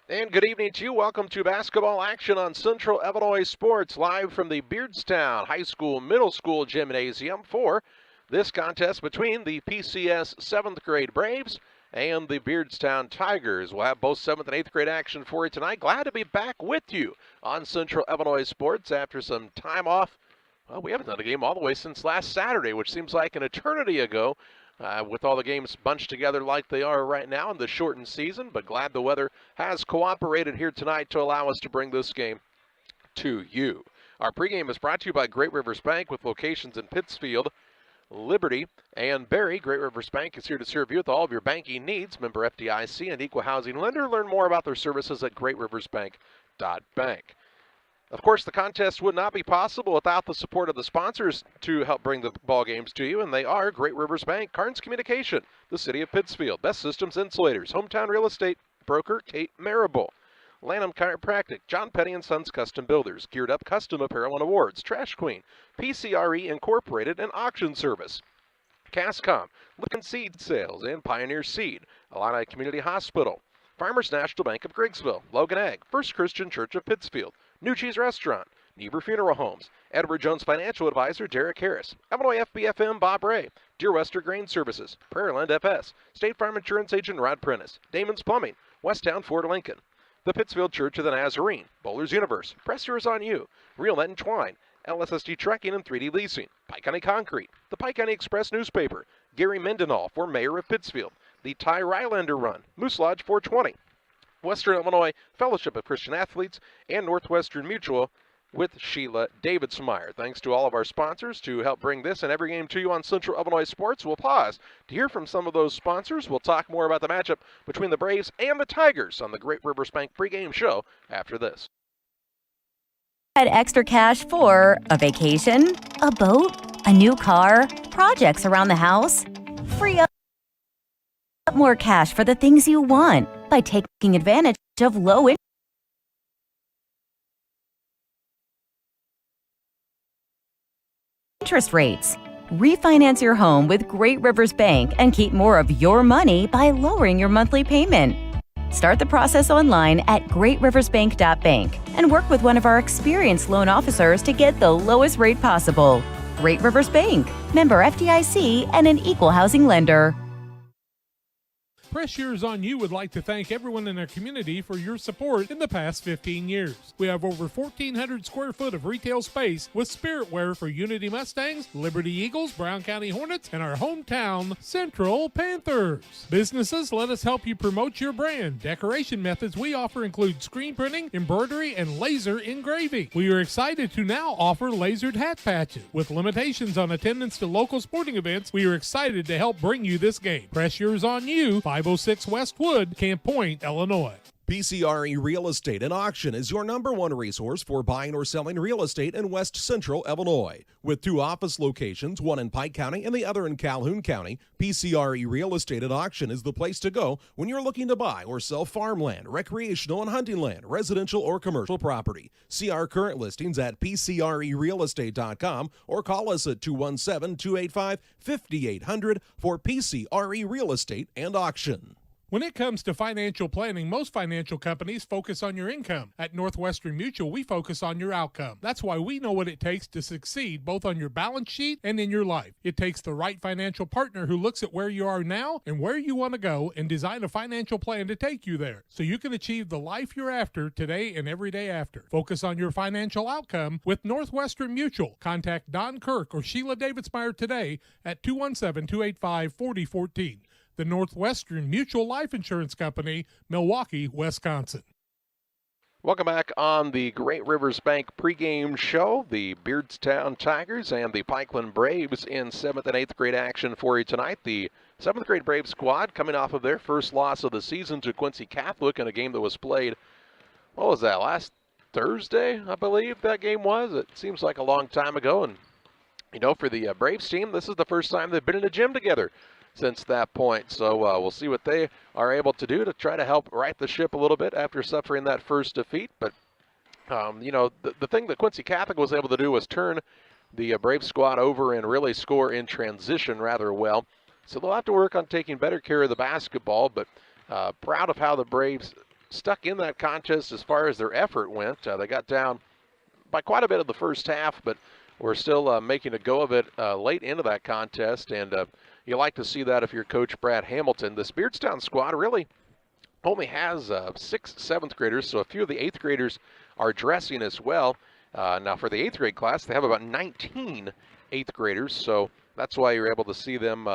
And good evening to you. Welcome to basketball action on Central Illinois Sports, live from the Beardstown High School Middle School Gymnasium for this contest between the PCS 7th grade Braves and the Beardstown Tigers. We'll have both 7th and 8th grade action for you tonight. Glad to be back with you on Central Illinois Sports after some time off. Well, we haven't done a game all the way since last Saturday, which seems like an eternity ago. With all the games bunched together like they are right now in the shortened season, but glad the weather has cooperated here tonight to allow us to bring this game to you. Our pregame is brought to you by Great Rivers Bank with locations in Pittsfield, Liberty, and Barry. Great Rivers Bank is here to serve you with all of your banking needs. Member FDIC and equal housing lender. Learn more about their services at greatriversbank.bank. Of course, the contest would not be possible without the support of the sponsors to help bring the ball games to you, and they are Great Rivers Bank, Carnes Communication, the City of Pittsfield, Best Systems Insulators, Hometown Real Estate Broker Kate Marable, Lanham Chiropractic, John Petty & Sons Custom Builders, Geared Up Custom Apparel and Awards, Trash Queen, PCRE Incorporated, and Auction Service, Cascom, Lincoln Seed Sales, and Pioneer Seed, Illini Community Hospital, Farmers National Bank of Griggsville, Logan Ag, First Christian Church of Pittsfield, New Cheese Restaurant, Niebuhr Funeral Homes, Edward Jones Financial Advisor Derek Harris, Illinois FBFM Bob Ray, Dear Wester Grain Services, Prairieland FS, State Farm Insurance Agent Rod Prentice, Damon's Plumbing, Westtown Ford Lincoln, the Pittsfield Church of the Nazarene, Bowler's Universe, Pressers on You, Real Net and Twine, LSSD Trekking and 3D Leasing, Pike County Concrete, the Pike County Express Newspaper, Gary Mendenhall for Mayor of Pittsfield, the Ty Rylander Run, Moose Lodge 420, Western Illinois Fellowship of Christian Athletes, and Northwestern Mutual with Sheila Davidsmeyer. Thanks to all of our sponsors to help bring this and every game to you on Central Illinois Sports. We'll pause to hear from some of those sponsors. We'll talk more about the matchup between the Braves and the Tigers on the Great Rivers Bank pregame show after this. Had extra cash for a vacation, a boat, a new car, projects around the house? Free up more cash for the things you want by taking advantage of low interest rates. Refinance your home with Great Rivers Bank and keep more of your money by lowering your monthly payment. Start the process online at greatriversbank.bank and work with one of our experienced loan officers to get the lowest rate possible. Great Rivers Bank, member FDIC, and an equal housing lender. Press Yours on You would like to thank everyone in our community for your support in the past 15 years. We have over 1,400 square foot of retail space with spirit wear for Unity Mustangs, Liberty Eagles, Brown County Hornets, and our hometown Central Panthers. Businesses, let us help you promote your brand. Decoration methods we offer include screen printing, embroidery, and laser engraving. We are excited to now offer lasered hat patches. With limitations on attendance to local sporting events, we are excited to help bring you this game. Press Yours on You, 506 Westwood, Camp Point, Illinois. PCRE Real Estate and Auction is your #1 resource for buying or selling real estate in West Central Illinois. With 2 office locations, one in Pike County and the other in Calhoun County, PCRE Real Estate and Auction is the place to go when you're looking to buy or sell farmland, recreational and hunting land, residential or commercial property. See our current listings at PCRERealestate.com or call us at 217-285-5800 for PCRE Real Estate and Auction. When it comes to financial planning, most financial companies focus on your income. At Northwestern Mutual, we focus on your outcome. That's why we know what it takes to succeed both on your balance sheet and in your life. It takes the right financial partner who looks at where you are now and where you want to go and design a financial plan to take you there so you can achieve the life you're after today and every day after. Focus on your financial outcome with Northwestern Mutual. Contact Don Kirk or Sheila Davidsmeyer today at 217-285-4014. The Northwestern Mutual Life Insurance Company, Milwaukee, Wisconsin. Welcome back on the Great Rivers Bank pregame show. The Beardstown Tigers and the Pikeland Braves in 7th and 8th grade action for you tonight. The 7th grade Brave squad coming off of their first loss of the season to Quincy Catholic in a game that was played, what was that, last Thursday, I believe that game was. It seems like a long time ago. And, you know, for the Braves team, this is the first time they've been in a gym together since that point. So we'll see what they are able to do to try to help right the ship a little bit after suffering that first defeat. But, you know, the thing that Quincy Catholic was able to do was turn the Brave squad over and really score in transition rather well. So they'll have to work on taking better care of the basketball, but proud of how the Braves stuck in that contest as far as their effort went. They got down by quite a bit of the first half, but we're still making a go of it late into that contest, and you like to see that if you're Coach Brad Hamilton. This Beardstown squad really only has 6 7th graders, so a few of the 8th graders are dressing as well. Now for the 8th grade class, they have about 19 8th graders, so that's why you're able to see them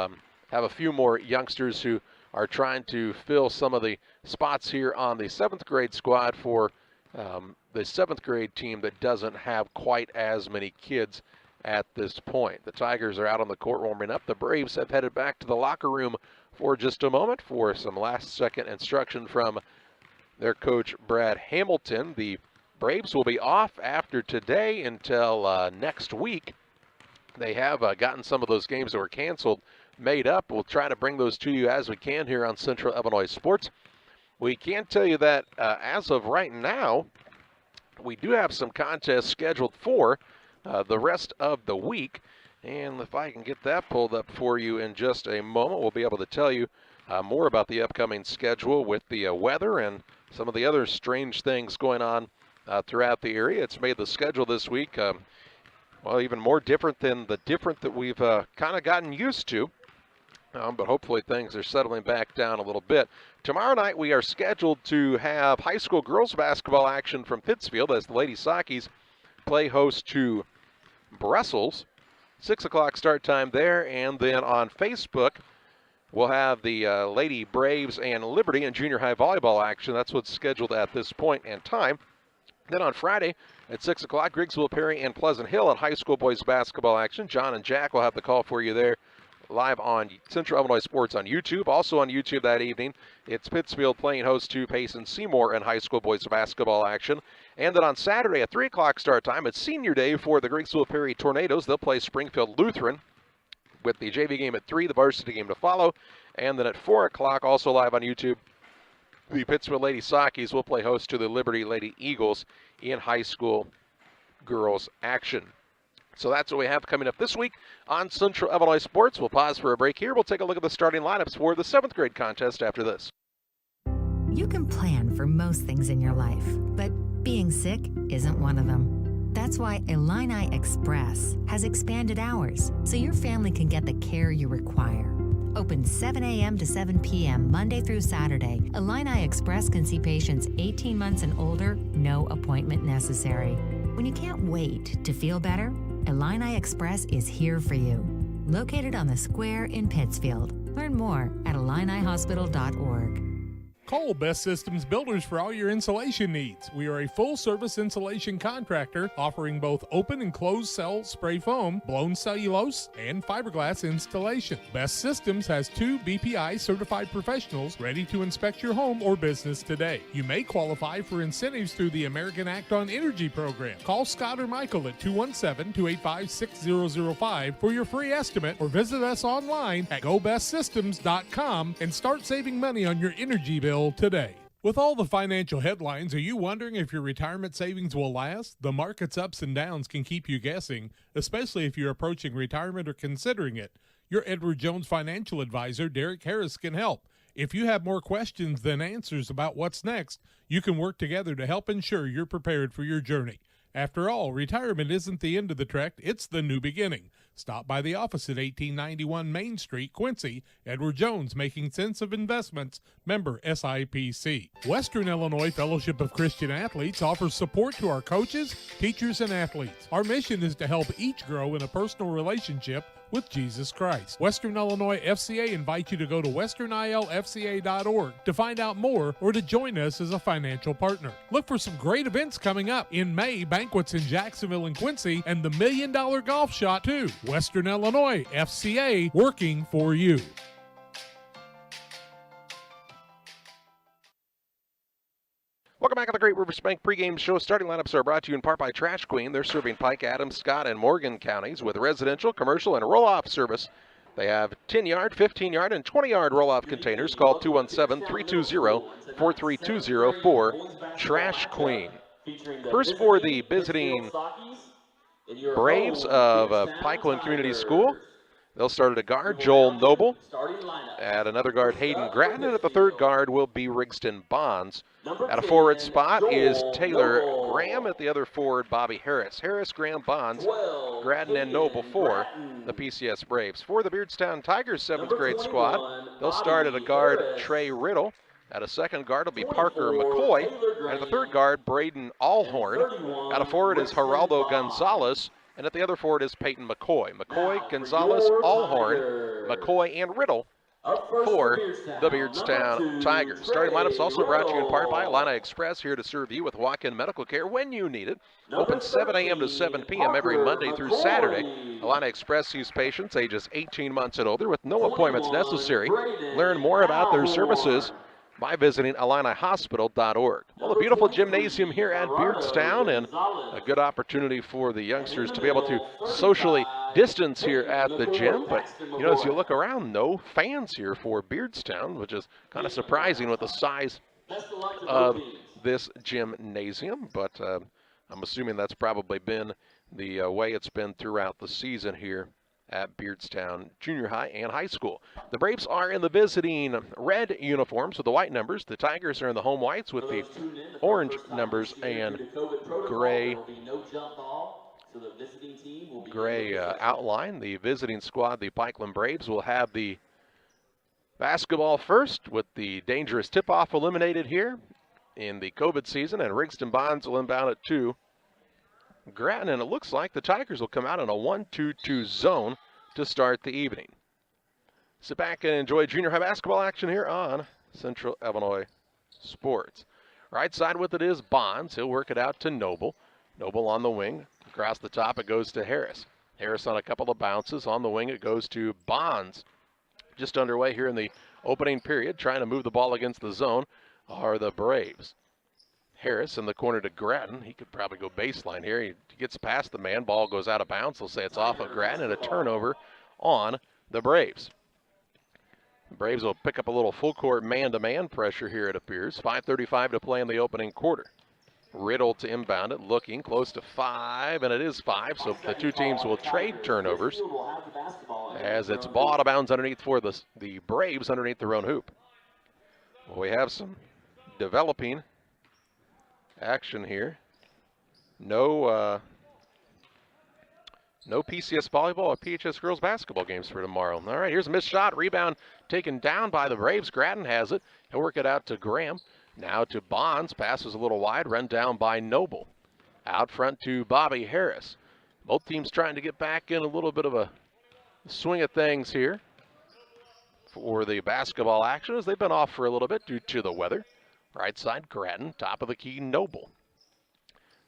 have a few more youngsters who are trying to fill some of the spots here on the 7th grade squad for the 7th grade team that doesn't have quite as many kids at this point. The Tigers are out on the court warming up. The Braves have headed back to the locker room for just a moment for some last-second instruction from their coach, Brad Hamilton. The Braves will be off after today until next week. They have gotten some of those games that were canceled made up. We'll try to bring those to you as we can here on Central Illinois Sports. We can tell you that as of right now, we do have some contests scheduled for the rest of the week. And if I can get that pulled up for you in just a moment, we'll be able to tell you more about the upcoming schedule with the weather and some of the other strange things going on throughout the area. It's made the schedule this week, well, even more different than the different that we've kind of gotten used to. But hopefully things are settling back down a little bit. Tomorrow night we are scheduled to have high school girls basketball action from Pittsfield as the Lady Sockies play host to Brussels. 6 o'clock start time there, and then on Facebook we'll have the Lady Braves and Liberty and junior high volleyball action. That's what's scheduled at this point in time. Then on Friday at 6 o'clock, Griggsville, Perry, and Pleasant Hill on high school boys basketball action. John and Jack will have the call for you there live on Central Illinois Sports on YouTube. Also on YouTube that evening, it's Pittsfield playing host to Payson Seymour in high school boys basketball action. And then on Saturday at 3 o'clock start time, it's senior day for the Griggsville Perry Tornadoes. They'll play Springfield Lutheran with the JV game at 3, the varsity game to follow. And then at 4 o'clock, also live on YouTube, the Pittsfield Lady Sockies will play host to the Liberty Lady Eagles in high school girls action. So that's what we have coming up this week on Central Illinois Sports. We'll pause for a break here. We'll take a look at the starting lineups for the 7th grade contest after this. You can plan for most things in your life, but being sick isn't one of them. That's why Illini Express has expanded hours so your family can get the care you require. Open 7 a.m. to 7 p.m. Monday through Saturday, Illini Express can see patients 18 months and older, no appointment necessary. When you can't wait to feel better, Illini Express is here for you. Located on the square in Pittsfield. Learn more at IlliniHospital.org. Call Best Systems Builders for all your insulation needs. We are a full-service insulation contractor offering both open and closed cell spray foam, blown cellulose, and fiberglass installation. Best Systems has 2 BPI certified professionals ready to inspect your home or business today. You may qualify for incentives through the American Act on Energy program. Call Scott or Michael at 217-285-6005 for your free estimate, or visit us online at gobestsystems.com and start saving money on your energy bill today. With all the financial headlines, are you wondering if your retirement savings will last? The market's ups and downs can keep you guessing, especially if you're approaching retirement or considering it. Your Edward Jones financial advisor, Derek Harris, can help. If you have more questions than answers about what's next, you can work together to help ensure you're prepared for your journey. After all, retirement isn't the end of the trek, it's the new beginning. Stop by the office at 1891 Main Street, Quincy. Edward Jones, Making Sense of Investments, member SIPC. Western Illinois Fellowship of Christian Athletes offers support to our coaches, teachers, and athletes. Our mission is to help each grow in a personal relationship with Jesus Christ. Western Illinois FCA invites you to go to westernilfca.org to find out more or to join us as a financial partner. Look for some great events coming up. In May, banquets in Jacksonville and Quincy, and the $1 Million Golf Shot too. Western Illinois FCA, working for you. Welcome back to the Great Rivers Bank pregame show. Starting lineups are brought to you in part by Trash Queen. They're serving Pike, Adams, Scott, and Morgan counties with residential, commercial, and roll-off service. They have 10-yard, 15-yard, and 20-yard roll-off containers. Call 217-320-4320 for Trash Queen. First for the visiting Braves of Pikeland Community School. They'll start at a guard, Joel Noble. At another guard, Hayden Gratton. And at the third guard will be Rigston Bonds. At a forward spot is Taylor Graham. At the other forward, Bobby Harris. Harris, Graham, Bonds, Gratton, and Noble for the PCS Braves. For the Beardstown Tigers 7th grade squad, they'll start at a guard, Trey Riddle. At a second guard will be Parker McCoy. And at the third guard, Braden Allhorn. At a forward is Geraldo Gonzalez. And at the other forward is Peyton McCoy. McCoy, Gonzalez, Allhorn, McCoy, and Riddle for the Beardstown Tigers. Starting lineups also brought to you in part by Illini Express, here to serve you with walk-in medical care when you need it. Open 7 a.m. to 7 p.m. every Monday through Saturday. Illini Express sees patients ages 18 months and older with no appointments necessary. Learn more about their services by visiting IlliniHospital.org. Well, a beautiful gymnasium here at Beardstown, and a good opportunity for the youngsters to be able to socially distance here at the gym. But, you know, as you look around, no fans here for Beardstown, which is kind of surprising with the size of this gymnasium. But I'm assuming that's probably been the way it's been throughout the season here at Beardstown Junior High and High School. The Braves are in the visiting red uniforms with the white numbers. The Tigers are in the home whites with the orange numbers and gray outline. The visiting squad, the Pikeland Braves, will have the basketball first with the dangerous tip-off eliminated here in the COVID season, and Rigston Bonds will inbound it to Gratton, and it looks like the Tigers will come out in a 1-2-2 zone to start the evening. Sit back and enjoy junior high basketball action here on Central Illinois Sports. Right side with it is Bonds. He'll work it out to Noble. Noble on the wing. Across the top it goes to Harris. Harris on a couple of bounces. On the wing it goes to Bonds. Just underway here in the opening period, trying to move the ball against the zone are the Braves. Harris in the corner to Gratton. He could probably go baseline here. He gets past the man. Ball goes out of bounds. They'll say it's off of Gratton, and a turnover on the Braves. The Braves will pick up a little full court man-to-man pressure here, it appears. 5:35 to play in the opening quarter. Riddle to inbound it, looking close to 5, and it is 5, so the two teams will trade turnovers as it's ball out of bounds underneath for the Braves underneath their own hoop. Well, we have some developing action here. No PCS volleyball or PHS girls basketball games for tomorrow. All right, here's a missed shot. Rebound taken down by the Braves. Gratton has it. He'll work it out to Graham. Now to Bonds. Passes a little wide. Run down by Noble. Out front to Bobby Harris. Both teams trying to get back in a little bit of a swing of things here for the basketball action, as they've been off for a little bit due to the weather. Right side, Gratton. Top of the key, Noble.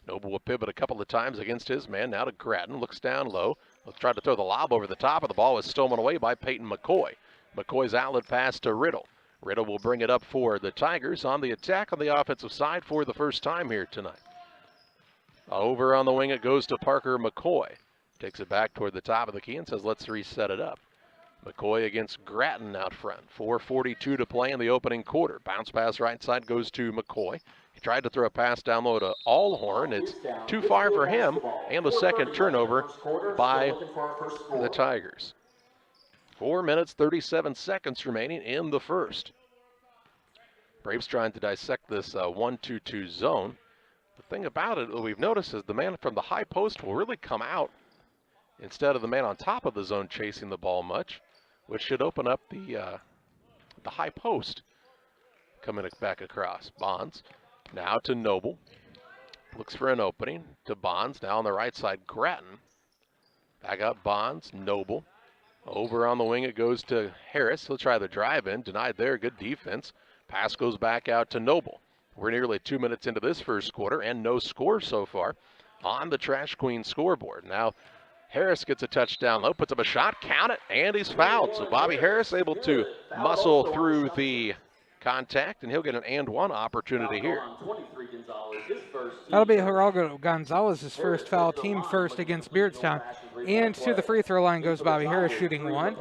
Noble will pivot a couple of times against his man. Now to Gratton. Looks down low. Let's try to throw the lob over the top of the ball. Is stolen away by Peyton McCoy. McCoy's outlet pass to Riddle. Riddle will bring it up for the Tigers on the attack on the offensive side for the first time here tonight. Over on the wing it goes to Parker McCoy. Takes it back toward the top of the key and says, let's reset it up. McCoy against Gratton out front. 4:42 to play in the opening quarter. Bounce pass right side goes to McCoy. He tried to throw a pass down low to Allhorn. It's too far for him, and the second turnover by the Tigers. 4 minutes, 37 seconds remaining in the first. Braves trying to dissect this 1-2-2 zone. The thing about it that we've noticed is the man from the high post will really come out instead of the man on top of the zone chasing the ball much, which should open up the high post coming back across. Bonds now to Noble. Looks for an opening to Bonds. Now on the right side, Gratton. Back up Bonds, Noble. Over on the wing it goes to Harris. He'll try the drive in. Denied there. Good defense. Pass goes back out to Noble. We're nearly 2 minutes into this first quarter and no score so far on the Trash Queen scoreboard. Now Harris gets a touchdown low, puts up a shot, count it, and he's fouled. So Bobby Harris able to muscle through the contact, and he'll get an and one opportunity here. That'll be Geraldo Gonzalez's first foul, team first against Beardstown. And to the free throw line goes Bobby Harris, shooting one.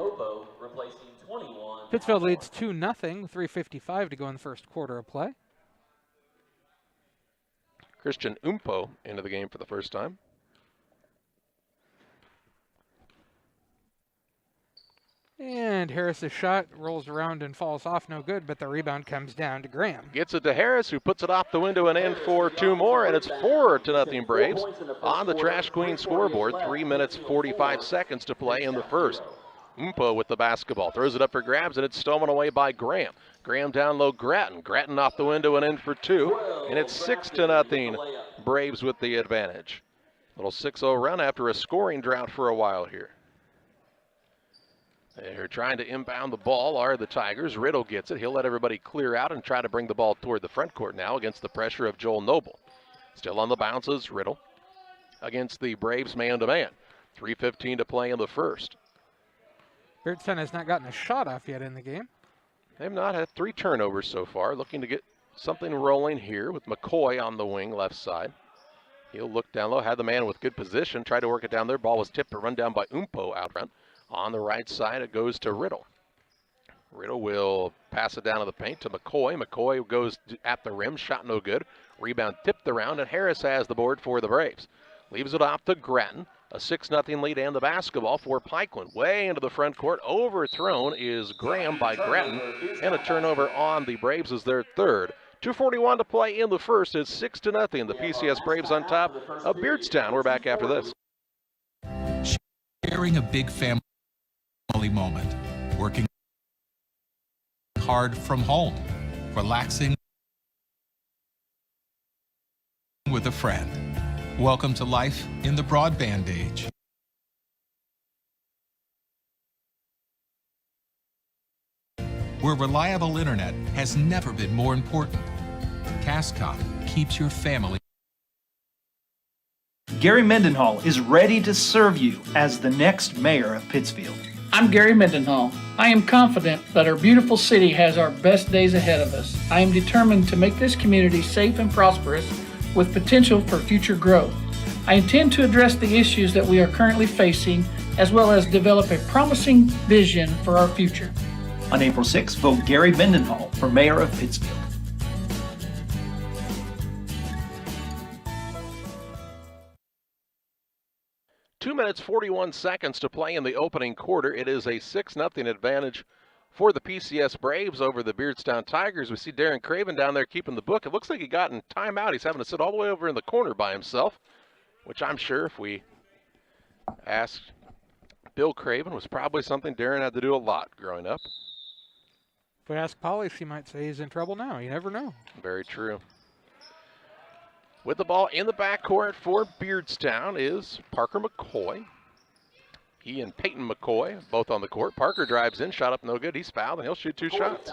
Pittsfield leads 2-0, 3:55 to go in the first quarter of play. Christian Umpo into the game for the first time. And Harris's shot rolls around and falls off, no good, but the rebound comes down to Graham. Gets it to Harris, who puts it off the window and in for 2 more, and it's 4-0 Braves on the Trash Queen scoreboard. 3 minutes, 45 seconds to play in the first. Umpo with the basketball, throws it up for grabs, and it's stolen away by Graham. Graham down low, Grattan. Grattan off the window and in for 2, and it's 6-0 Braves with the advantage. Little 6-0 run after a scoring drought for a while here. They're trying to inbound the ball, are the Tigers. Riddle gets it. He'll let everybody clear out and try to bring the ball toward the front court now against the pressure of Joel Noble. Still on the bounces, Riddle against the Braves man-to-man. 3:15 to play in the first. Beardstown has not gotten a shot off yet in the game. They've not had 3 turnovers so far. Looking to get something rolling here with McCoy on the wing left side. He'll look down low, had the man with good position, tried to work it down there. Ball was tipped, a run down by Umpo out front. On the right side, it goes to Riddle. Riddle will pass it down to the paint to McCoy. McCoy goes at the rim, shot no good. Rebound tipped around, and Harris has the board for the Braves. Leaves it off to Grattan. A 6-0 lead and the basketball for Pikeland. Way into the front court. Overthrown is Graham by Grattan, and a turnover on the Braves is their third. 2:41 to play in the first. It's 6-0. The PCS Braves on top of Beardstown. We're back after this. Sharing a big family moment, working hard from home, relaxing with a friend. Welcome to life in the broadband age. Where reliable internet has never been more important. Cascom keeps your family. Gary Mendenhall is ready to serve you as the next mayor of Pittsfield. I'm Gary Mendenhall. I am confident that our beautiful city has our best days ahead of us. I am determined to make this community safe and prosperous with potential for future growth. I intend to address the issues that we are currently facing, as well as develop a promising vision for our future. On April 6th, vote Gary Mendenhall for mayor of Pittsfield. Two minutes, 41 seconds to play in the opening quarter. It is a 6-0 advantage for the PCS Braves over the Beardstown Tigers. We see Darren Craven down there keeping the book. It looks like he got in timeout. He's having to sit all the way over in the corner by himself, which I'm sure if we asked Bill Craven was probably something Darren had to do a lot growing up. If we ask Polly, she might say he's in trouble now. You never know. Very true. With the ball in the backcourt for Beardstown is Parker McCoy. He and Peyton McCoy both on the court. Parker drives in, shot up no good. He's fouled, and he'll shoot 2 shots.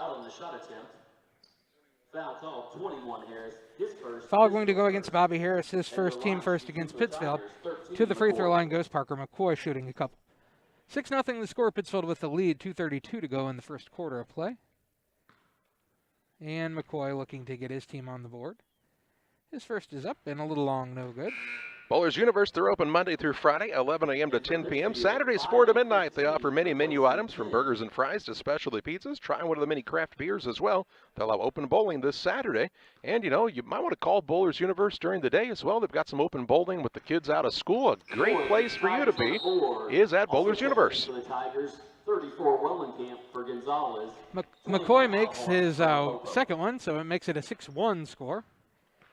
Foul going to go against Bobby Harris, his first team first against Pittsfield. To the free throw line goes Parker McCoy, shooting a couple. 6-0 the score, Pittsfield with the lead, 2:32 to go in the first quarter of play. And McCoy looking to get his team on the board. His first is up and a little long, no good. Bowlers Universe, they're open Monday through Friday, 11 a.m. to 10 p.m. Saturdays, 4 to midnight. They offer many menu items from burgers and fries to specialty pizzas. Try one of the many craft beers as well. They'll have open bowling this Saturday. And, you know, you might want to call Bowlers Universe during the day as well. They've got some open bowling with the kids out of school. A great place for you to be is at Bowlers Universe. McCoy makes his second one, so it makes it a 6-1 score.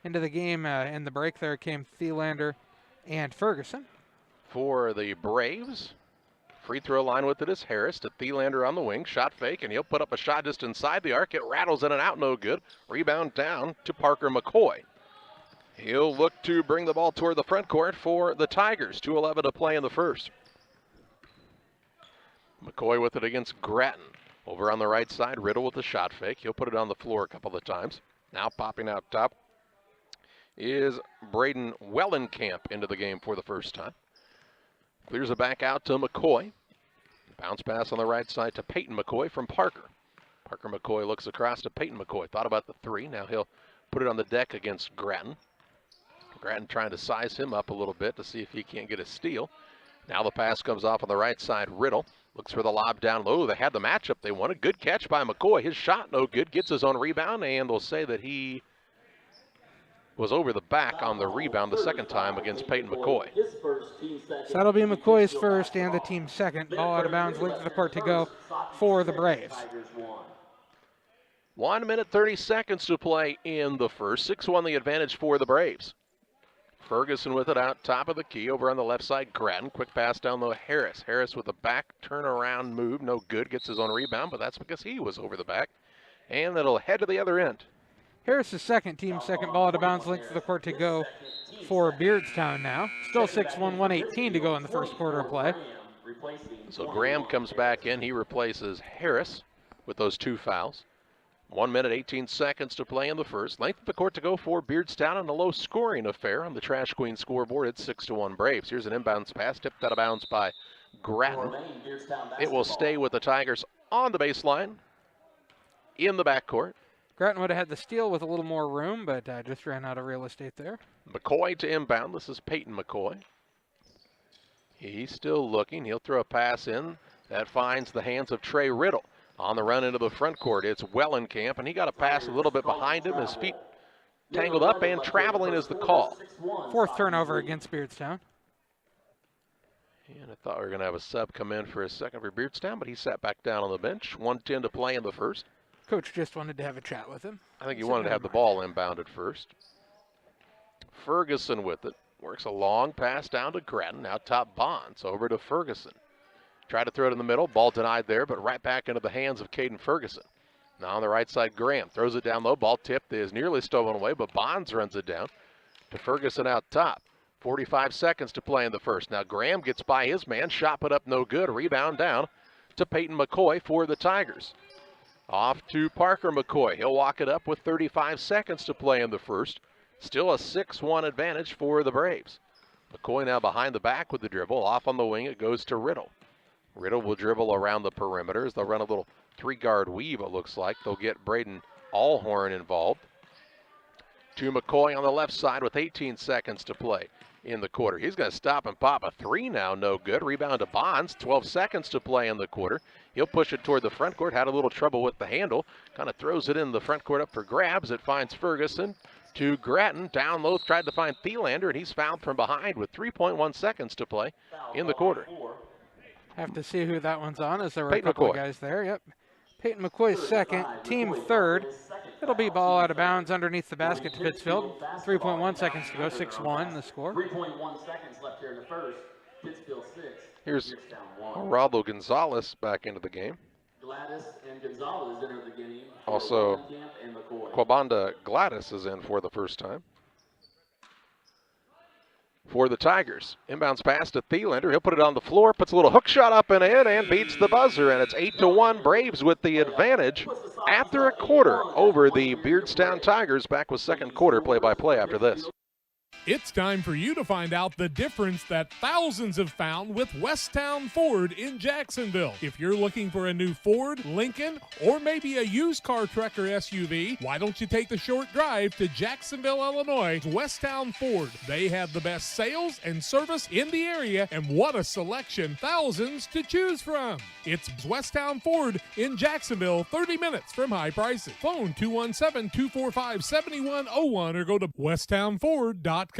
Into the game in the break there came Thielander and Ferguson. For the Braves, free throw line with it is Harris to Thielander on the wing. Shot fake, and he'll put up a shot just inside the arc. It rattles in and out, no good. Rebound down to Parker McCoy. He'll look to bring the ball toward the front court for the Tigers. 2:11 to play in the first. McCoy with it against Grattan. Over on the right side, Riddle with the shot fake. He'll put it on the floor a couple of times. Now popping out top is Braden Wellenkamp into the game for the first time. Clears it back out to McCoy. Bounce pass on the right side to Peyton McCoy from Parker. Parker McCoy looks across to Peyton McCoy. Thought about the 3. Now he'll put it on the deck against Grattan. Grattan trying to size him up a little bit to see if he can't get a steal. Now the pass comes off on the right side. Riddle looks for the lob down low. They had the matchup they wanted. Good catch by McCoy. His shot no good. Gets his own rebound, and they'll say that he was over the back on the rebound the second time against Peyton McCoy. So that'll be McCoy's first and the team's second. Ball out of bounds, length of the court to go for the Braves. 1 minute 30 seconds to play in the first. 6-1 the advantage for the Braves. Ferguson with it out top of the key over on the left side. Grattan, quick pass down low. Harris. Harris with a back turnaround move. No good. Gets his own rebound, but that's because he was over the back. And it'll head to the other end. Harris' second, team's second. Ball out of bounds, length of the court to go for Beardstown now. Still 6-1, 1:18 to go in the first quarter of play. So Graham comes back in. He replaces Harris with those 2 fouls. 1 minute, 18 seconds to play in the first. Length of the court to go for Beardstown in a low-scoring affair on the Trash Queen scoreboard. It's 6-1 Braves. Here's an inbounds pass, tipped out of bounds by Grattan. It will stay with the Tigers on the baseline in the backcourt. Grattan would have had the steal with a little more room, but just ran out of real estate there. McCoy to inbound. This is Peyton McCoy. He's still looking. He'll throw a pass in. That finds the hands of Trey Riddle. On the run into the front court, it's Wellenkamp, and he got a pass a little bit behind him. His feet tangled up, and traveling is the call. 4th turnover against Beardstown. And I thought we were going to have a sub come in for a second for Beardstown, but he sat back down on the bench. 1:10 to play in the first. Coach just wanted to have a chat with him. I think he wanted to have the ball inbounded first. Ferguson with it. Works a long pass down to Grattan. Now top Bonds over to Ferguson. Tried to throw it in the middle. Ball denied there, but right back into the hands of Caden Ferguson. Now on the right side, Graham throws it down low. Ball tipped is nearly stolen away, but Bonds runs it down to Ferguson out top. 45 seconds to play in the first. Now Graham gets by his man. Shot put up no good. Rebound down to Peyton McCoy for the Tigers. Off to Parker McCoy. He'll walk it up with 35 seconds to play in the first. Still a 6-1 advantage for the Braves. McCoy now behind the back with the dribble. Off on the wing, it goes to Riddle. Riddle will dribble around the perimeters. They'll run a little 3-guard weave, it looks like. They'll get Braden Allhorn involved. To McCoy on the left side with 18 seconds to play in the quarter. He's going to stop and pop a 3 now. No good. Rebound to Bonds. 12 seconds to play in the quarter. He'll push it toward the front court. Had a little trouble with the handle. Kind of throws it in the front court up for grabs. It finds Ferguson to Grattan. Down low, tried to find Thielander, and he's fouled from behind with 3.1 seconds to play in the quarter. Have to see who that one's on, as there were Peyton a couple McCoy. of guys there. Yep. Peyton McCoy's second, team third. It'll be ball out of bounds underneath the basket to Pittsfield. 3.1 seconds to go, 6-1 the score. 3.1 seconds left here in the first. Pittsfield 6. Here's Geraldo Gonzalez back into the game. Gladys and Gonzalez enter the game. Also, Wellenkamp and McCoy. Kwabanda Gladys is in for the first time. For the Tigers, inbounds pass to Thielander. He'll put it on the floor, puts a little hook shot up and in, and beats the buzzer. And it's 8-1 Braves with the advantage after a quarter over the Beardstown Tigers. Back with second quarter play-by-play after this. It's time for you to find out the difference that thousands have found with Westtown Ford in Jacksonville. If you're looking for a new Ford, Lincoln, or maybe a used car, truck, or SUV, why don't you take the short drive to Jacksonville, Illinois, Westtown Ford. They have the best sales and service in the area, and what a selection, thousands to choose from. It's Westtown Ford in Jacksonville, 30 minutes from high prices. Phone 217-245-7101 or go to westtownford.com.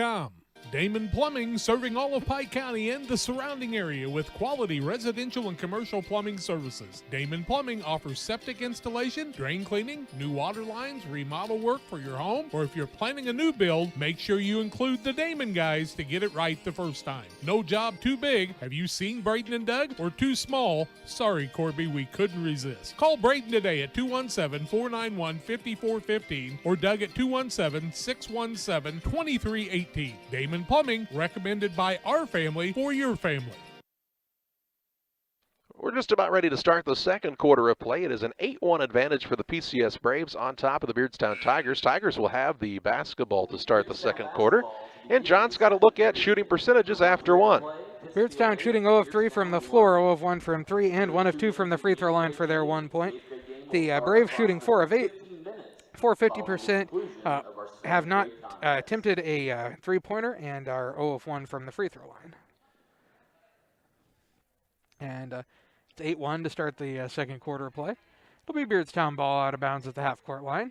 Damon Plumbing, serving all of Pike County and the surrounding area with quality residential and commercial plumbing services. Damon Plumbing offers septic installation, drain cleaning, new water lines, remodel work for your home, or if you're planning a new build, make sure you include the Damon guys to get it right the first time. No job too big. Have you seen Braden and Doug? Or too small? Sorry, Corby, we couldn't resist. Call Braden today at 217-491-5415 or Doug at 217-617-2318. Damon Plumbing, recommended by our family for your family. We're just about ready to start the second quarter of play. It is an 8-1 advantage for the PCS Braves on top of the Beardstown Tigers. Tigers will have the basketball to start the second quarter. And John's got to look at shooting percentages after one. Beardstown shooting 0 of 3 from the floor, 0 of 1 from 3, and 1 of 2 from the free throw line for their 1 point. The Braves shooting 4 of 8, 450%, have not attempted a three-pointer and are 0 of 1 from the free throw line. And it's 8-1 to start the second quarter of play. It'll be Beardstown ball out of bounds at the half-court line.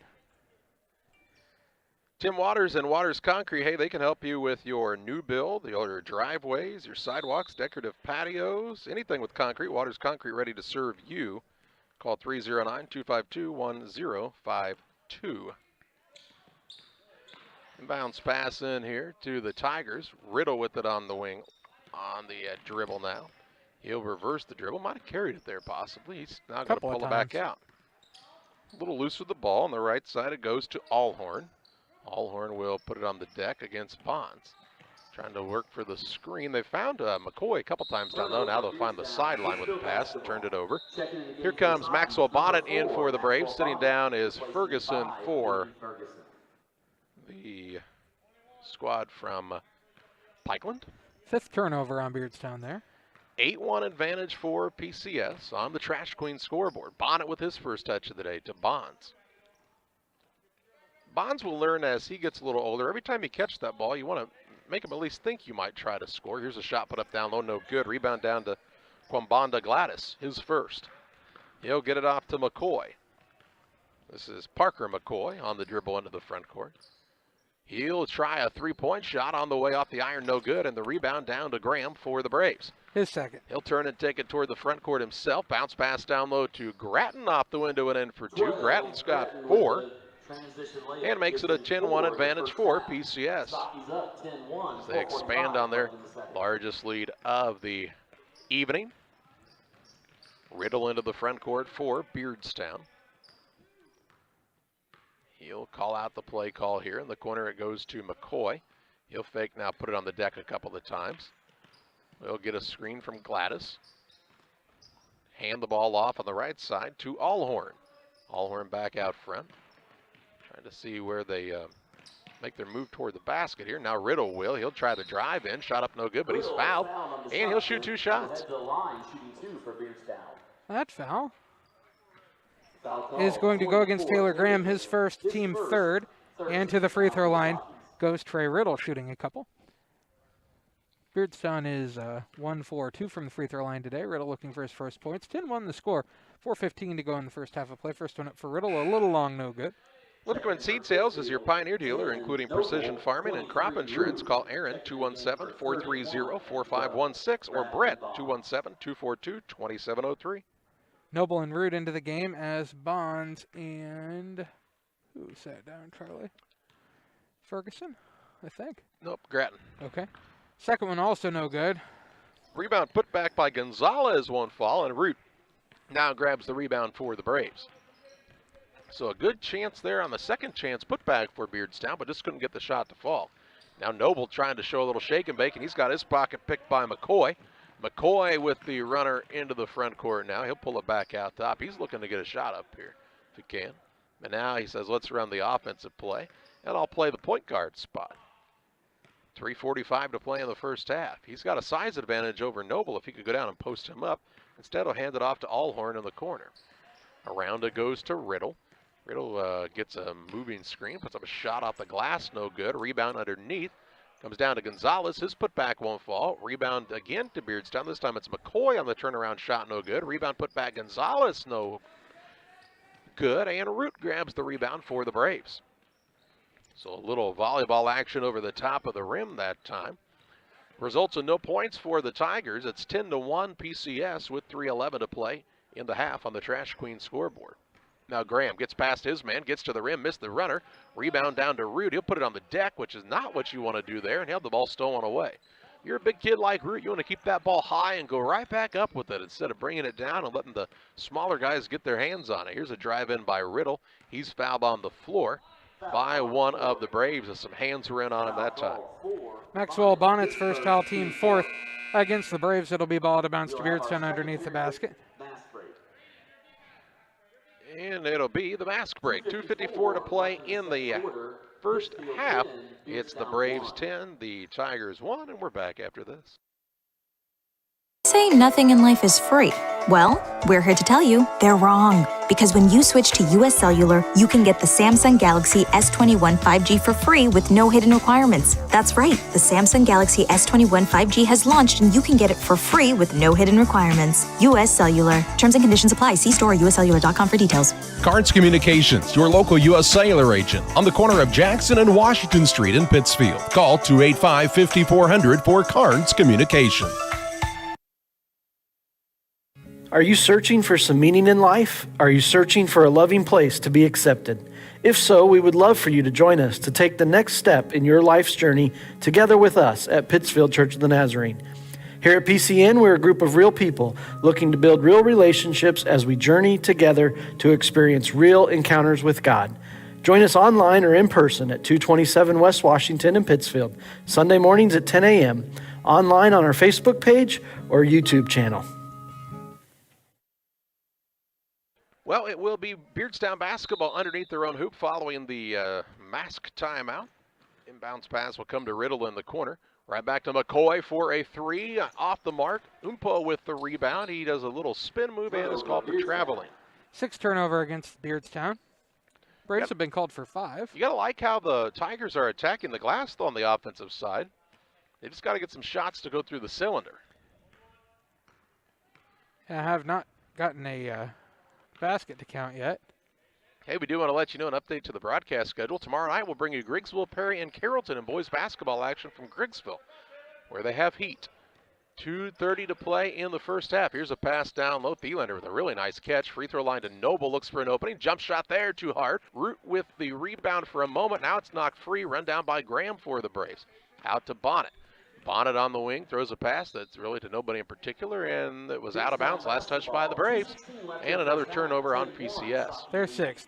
Tim Waters and Waters Concrete, hey, they can help you with your new build, your driveways, your sidewalks, decorative patios, anything with concrete. Waters Concrete ready to serve you. Call 309-252-1052. Inbounds pass in here to the Tigers. Riddle with it on the wing, on the dribble now. He'll reverse the dribble. Might have carried it there possibly. He's now going to pull it back out. A little loose with the ball on the right side. It goes to Allhorn. Allhorn will put it on the deck against Bonds. Trying to work for the screen. They found McCoy a couple times down low. Now they'll find the sideline with the pass and turned it over. Here comes Maxwell Bonnet in for the Braves. Sitting down is Ferguson for the squad from Pikeland. 5th turnover on Beardstown there. 8-1 advantage for PCS on the Trash Queen scoreboard. Bonnet with his first touch of the day to Bonds. Bonds will learn as he gets a little older. Every time you catch that ball, you want to make him at least think you might try to score. Here's a shot put up down low, no good. Rebound down to Kwambanda Gladys, his first. He'll get it off to McCoy. This is Parker McCoy on the dribble into the front court. He'll try a three-point shot on the way off the iron, no good, and the rebound down to Graham for the Braves. His second. He'll turn and take it toward the front court himself. Bounce pass down low to Grattan off the window and in for two. Grattan's got 4. And makes it a 10-1 advantage for PCS. As they expand on their largest lead of the evening. Riddle into the front court for Beardstown. He'll call out the play call here. In the corner it goes to McCoy. He'll fake now, put it on the deck a couple of times. We'll get a screen from Gladys. Hand the ball off on the right side to Allhorn. Allhorn back out front. Trying to see where they make their move toward the basket here. Now Riddle will. He'll try to drive in. Shot up no good, but he's fouled. And he'll shoot 2 shots. That foul is going to go against Taylor Graham, his first, team 3rd. And to the free throw line goes Trey Riddle, shooting a couple. Beardstown is 1-4-2 from the free throw line today. Riddle looking for his first points. 10-1 the score. 4:15 to go in the first half of play. First one up for Riddle, a little long, no good. Littleman Seed Sales is your Pioneer dealer, including precision farming and crop insurance. Call Aaron 217-430-4516 or Brett 217-242-2703. Noble and Root into the game as Bonds and who sat down, Charlie? Ferguson, I think. Nope, Grattan. Okay. Second one also no good. Rebound put back by Gonzalez, won't fall, and Root now grabs the rebound for the Braves. So a good chance there on the second chance put back for Beardstown, but just couldn't get the shot to fall. Now Noble trying to show a little shake and bake, and he's got his pocket picked by McCoy. McCoy with the runner into the front court now. He'll pull it back out top. He's looking to get a shot up here if he can. And now he says, let's run the offensive play, and I'll play the point guard spot. 3:45 to play in the first half. He's got a size advantage over Noble if he could go down and post him up. Instead, he'll hand it off to Allhorn in the corner. Around it goes to Riddle. Riddle gets a moving screen, puts up a shot off the glass, no good. Rebound underneath. Comes down to Gonzalez. His putback won't fall. Rebound again to Beardstown. This time it's McCoy on the turnaround shot, no good. Rebound put back Gonzalez, no good. And Root grabs the rebound for the Braves. So a little volleyball action over the top of the rim that time. Results in no points for the Tigers. It's 10-1 PCS with 3:11 to play in the half on the Trash Queen scoreboard. Now Graham gets past his man, gets to the rim, missed the runner. Rebound down to Root. He'll put it on the deck, which is not what you want to do there, and have the ball stolen away. You're a big kid like Root. You want to keep that ball high and go right back up with it instead of bringing it down and letting the smaller guys get their hands on it. Here's a drive in by Riddle. He's fouled on the floor by one of the Braves, and some hands were in on him that time. Maxwell Bonnet's first foul, team 4th against the Braves. It'll be ball out of bounds to Beardstown underneath the basket. And it'll be the mask break. 2:54 to play in the first half. It's the Braves 10, the Tigers 1, and we're back after this. Say nothing in life is free. Well, we're here to tell you they're wrong. Because when you switch to US Cellular, you can get the Samsung Galaxy S21 5G for free with no hidden requirements. That's right, the Samsung Galaxy S21 5G has launched and you can get it for free with no hidden requirements. US Cellular. Terms and conditions apply. See store or uscellular.com for details. Carnes Communications, your local U.S. Cellular agent, on the corner of Jackson and Washington Street in Pittsfield. Call 285-5400 for Carnes Communications. Are you searching for some meaning in life? Are you searching for a loving place to be accepted? If so, we would love for you to join us to take the next step in your life's journey together with us at Pittsfield Church of the Nazarene. Here at PCN, we're a group of real people looking to build real relationships as we journey together to experience real encounters with God. Join us online or in person at 227 West Washington in Pittsfield, Sunday mornings at 10 a.m., online on our Facebook page or YouTube channel. Well, it will be Beardstown basketball underneath their own hoop following the mask timeout. Inbounds pass will come to Riddle in the corner. Right back to McCoy for a three off the mark. Umpo with the rebound. He does a little spin move and is called for traveling. 6 turnover against Beardstown. Braves have been called for 5. You got to like how the Tigers are attacking the glass on the offensive side. They just got to get some shots to go through the cylinder. I have not gotten a basket to count yet. Hey, we do want to let you know an update to the broadcast schedule. Tomorrow night we'll bring you Griggsville, Perry, and Carrollton in boys basketball action from Griggsville, where they have heat. 2:30 to play in the first half. Here's a pass down low. Thielander with a really nice catch. Free throw line to Noble. Looks for an opening. Jump shot there, too hard. Root with the rebound for a moment. Now it's knocked free. Run down by Graham for the Braves. Out to Bonnet. Bonnet on the wing, throws a pass that's really to nobody in particular, and it was out of bounds. Last touch by the Braves. And another turnover on PCS. They're 6th.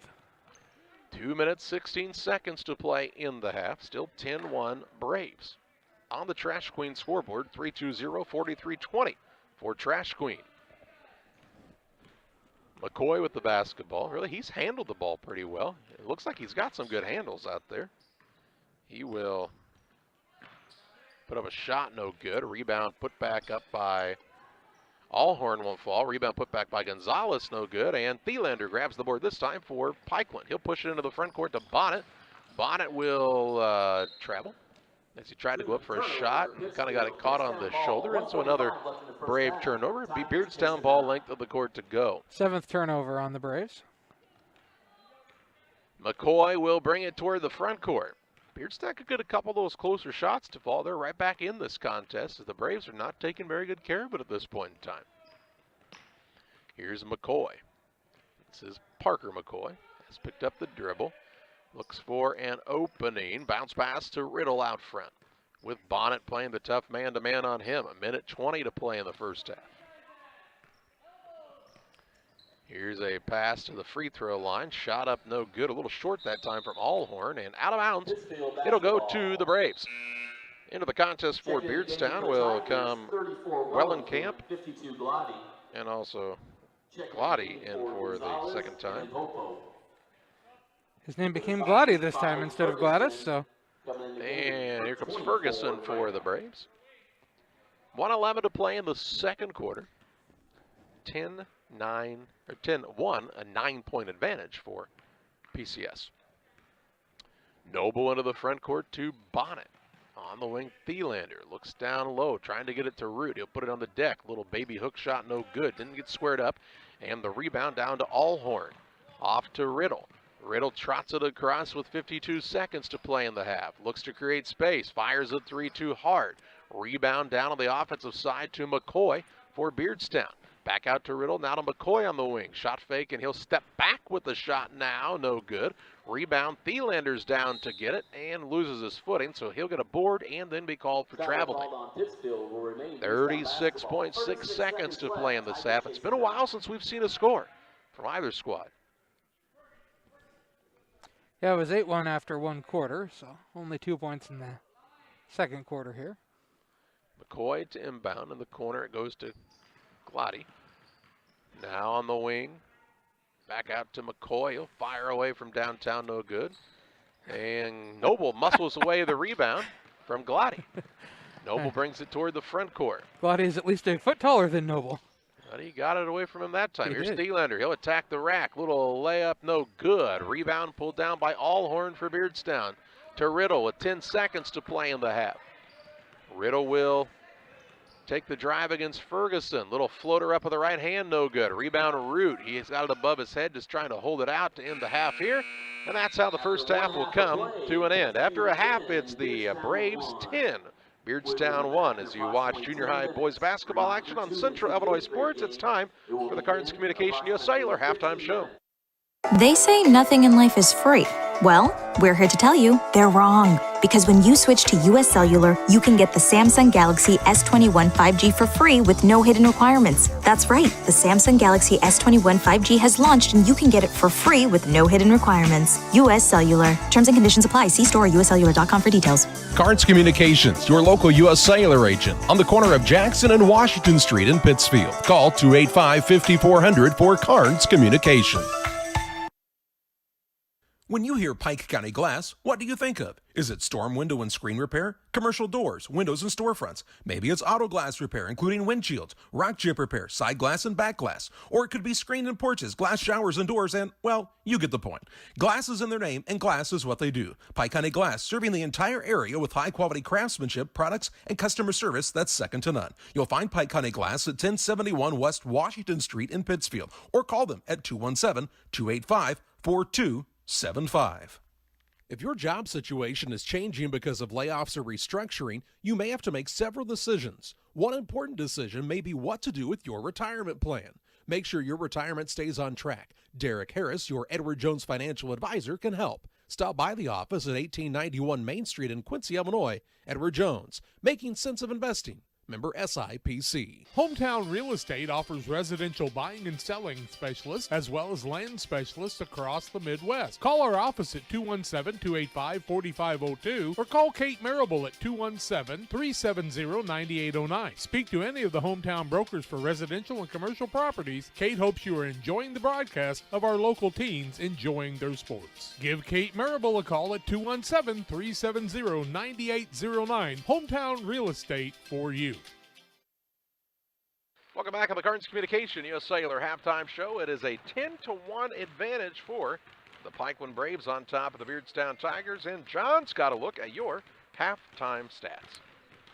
2 minutes, 16 seconds to play in the half. Still 10-1 Braves. On the Trash Queen scoreboard, 320-4320 for Trash Queen. McCoy with the basketball. Really, he's handled the ball pretty well. It looks like he's got some good handles out there. He will put up a shot, no good. Rebound put back up by Allhorn, won't fall. Rebound put back by Gonzalez, no good. And Thielander grabs the board this time for Pikeland. He'll push it into the front court to Bonnet. Bonnet will travel as he tried to go up for a shot. Kind of got it caught on the shoulder, and so another Brave turnover. Be Beardstown ball length of the court to go. 7th turnover on the Braves. McCoy will bring it toward the front court. Beardstown could get a couple of those closer shots to fall. They're right back in this contest as the Braves are not taking very good care of it at this point in time. Here's McCoy. This is Parker McCoy. Has picked up the dribble. Looks for an opening. Bounce pass to Riddle out front. With Bonnet playing the tough man-to-man on him. 1:20 to play in the first half. Here's a pass to the free throw line. Shot up no good. A little short that time from Allhorn. And out of bounds. It'll go to the Braves. Into the contest for Beardstown will come Wellenkamp. And also Glotty in for the second time. His name became Glotty this time instead of Gladys, so. And here comes Ferguson for the Braves. 1:11 to play in the second quarter. 10-1, a 9-point advantage for PCS. Noble into the front court to Bonnet. On the wing, Thielander looks down low, trying to get it to Root. He'll put it on the deck. Little baby hook shot, no good. Didn't get squared up. And the rebound down to Allhorn. Off to Riddle. Riddle trots it across with 52 seconds to play in the half. Looks to create space. Fires a three too hard. Rebound down on the offensive side to McCoy for Beardstown. Back out to Riddle, now to McCoy on the wing. Shot fake, and he'll step back with the shot now. No good. Rebound, Thielander's down to get it and loses his footing, so he'll get a board and then be called for traveling. 36.6 seconds to play in this half. It's been a while since we've seen a score from either squad. Yeah, it was 8-1 after one quarter, so only 2 points in the second quarter here. McCoy to inbound in the corner. It goes to Glotty. Now on the wing. Back out to McCoy. He'll fire away from downtown, no good. And Noble muscles away the rebound from Glotty. Noble brings it toward the front court. Glotty is at least a foot taller than Noble. But he got it away from him that time. He Here's did. Stielander. He'll attack the rack. Little layup, no good. Rebound pulled down by Allhorn for Beardstown. To Riddle with 10 seconds to play in the half. Riddle will take the drive against Ferguson. Little floater up with the right hand, no good. Rebound Root. He's got it above his head, just trying to hold it out to end the half here. And that's how the first half will come to an end. After a half, it's the Braves 10. Beardstown 1 as you watch junior high boys basketball action on Central Illinois Sports. It's time for the Cards Communication US Cellular halftime show. They say nothing in life is free. Well, we're here to tell you they're wrong. Because when you switch to US Cellular, you can get the Samsung Galaxy S21 5G for free with no hidden requirements. That's right, the Samsung Galaxy S21 5G has launched and you can get it for free with no hidden requirements. US Cellular. Terms and conditions apply. See store or uscellular.com for details. Cards Communications, your local U.S. Cellular agent on the corner of Jackson and Washington Street in Pittsfield. Call 285-5400 for Cards Communication. When you hear Pike County Glass, what do you think of? Is it storm window and screen repair, commercial doors, windows and storefronts? Maybe it's auto glass repair, including windshields, rock chip repair, side glass and back glass. Or it could be screen and porches, glass showers and doors, and, well, you get the point. Glass is in their name, and glass is what they do. Pike County Glass, serving the entire area with high-quality craftsmanship, products, and customer service that's second to none. You'll find Pike County Glass at 1071 West Washington Street in Pittsfield, or call them at 217-285-4275. If your job situation is changing because of layoffs or restructuring, you may have to make several decisions. One important decision may be what to do with your retirement plan. Make sure your retirement stays on track. Derek Harris, your Edward Jones financial advisor, can help. Stop by the office at 1891 Main Street in Quincy, Illinois. Edward Jones, making sense of investing. Member SIPC. Hometown Real Estate offers residential buying and selling specialists as well as land specialists across the Midwest. Call our office at 217-285-4502 or call Kate Marable at 217-370-9809. Speak to any of the hometown brokers for residential and commercial properties. Kate hopes you are enjoying the broadcast of our local teens enjoying their sports. Give Kate Marable a call at 217-370-9809. Hometown Real Estate for you. Welcome back on the Cards Communication US Cellular halftime show. It is a 10-1 advantage for the Pikeland Braves on top of the Beardstown Tigers. And John's got a look at your halftime stats.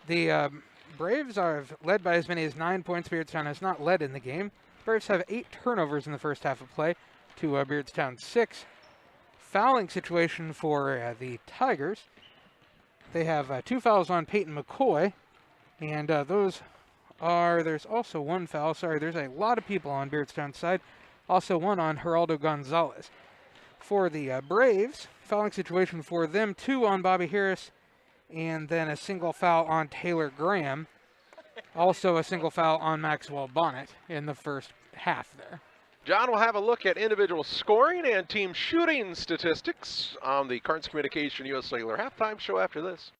The Braves are led by as many as 9 points. Beardstown has not led in the game. Braves have 8 turnovers in the first half of play to Beardstown 6. Fouling situation for the Tigers. They have 2 fouls on Peyton McCoy. And there's also 1 foul. Sorry, there's a lot of people on Beardstown's side. Also 1 on Geraldo Gonzalez. For the Braves, fouling situation for them, 2 on Bobby Harris, and then a single foul on Taylor Graham. Also a single foul on Maxwell Bonnet in the first half there. John will have a look at individual scoring and team shooting statistics on the Cards Communication US Cellular halftime show after this.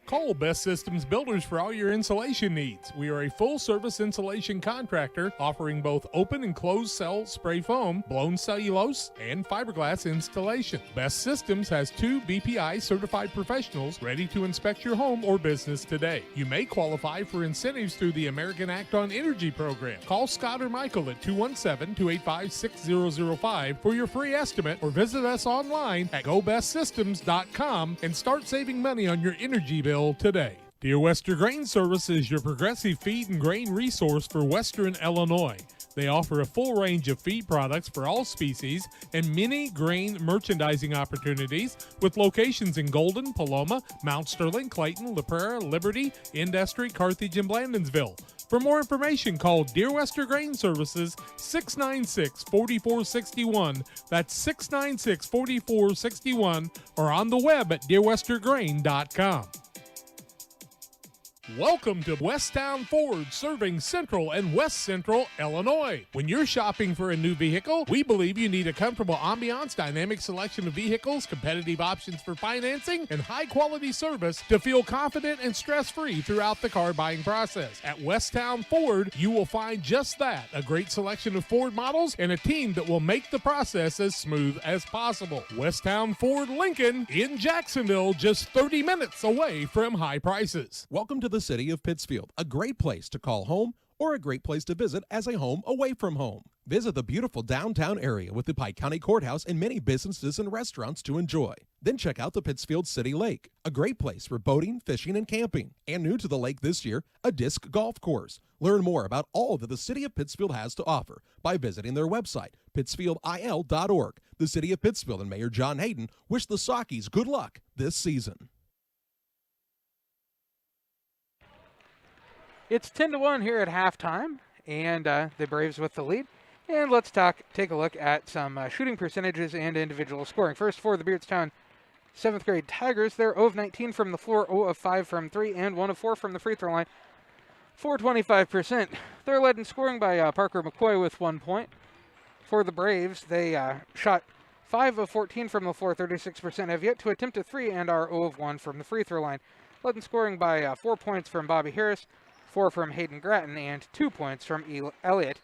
Call Best Systems Builders for all your insulation needs. We are a full-service insulation contractor offering both open and closed cell spray foam, blown cellulose, and fiberglass installation. Best Systems has 2 BPI certified professionals ready to inspect your home or business today. You may qualify for incentives through the American Act on Energy program. Call Scott or Michael at 217-285-6005 for your free estimate or visit us online at gobestsystems.com and start saving money on your energy bill today. Dear Western Grain Service is your progressive feed and grain resource for Western Illinois. They offer a full range of feed products for all species and many grain merchandising opportunities with locations in Golden, Paloma, Mount Sterling, Clayton, La Prairie, Liberty, Industry, Carthage, and Blandonsville. For more information, call Dear Western Grain Services 696-4461. That's 696-4461 or on the web at dearwesterngrain.com. Welcome to Westtown Ford, serving Central and West Central Illinois. When you're shopping for a new vehicle, we believe you need a comfortable ambiance, dynamic selection of vehicles, competitive options for financing, and high-quality service to feel confident and stress-free throughout the car buying process. At Westtown Ford, you will find just that, a great selection of Ford models and a team that will make the process as smooth as possible. Westtown Ford Lincoln in Jacksonville, just 30 minutes away from high prices. Welcome to the city of Pittsfield, a great place to call home or a great place to visit as a home away from home. Visit the beautiful downtown area with the Pike County Courthouse and many businesses and restaurants to enjoy. Then check out the Pittsfield City Lake, a great place for boating, fishing, and camping. And new to the lake this year, a disc golf course. Learn more about all that the City of Pittsfield has to offer by visiting their website, pittsfieldil.org. The City of Pittsfield and Mayor John Hayden wish the Sockies good luck this season. It's 10-1 here at halftime, and the Braves with the lead. And let's take a look at some shooting percentages and individual scoring. First, for the Beardstown 7th grade Tigers, they're 0 of 19 from the floor, 0 of 5 from 3, and 1 of 4 from the free throw line for 25%. They're led in scoring by Parker McCoy with 1 point. For the Braves, they shot 5 of 14 from the floor, 36%, have yet to attempt a 3, and are 0 of 1 from the free throw line. Led in scoring by 4 points from Bobby Harris, 4 from Hayden Gratton, and 2 points from Elliott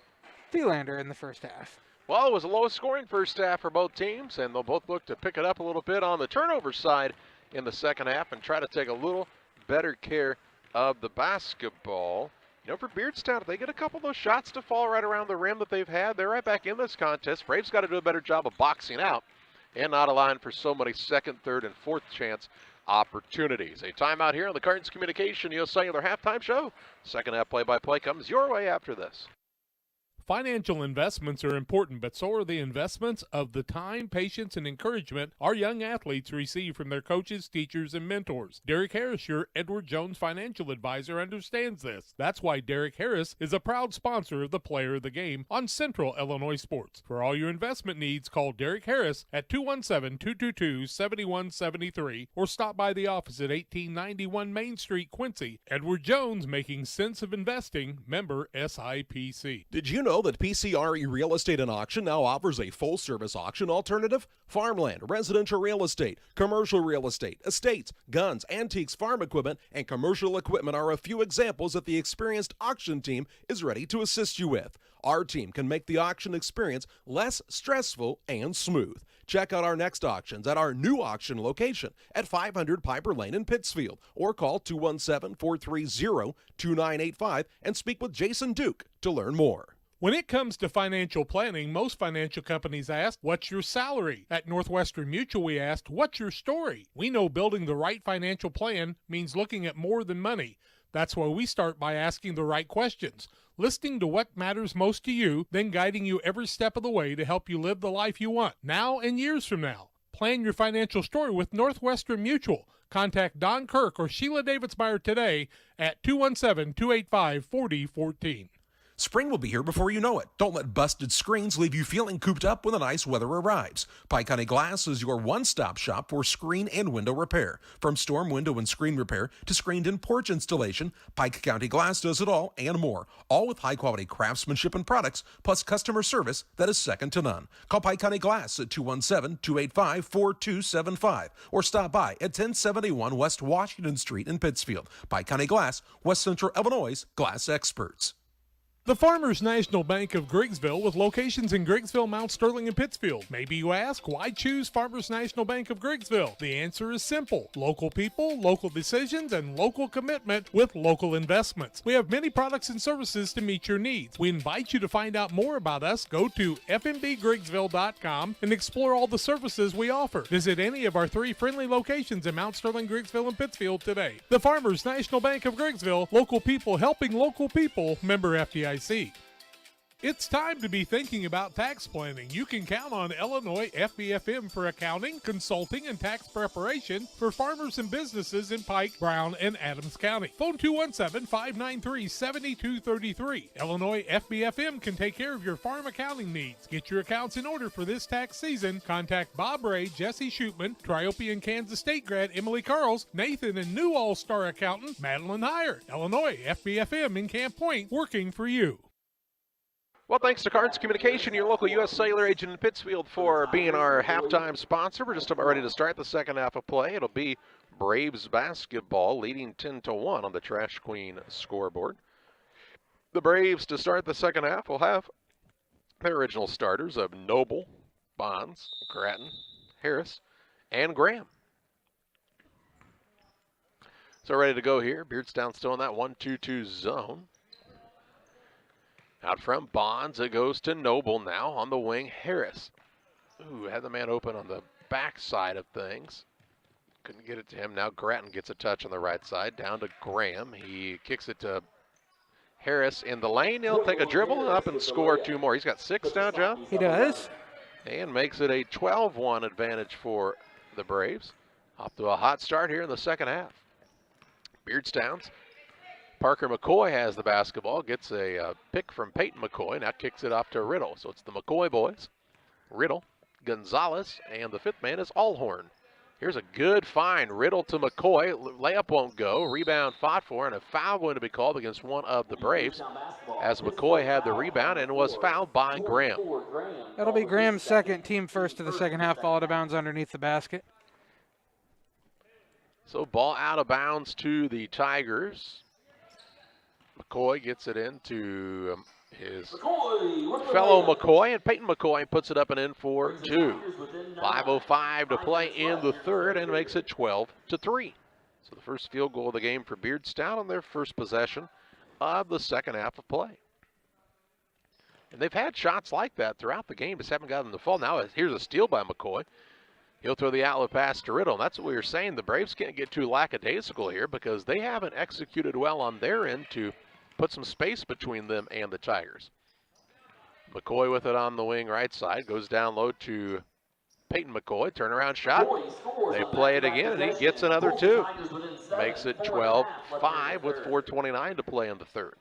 Thielander in the first half. Well, it was a low-scoring first half for both teams, and they'll both look to pick it up a little bit on the turnover side in the second half and try to take a little better care of the basketball. You know, for Beardstown, if they get a couple of those shots to fall right around the rim that they've had, they're right back in this contest. Braves got to do a better job of boxing out and not allowing for so many second, third, and fourth chance opportunities. A timeout here on the Cardinals Communication U.S. Cellular halftime show. Second half play-by-play comes your way after this. Financial investments are important, but so are the investments of the time, patience, and encouragement our young athletes receive from their coaches, teachers, and mentors. Derek Harris, your Edward Jones financial advisor, understands this. That's why Derek Harris is a proud sponsor of the Player of the Game on Central Illinois Sports. For all your investment needs, call Derek Harris at 217-222-7173 or stop by the office at 1891 Main Street, Quincy. Edward Jones, making sense of investing, member SIPC. Did you know that PCRE Real Estate and Auction now offers a full-service auction alternative? Farmland, residential real estate, commercial real estate, estates, guns, antiques, farm equipment, and commercial equipment are a few examples that the experienced auction team is ready to assist you with. Our team can make the auction experience less stressful and smooth. Check out our next auctions at our new auction location at 500 Piper Lane in Pittsfield, or call 217-430-2985 and speak with Jason Duke to learn more. When it comes to financial planning, most financial companies ask, what's your salary? At Northwestern Mutual, we asked, what's your story? We know building the right financial plan means looking at more than money. That's why we start by asking the right questions, listening to what matters most to you, then guiding you every step of the way to help you live the life you want, now and years from now. Plan your financial story with Northwestern Mutual. Contact Don Kirk or Sheila Davidsmeyer today at 217-285-4014. Spring will be here before you know it. Don't let busted screens leave you feeling cooped up when the nice weather arrives. Pike County Glass is your one-stop shop for screen and window repair. From storm window and screen repair to screened and porch installation, Pike County Glass does it all and more. All with high-quality craftsmanship and products, plus customer service that is second to none. Call Pike County Glass at 217-285-4275 or stop by at 1071 West Washington Street in Pittsfield. Pike County Glass, West Central Illinois' glass experts. The Farmers National Bank of Griggsville, with locations in Griggsville, Mount Sterling, and Pittsfield. Maybe you ask, why choose Farmers National Bank of Griggsville? The answer is simple. Local people, local decisions, and local commitment with local investments. We have many products and services to meet your needs. We invite you to find out more about us. Go to fmbgriggsville.com and explore all the services we offer. Visit any of our 3 friendly locations in Mount Sterling, Griggsville, and Pittsfield today. The Farmers National Bank of Griggsville, local people helping local people, member FDIC. It's time to be thinking about tax planning. You can count on Illinois FBFM for accounting, consulting, and tax preparation for farmers and businesses in Pike, Brown, and Adams County. Phone 217-593-7233. Illinois FBFM can take care of your farm accounting needs. Get your accounts in order for this tax season. Contact Bob Ray, Jesse Shootman, Triopian Kansas State grad Emily Carls, Nathan and new All-Star accountant Madeline Heyer. Illinois FBFM in Camp Point, working for you. Well, thanks to Cards Communication, your local U.S. Cellular agent in Pittsfield, for being our halftime sponsor. We're just about ready to start the second half of play. It'll be Braves basketball leading 10-1 on the Trash Queen scoreboard. The Braves, to start the second half, will have their original starters of Noble, Bonds, Gratton, Harris, and Graham. So ready to go here. Beardstown still in that 1-2-2 zone. Out front, Bonds. It goes to Noble now on the wing. Harris. Ooh, had the man open on the back side of things. Couldn't get it to him. Now Grattan gets a touch on the right side. Down to Graham. He kicks it to Harris in the lane. He'll take a dribble up and score 2 more. He's got 6 now, John. He does. And makes it a 12-1 advantage for the Braves. Off to a hot start here in the second half. Beardstown's Parker McCoy has the basketball. Gets a pick from Peyton McCoy. Now kicks it off to Riddle. So it's the McCoy boys. Riddle, Gonzalez, and the 5th man is Allhorn. Here's a good find. Riddle to McCoy. Layup won't go. Rebound fought for, and a foul going to be called against one of the Braves as McCoy had the rebound and was fouled by Graham. That'll be Graham's second, team first of the second half. Ball out of bounds underneath the basket. So ball out of bounds to the Tigers. McCoy gets it into his fellow McCoy, and Peyton McCoy puts it up and in for 2. 5:05 to play in the third and makes it 12-3. So the first field goal of the game for Beardstown on their first possession of the second half of play. And they've had shots like that throughout the game, just haven't gotten the fall. Now here's a steal by McCoy. He'll throw the outlet pass to Riddle. And that's what we were saying. The Braves can't get too lackadaisical here because they haven't executed well on their end to put some space between them and the Tigers. McCoy with it on the wing right side. Goes down low to Peyton McCoy. Turnaround shot. They play it again, and he gets another 2. Makes it 12-5 with 4:29 to play in the third.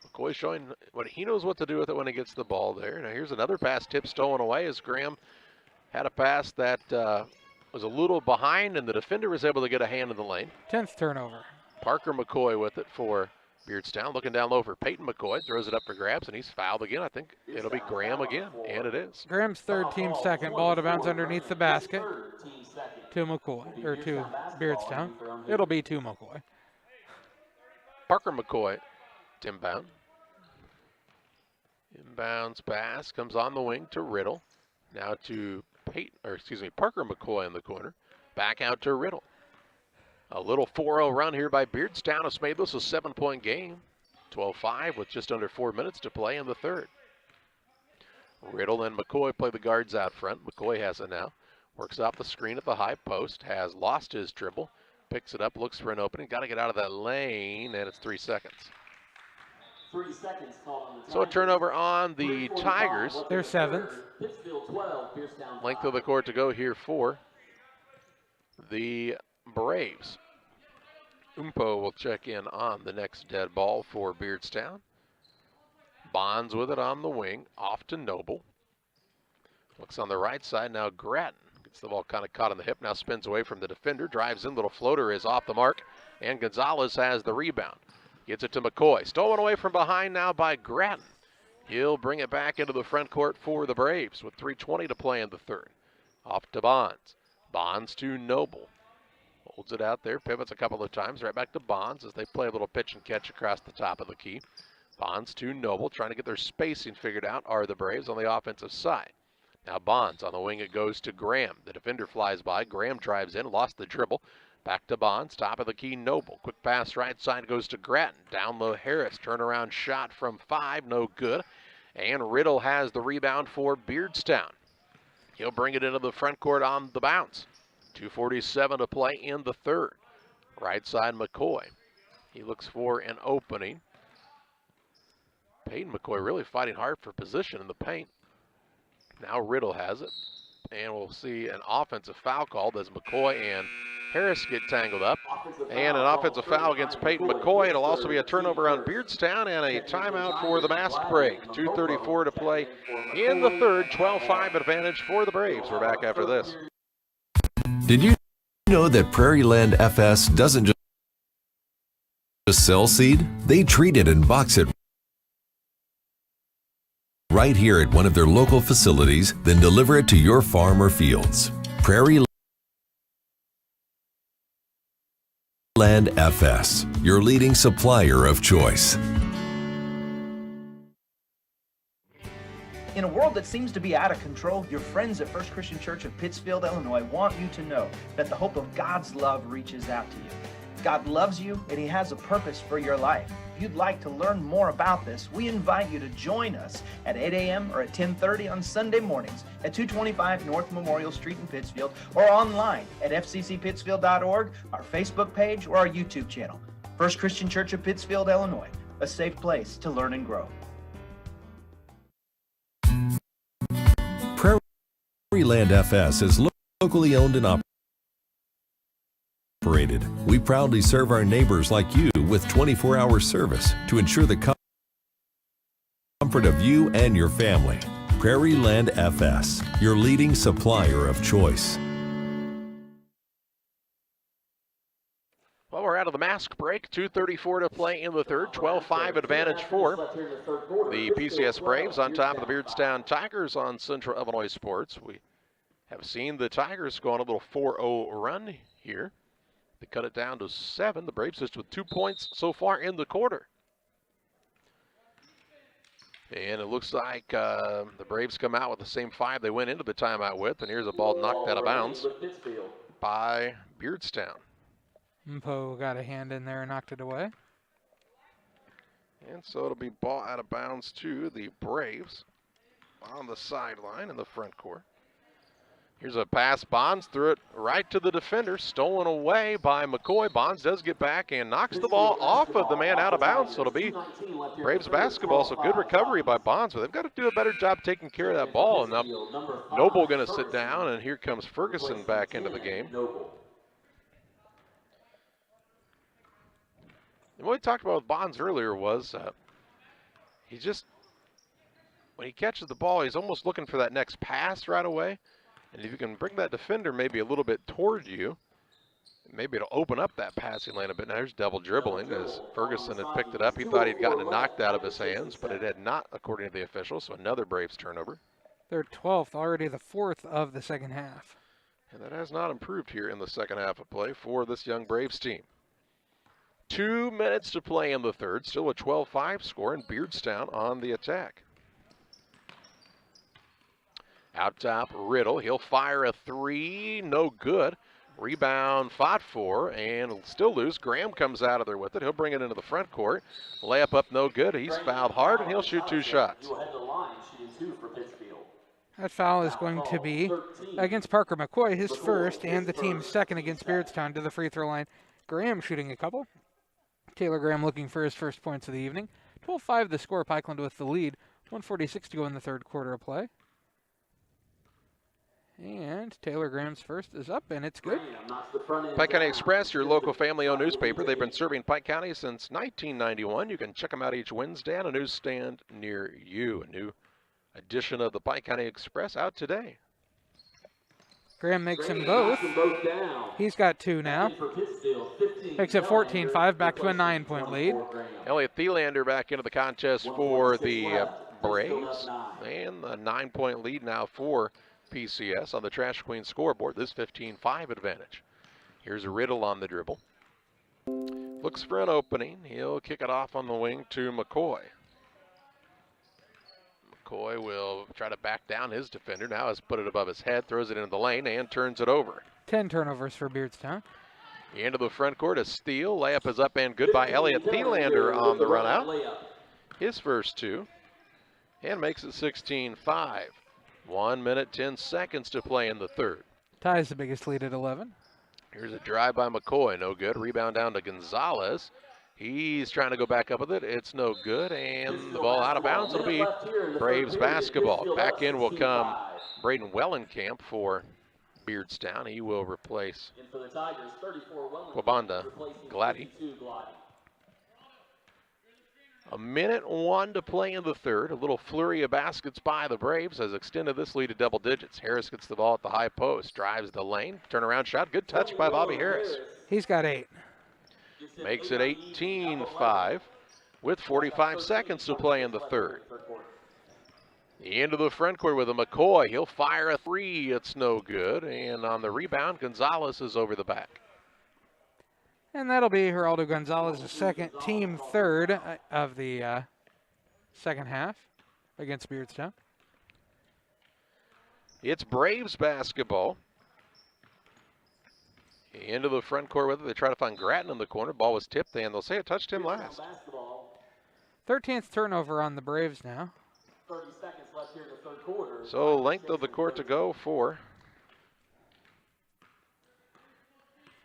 McCoy showing what he knows what to do with it when he gets the ball there. Now here's another pass tip stolen away as Graham had a pass that was a little behind, and the defender was able to get a hand in the lane. 10th turnover. Parker McCoy with it for Beardstown. Looking down low for Peyton McCoy. Throws it up for grabs, and he's fouled again. I think it'll be Graham again, and it is. Graham's third, team second. Ball out of bounds underneath the basket to McCoy, or to Beardstown. It'll be to McCoy. Parker McCoy, inbound. Inbounds pass comes on the wing to Riddle. Now to Parker McCoy in the corner. Back out to Riddle. A little 4-0 run here by Beardstown has made this a 7-point game. 12-5 with just under 4 minutes to play in the third. Riddle and McCoy play the guards out front. McCoy has it now. Works off the screen at the high post. Has lost his dribble. Picks it up, looks for an opening. Got to get out of that lane, and it's 3 seconds. 3 seconds called on the So a turnover on the Tigers. Their 7th. Pittsfield 12, Beardstown 5. Length of the court to go here for the Braves. Umpo will check in on the next dead ball for Beardstown. Bonds with it on the wing, off to Noble. Looks on the right side, now Grattan. Gets the ball kind of caught on the hip, now spins away from the defender, drives in, little floater is off the mark, and Gonzalez has the rebound. Gets it to McCoy, stolen away from behind now by Grattan. He'll bring it back into the front court for the Braves with 3:20 to play in the third. Off to Bonds. Bonds to Noble. Holds it out there, pivots a couple of times, right back to Bonds as they play a little pitch and catch across the top of the key. Bonds to Noble, trying to get their spacing figured out are the Braves on the offensive side. Now Bonds on the wing, it goes to Graham. The defender flies by, Graham drives in, lost the dribble. Back to Bonds, top of the key, Noble. Quick pass right side goes to Grattan. Down low Harris, turnaround shot from 5, no good. And Riddle has the rebound for Beardstown. He'll bring it into the front court on the bounce. 2:47 to play in the third. Right side McCoy. He looks for an opening. Peyton McCoy really fighting hard for position in the paint. Now Riddle has it. And we'll see an offensive foul called as McCoy and Harris get tangled up. And an offensive foul against Peyton McCoy. It'll also be a turnover on Beardstown and a timeout for the mask break. 2:34 to play in the third. 12-5 advantage for the Braves. We're back after this. Did you know that Prairie Land FS doesn't just sell seed? They treat it and box it right here at one of their local facilities, then deliver it to your farm or fields. Prairie Land FS, your leading supplier of choice. In a world that seems to be out of control, your friends at First Christian Church of Pittsfield, Illinois want you to know that the hope of God's love reaches out to you. God loves you and He has a purpose for your life. If you'd like to learn more about this, we invite you to join us at 8 a.m. or at 10:30 on Sunday mornings at 225 North Memorial Street in Pittsfield, or online at fccpittsfield.org, our Facebook page, or our YouTube channel. First Christian Church of Pittsfield, Illinois, a safe place to learn and grow. Prairie Land FS is locally owned and operated. We proudly serve our neighbors like you with 24-hour service to ensure the comfort of you and your family. Prairie Land FS, your leading supplier of choice. Well, we're out of the mask break. 2:34 to play in the third. 12-5 advantage for the PCS Braves on top of the Beardstown Tigers on Central Illinois Sports. We have seen the Tigers go on a little 4-0 run here. They cut it down to 7. The Braves just with 2 points so far in the quarter. And it looks like the Braves come out with the same 5 they went into the timeout with. And here's a ball knocked out of bounds by Beardstown. Mpo got a hand in there and knocked it away. And so it'll be ball out of bounds to the Braves on the sideline in the front court. Here's a pass. Bonds threw it right to the defender. Stolen away by McCoy. Bonds does get back and knocks the ball off of the man out of bounds. So it'll be Braves basketball. So good recovery by Bonds. But they've got to do a better job taking care of that ball. And now Noble going to sit down. And here comes Ferguson back into the game. And what we talked about with Bonds earlier was he just, when he catches the ball, he's almost looking for that next pass right away. And if you can bring that defender maybe a little bit toward you, maybe it'll open up that passing lane a bit. Now there's double dribbling as Ferguson had picked it up. He thought he'd gotten it knocked out of his hands, but it had not, according to the officials. So another Braves turnover. Their 12th, already the 4th of the second half. And that has not improved here in the second half of play for this young Braves team. 2 minutes to play in the third. Still a 12-5 score, and Beardstown on the attack. Out top, Riddle. He'll fire a 3. No good. Rebound fought for, and still loose. Graham comes out of there with it. He'll bring it into the front court. Layup up, no good. He's fouled hard, and he'll shoot 2 shots. That foul is going to be against Parker McCoy, his first, and the team's second against Beardstown to the free throw line. Graham shooting a couple. Taylor Graham looking for his first points of the evening. 12-5 the score. Pikeland with the lead. 1:46 to go in the third quarter of play. And Taylor Graham's first is up, and it's good. Pike County Express, your local family-owned newspaper. They've been serving Pike County since 1991. You can check them out each Wednesday on a newsstand near you. A new edition of the Pike County Express out today. Graham makes them both. He's got 2 now. Makes it 14-5, back to a 9-point lead. Elliot Thielander back into the contest for the Braves. And a 9-point lead now for PCS on the Trash Queen scoreboard. This 15-5 advantage. Here's a Riddle on the dribble. Looks for an opening. He'll kick it off on the wing to McCoy. McCoy will try to back down his defender. Now has put it above his head, throws it into the lane, and turns it over. 10 turnovers for Beardstown. Into the front court, a steal. Layup is up and good by Elliot Thielander on the run out. His first 2. And makes it 16-5. 1 minute, 10 seconds to play in the third. Ties the biggest lead at 11. Here's a drive by McCoy. No good. Rebound down to Gonzalez. He's trying to go back up with it. It's no good, and the ball out of bounds. It'll be Braves basketball. Back in will come Braden Wellenkamp for Beardstown. He will replace Kwabanda Glady. 1:01 to play in the third. A little flurry of baskets by the Braves has extended this lead to double digits. Harris gets the ball at the high post, drives the lane, turnaround shot. Good touch by Bobby Harris. He's got 8. Makes it 18-5 with 45 seconds to play in the third. Into the front court with a McCoy. He'll fire a 3. It's no good. And on the rebound, Gonzalez is over the back. And that'll be Geraldo Gonzalez's second, team third of the second half against Beardstown. It's Braves basketball. Into the front court with it. They try to find Grattan in the corner. Ball was tipped, and they'll say it touched him last. 13th turnover on the Braves now. 30 seconds left here in the third quarter. So length of the court to go for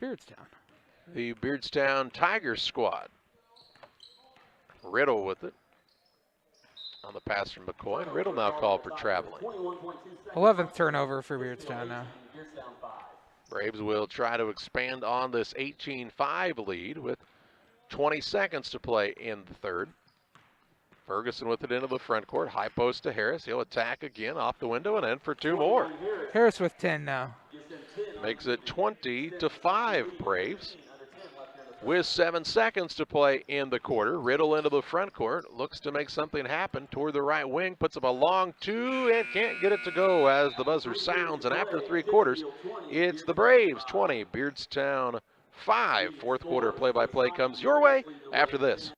Beardstown. the Beardstown Tigers squad. Riddle with it on the pass from McCoy. Riddle now called for traveling. 11th turnover for Beardstown now. Braves will try to expand on this 18-5 lead with 20 seconds to play in the third. Ferguson with it into the front court. High post to Harris. He'll attack again off the window and in for two more. Harris with 10 now. Makes it 20-5 Braves. With 7 seconds to play in the quarter. Riddle into the front court. Looks to make something happen toward the right wing. Puts up a long two and can't get it to go as the buzzer sounds. And after 3 quarters, it's the Braves 20, Beardstown 5. Fourth quarter play-by-play comes your way after this.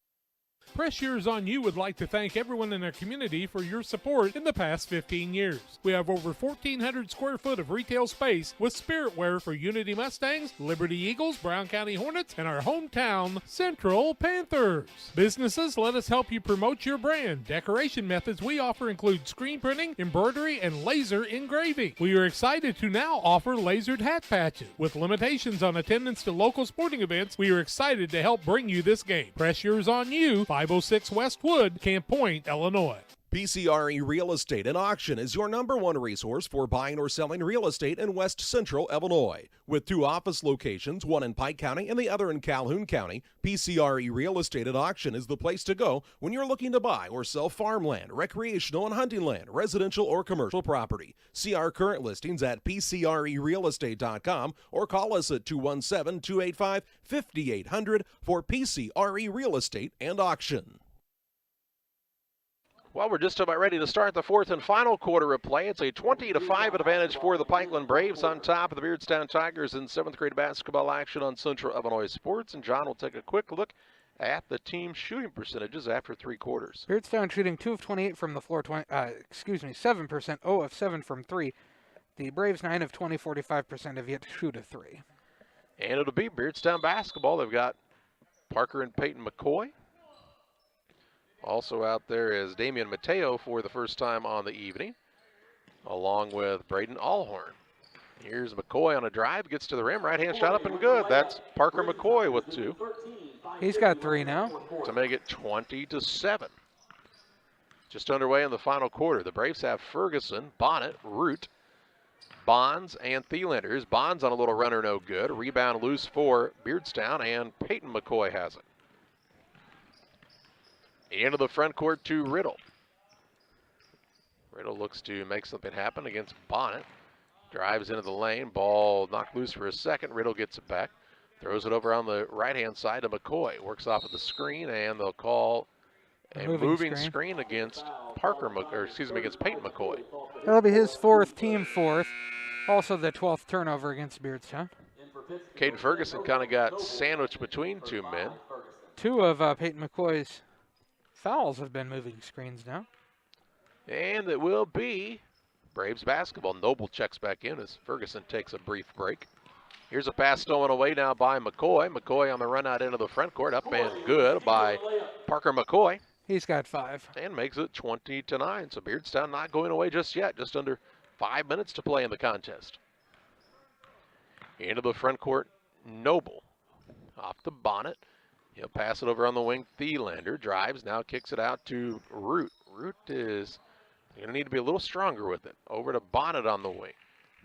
Press Yours on You would like to thank everyone in our community for your support in the past 15 years. We have over 1,400 square foot of retail space with spirit wear for Unity Mustangs, Liberty Eagles, Brown County Hornets, and our hometown Central Panthers. Businesses, let us help you promote your brand. Decoration methods we offer include screen printing, embroidery, and laser engraving. We are excited to now offer lasered hat patches. With limitations on attendance to local sporting events, we are excited to help bring you this game. Press Yours on You, 506 Westwood, Camp Point, Illinois. PCRE Real Estate and Auction is your #1 resource for buying or selling real estate in West Central Illinois. With 2 office locations, one in Pike County and the other in Calhoun County, PCRE Real Estate and Auction is the place to go when you're looking to buy or sell farmland, recreational and hunting land, residential or commercial property. See our current listings at PCRERealestate.com or call us at 217-285-5800 for PCRE Real Estate and Auction. Well, we're just about ready to start the fourth and final quarter of play. It's a 20-5 advantage for the Pikeland Braves on top of the Beardstown Tigers in 7th grade basketball action on Central Illinois Sports. And John will take a quick look at the team's shooting percentages after 3 quarters. Beardstown shooting 2 of 28 from the floor, 7%, 0 of 7 from 3. The Braves 9 of 20, 45% have yet to shoot a 3. And it'll be Beardstown basketball. They've got Parker and Peyton McCoy. Also out there is Damian Mateo for the first time on the evening, along with Braden Allhorn. Here's McCoy on a drive, gets to the rim, right-hand shot up and good. That's Parker McCoy with 2. He's got 3 now. To make it 20-7. Just underway in the final quarter. The Braves have Ferguson, Bonnet, Root, Bonds, and Thielanders. Bonds on a little runner, no good. Rebound loose for Beardstown, and Peyton McCoy has it. Into the front court to Riddle. Riddle looks to make something happen against Bonnet. Drives into the lane. Ball knocked loose for a second. Riddle gets it back. Throws it over on the right-hand side to McCoy. Works off of the screen, and they'll call a moving screen against against Peyton McCoy. That'll be his 4th, team 4th. Also the 12th turnover against Beardstown. Caden Ferguson kind of got sandwiched between 2 men. 2 of Peyton McCoy's fouls have been moving screens now. And it will be Braves basketball. Noble checks back in as Ferguson takes a brief break. Here's a pass stolen away now by McCoy. McCoy on the run out into the front court. Up and good by Parker McCoy. He's got 5. And makes it 20-9. So Beardstown not going away just yet. Just under 5 minutes to play in the contest. Into the front court, Noble. Off the Bonnet. He'll pass it over on the wing. Thielander drives, now kicks it out to Root. Root is going to need to be a little stronger with it. Over to Bonnet on the wing.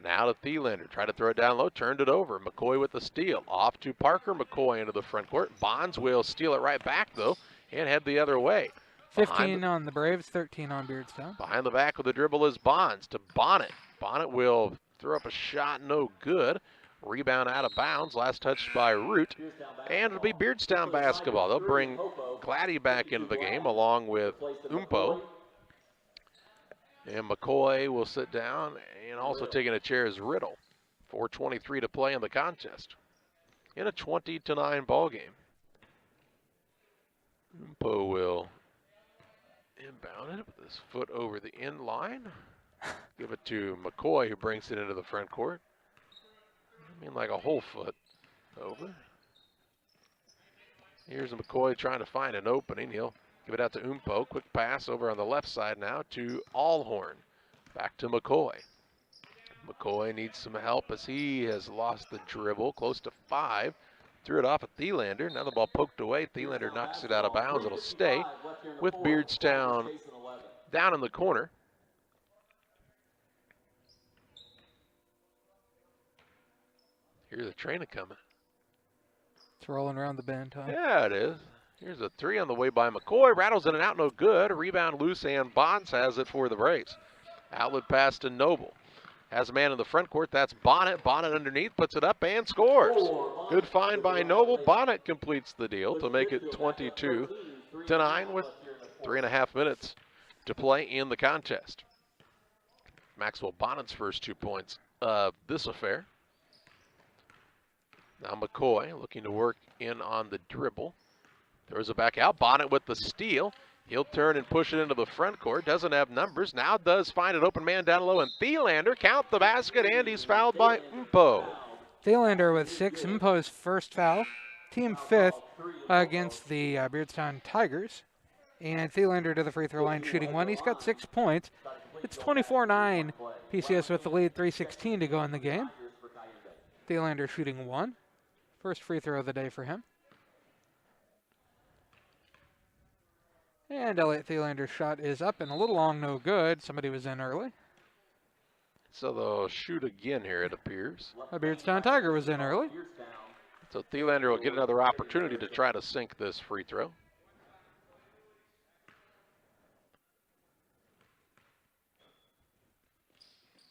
Now to Thielander. Try to throw it down low, turned it over. McCoy with the steal. Off to Parker McCoy into the front court. Bonds will steal it right back, though, and head the other way. 15 on the Braves, 13 on Beardstown. Behind the back with the dribble is Bonds to Bonnet. Bonnet will throw up a shot, no good. Rebound out of bounds, last touch by Root, and it'll be Beardstown basketball. They'll bring Gladdy back into the game along with Umpo. And McCoy will sit down, and also taking a chair is Riddle. 4:23 to play in the contest. In a 20-9 ball game. Umpo will inbound it with his foot over the end line. Give it to McCoy, who brings it into the front court. I mean, like a whole foot. Over. Here's McCoy trying to find an opening. He'll give it out to Umpo. Quick pass over on the left side now to Allhorn. Back to McCoy. McCoy needs some help as he has lost the dribble. Close to 5. Threw it off at Thielander. Now the ball poked away. Thielander knocks it out of bounds. It'll stay with Beardstown down in the corner. Here's the train coming. It's rolling around the bend, huh? Yeah, it is. Here's a 3 on the way by McCoy. Rattles in and out, no good. A rebound loose, and Bonds has it for the Braves. Outlet pass to Noble. Has a man in the front court. That's Bonnet. Bonnet underneath, puts it up and scores. Good find by Noble. Bonnet completes the deal to make it 22-9 with 3.5 minutes to play in the contest. Maxwell Bonnet's first 2 points of this affair. Now McCoy looking to work in on the dribble. Throws it back out. Bonnet with the steal. He'll turn and push it into the front court. Doesn't have numbers. Now does find an open man down low. And Thielander count the basket, and he's fouled by Umpo. Thielander with 6. Umpo's first foul. Team 5th against the Beardstown Tigers. And Thielander to the free throw line shooting 1. He's got 6 points. It's 24-9. PCS with the lead. 3:16 to go in the game. Thielander shooting 1. First free throw of the day for him. And Elliot Thielander's shot is up and a little long, no good. Somebody was in early. So they'll shoot again here, it appears. A Beardstown Tiger was in early. So Thielander will get another opportunity to try to sink this free throw.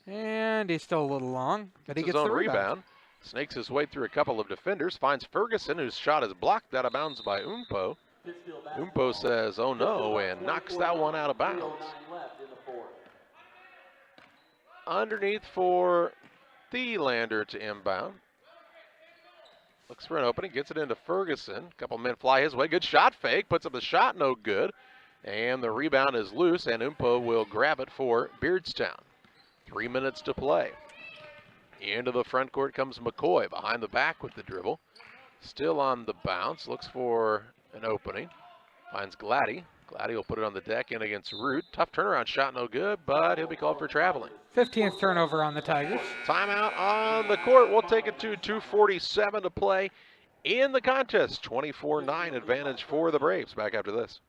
And he's still a little long, but he gets his own the rebound. Snakes his way through a couple of defenders, finds Ferguson, whose shot is blocked out of bounds by Umpo. Umpo says, oh no, and knocks that one out of bounds. Underneath for Thielander to inbound. Looks for an opening, gets it into Ferguson. A couple men fly his way. Good shot fake, puts up the shot, no good. And the rebound is loose, and Umpo will grab it for Beardstown. 3 minutes to play. Into the front court comes McCoy, behind the back with the dribble. Still on the bounce, looks for an opening. Finds Gladdy. Gladdy will put it on the deck in against Root. Tough turnaround shot, no good, but he'll be called for traveling. 15th turnover on the Tigers. Timeout on the court. We'll take it to 2:47 to play in the contest. 24-9 advantage for the Braves. Back after this.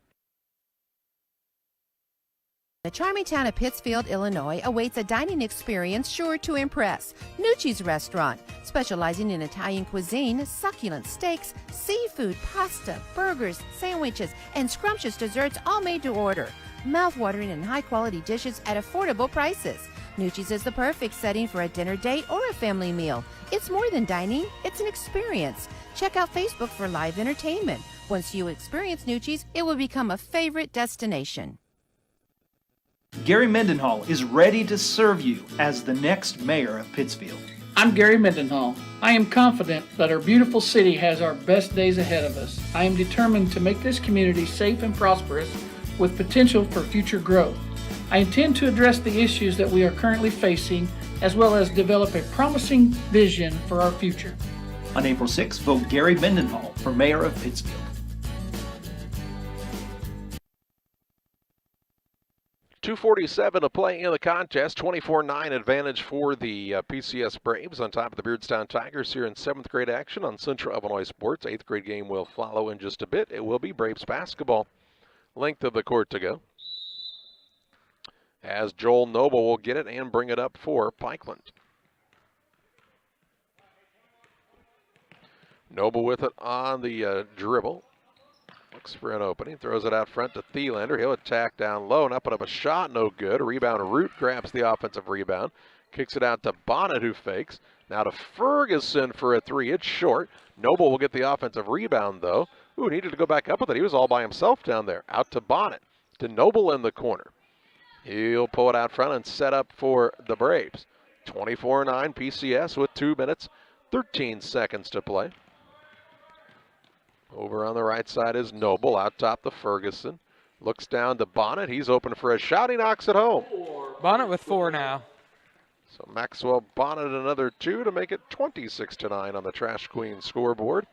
The charming town of Pittsfield, Illinois awaits a dining experience sure to impress. Nucci's Restaurant, specializing in Italian cuisine, succulent steaks, seafood, pasta, burgers, sandwiches, and scrumptious desserts all made to order. Mouth-watering and high-quality dishes at affordable prices. Nucci's is the perfect setting for a dinner date or a family meal. It's more than dining, it's an experience. Check out Facebook for live entertainment. Once you experience Nucci's, it will become a favorite destination. Gary Mendenhall is ready to serve you as the next mayor of Pittsfield. I'm Gary Mendenhall. I am confident that our beautiful city has our best days ahead of us. I am determined to make this community safe and prosperous with potential for future growth. I intend to address the issues that we are currently facing as well as develop a promising vision for our future. On April 6th, vote Gary Mendenhall for mayor of Pittsfield. 2:47 to play in the contest. 24-9 advantage for the PCS Braves on top of the Beardstown Tigers here in 7th grade action on Central Illinois Sports. 8th grade game will follow in just a bit. It will be Braves basketball. Length of the court to go. As Joel Noble will get it and bring it up for Pikeland. Noble with it on the dribble. Looks for an opening, throws it out front to Thielander. He'll attack down low, and up and up a shot, no good. A rebound, Root grabs the offensive rebound. Kicks it out to Bonnet, who fakes. Now to Ferguson for a 3, it's short. Noble will get the offensive rebound, though. Ooh, needed to go back up with it. He was all by himself down there. Out to Bonnet, to Noble in the corner. He'll pull it out front and set up for the Braves. 24-9 PCS with 2 minutes, 13 seconds to play. Over on the right side is Noble, out top to Ferguson. Looks down to Bonnet. He's open for a shot. He knocks it home. Bonnet with 4 now. So Maxwell Bonnet another 2 to make it 26-9 on the Trash Queen scoreboard.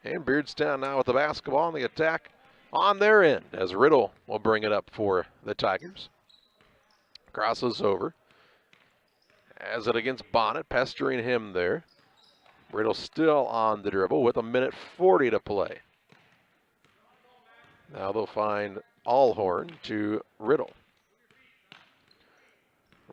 And Beardstown now with the basketball on the attack on their end as Riddle will bring it up for the Tigers. Crosses over. Has it against Bonnet, pestering him there. Riddle still on the dribble with 1:40 to play. Now they'll find Allhorn to Riddle.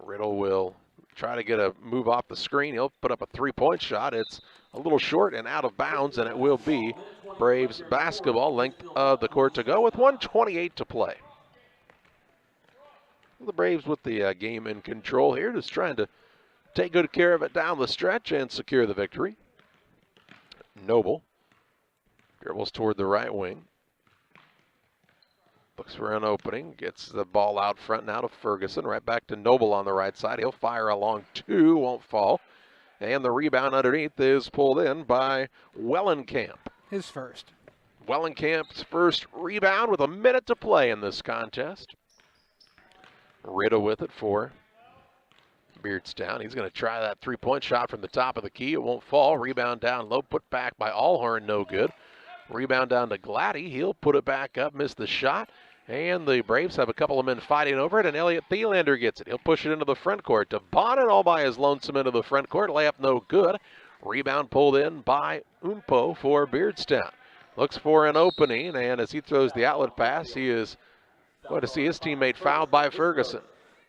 Riddle will try to get a move off the screen. He'll put up a three-point shot. It's a little short and out of bounds, and it will be Braves basketball, length of the court to go with 1:28 to play. The Braves with the game in control here, just trying to take good care of it down the stretch and secure the victory. Noble dribbles toward the right wing. Looks for an opening, gets the ball out front now to Ferguson, right back to Noble on the right side. He'll fire a long 2, won't fall. And the rebound underneath is pulled in by Wellenkamp. His first. Wellenkamp's first rebound with 1 minute to play in this contest. Riddle with it for Beardstown. He's going to try that three-point shot from the top of the key. It won't fall. Rebound down low, put back by Allhorn, no good. Rebound down to Gladdy. He'll put it back up, miss the shot. And the Braves have a couple of men fighting over it, and Elliot Thielander gets it. He'll push it into the front court to Bonnet all by his lonesome into the front court. Layup no good. Rebound pulled in by Umpo for Beardstown. Looks for an opening, and as he throws the outlet pass, he is going to see his teammate fouled by Ferguson.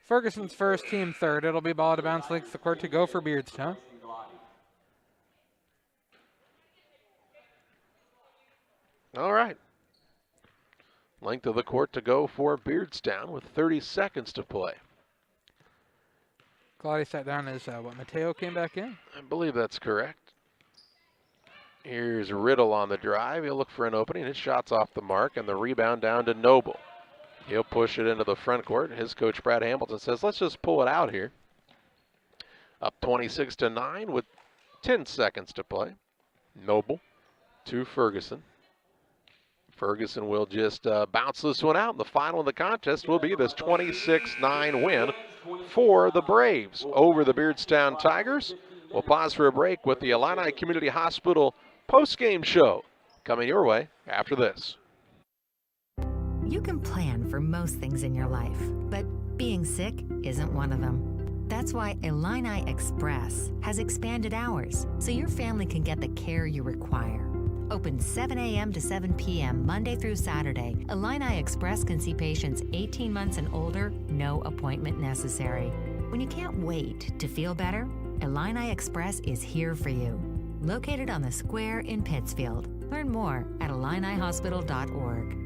Ferguson's first, team third. It'll be ball to bounce length of the court to go for Beardstown. All right. Length of the court to go for Beardstown with 30 seconds to play. Gladdy sat down as Mateo came back in. I believe that's correct. Here's Riddle on the drive. He'll look for an opening. His shot's off the mark, and the rebound down to Noble. He'll push it into the front court. His coach, Brad Hamilton, says, let's just pull it out here. Up 26-9 with 10 seconds to play. Noble to Ferguson. Ferguson will just bounce this one out. And the final of the contest will be this 26-9 win for the Braves over the Beardstown Tigers. We'll pause for a break with the Illini Community Hospital postgame show coming your way after this. You can plan for most things in your life, but being sick isn't one of them. That's why Illini Express has expanded hours so your family can get the care you require. Open 7 a.m. to 7 p.m. Monday through Saturday, Illini Express can see patients 18 months and older, no appointment necessary. When you can't wait to feel better, Illini Express is here for you. Located on the square in Pittsfield. Learn more at IlliniHospital.org.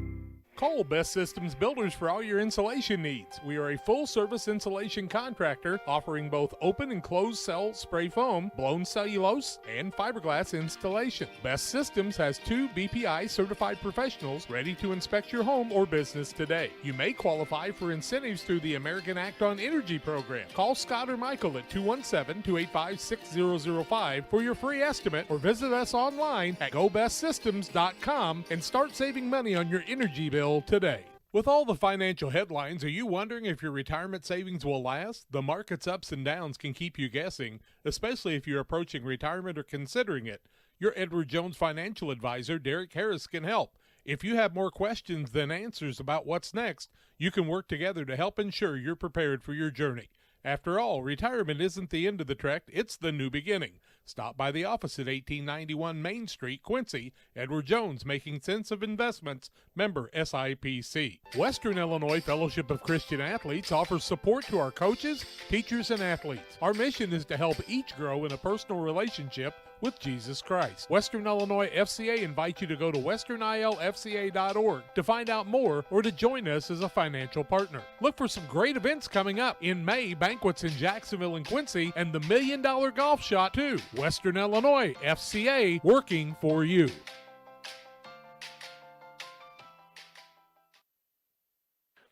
Call Best Systems Builders for all your insulation needs. We are a full-service insulation contractor offering both open and closed cell spray foam, blown cellulose, and fiberglass installation. Best Systems has 2 BPI certified professionals ready to inspect your home or business today. You may qualify for incentives through the American Act on Energy program. Call Scott or Michael at 217-285-6005 for your free estimate, or visit us online at gobestsystems.com and start saving money on your energy bill today. With all the financial headlines, are you wondering if your retirement savings will last? The market's ups and downs can keep you guessing, especially if you're approaching retirement or considering it. Your Edward Jones financial advisor, Derek Harris, can help. If you have more questions than answers about what's next, you can work together to help ensure you're prepared for your journey. After all, retirement isn't the end of the trek, it's the new beginning. Stop by the office at 1891 Main Street, Quincy. Edward Jones, Making Sense of Investments, member SIPC. Western Illinois Fellowship of Christian Athletes offers support to our coaches, teachers, and athletes. Our mission is to help each grow in a personal relationship with Jesus Christ. Western Illinois FCA invites you to go to westernilfca.org to find out more or to join us as a financial partner. Look for some great events coming up. In May, banquets in Jacksonville and Quincy, and the $1 Million Golf Shot too. Western Illinois FCA, working for you.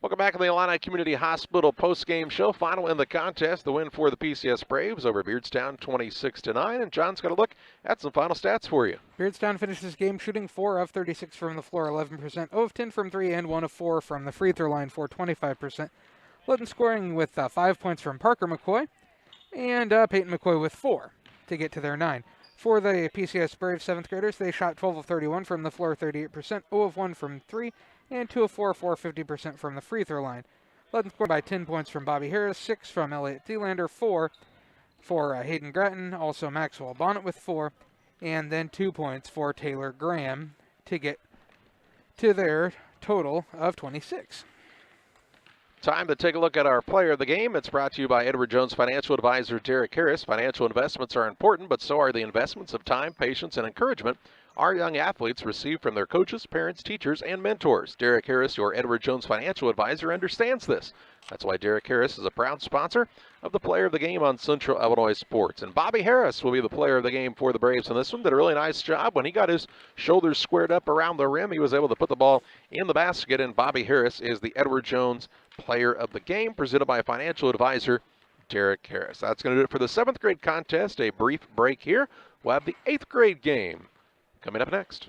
Welcome back to the Illini Community Hospital postgame show. Final in the contest, the win for the PCS Braves over Beardstown 26-9. And John's got a look at some final stats for you. Beardstown finishes game shooting 4 of 36 from the floor, 11%, 0 of 10 from 3, and 1 of 4 from the free throw line for 25%. Led in scoring with 5 points from Parker McCoy, and Peyton McCoy with 4 to get to their 9. For the PCS Braves 7th graders, they shot 12 of 31 from the floor, 38%, 0 of 1 from 3, and 2 of 4, 50% from the free throw line. Led scored by 10 points from Bobby Harris, 6 from Elliott Thielander, 4 for Hayden Gratton, also Maxwell Bonnet with 4, and then 2 points for Taylor Graham to get to their total of 26. Time to take a look at our player of the game. It's brought to you by Edward Jones Financial Advisor Derek Harris. Financial investments are important, but so are the investments of time, patience, and encouragement our young athletes receive from their coaches, parents, teachers, and mentors. Derek Harris, your Edward Jones Financial Advisor, understands this. That's why Derek Harris is a proud sponsor of the player of the game on Central Illinois Sports. And Bobby Harris will be the player of the game for the Braves in this one. Did a really nice job. When he got his shoulders squared up around the rim, he was able to put the ball in the basket, and Bobby Harris is the Edward Jones player of the game, presented by financial advisor Derek Harris. That's going to do it for the 7th grade contest. A brief break here. We'll have the 8th grade game coming up next.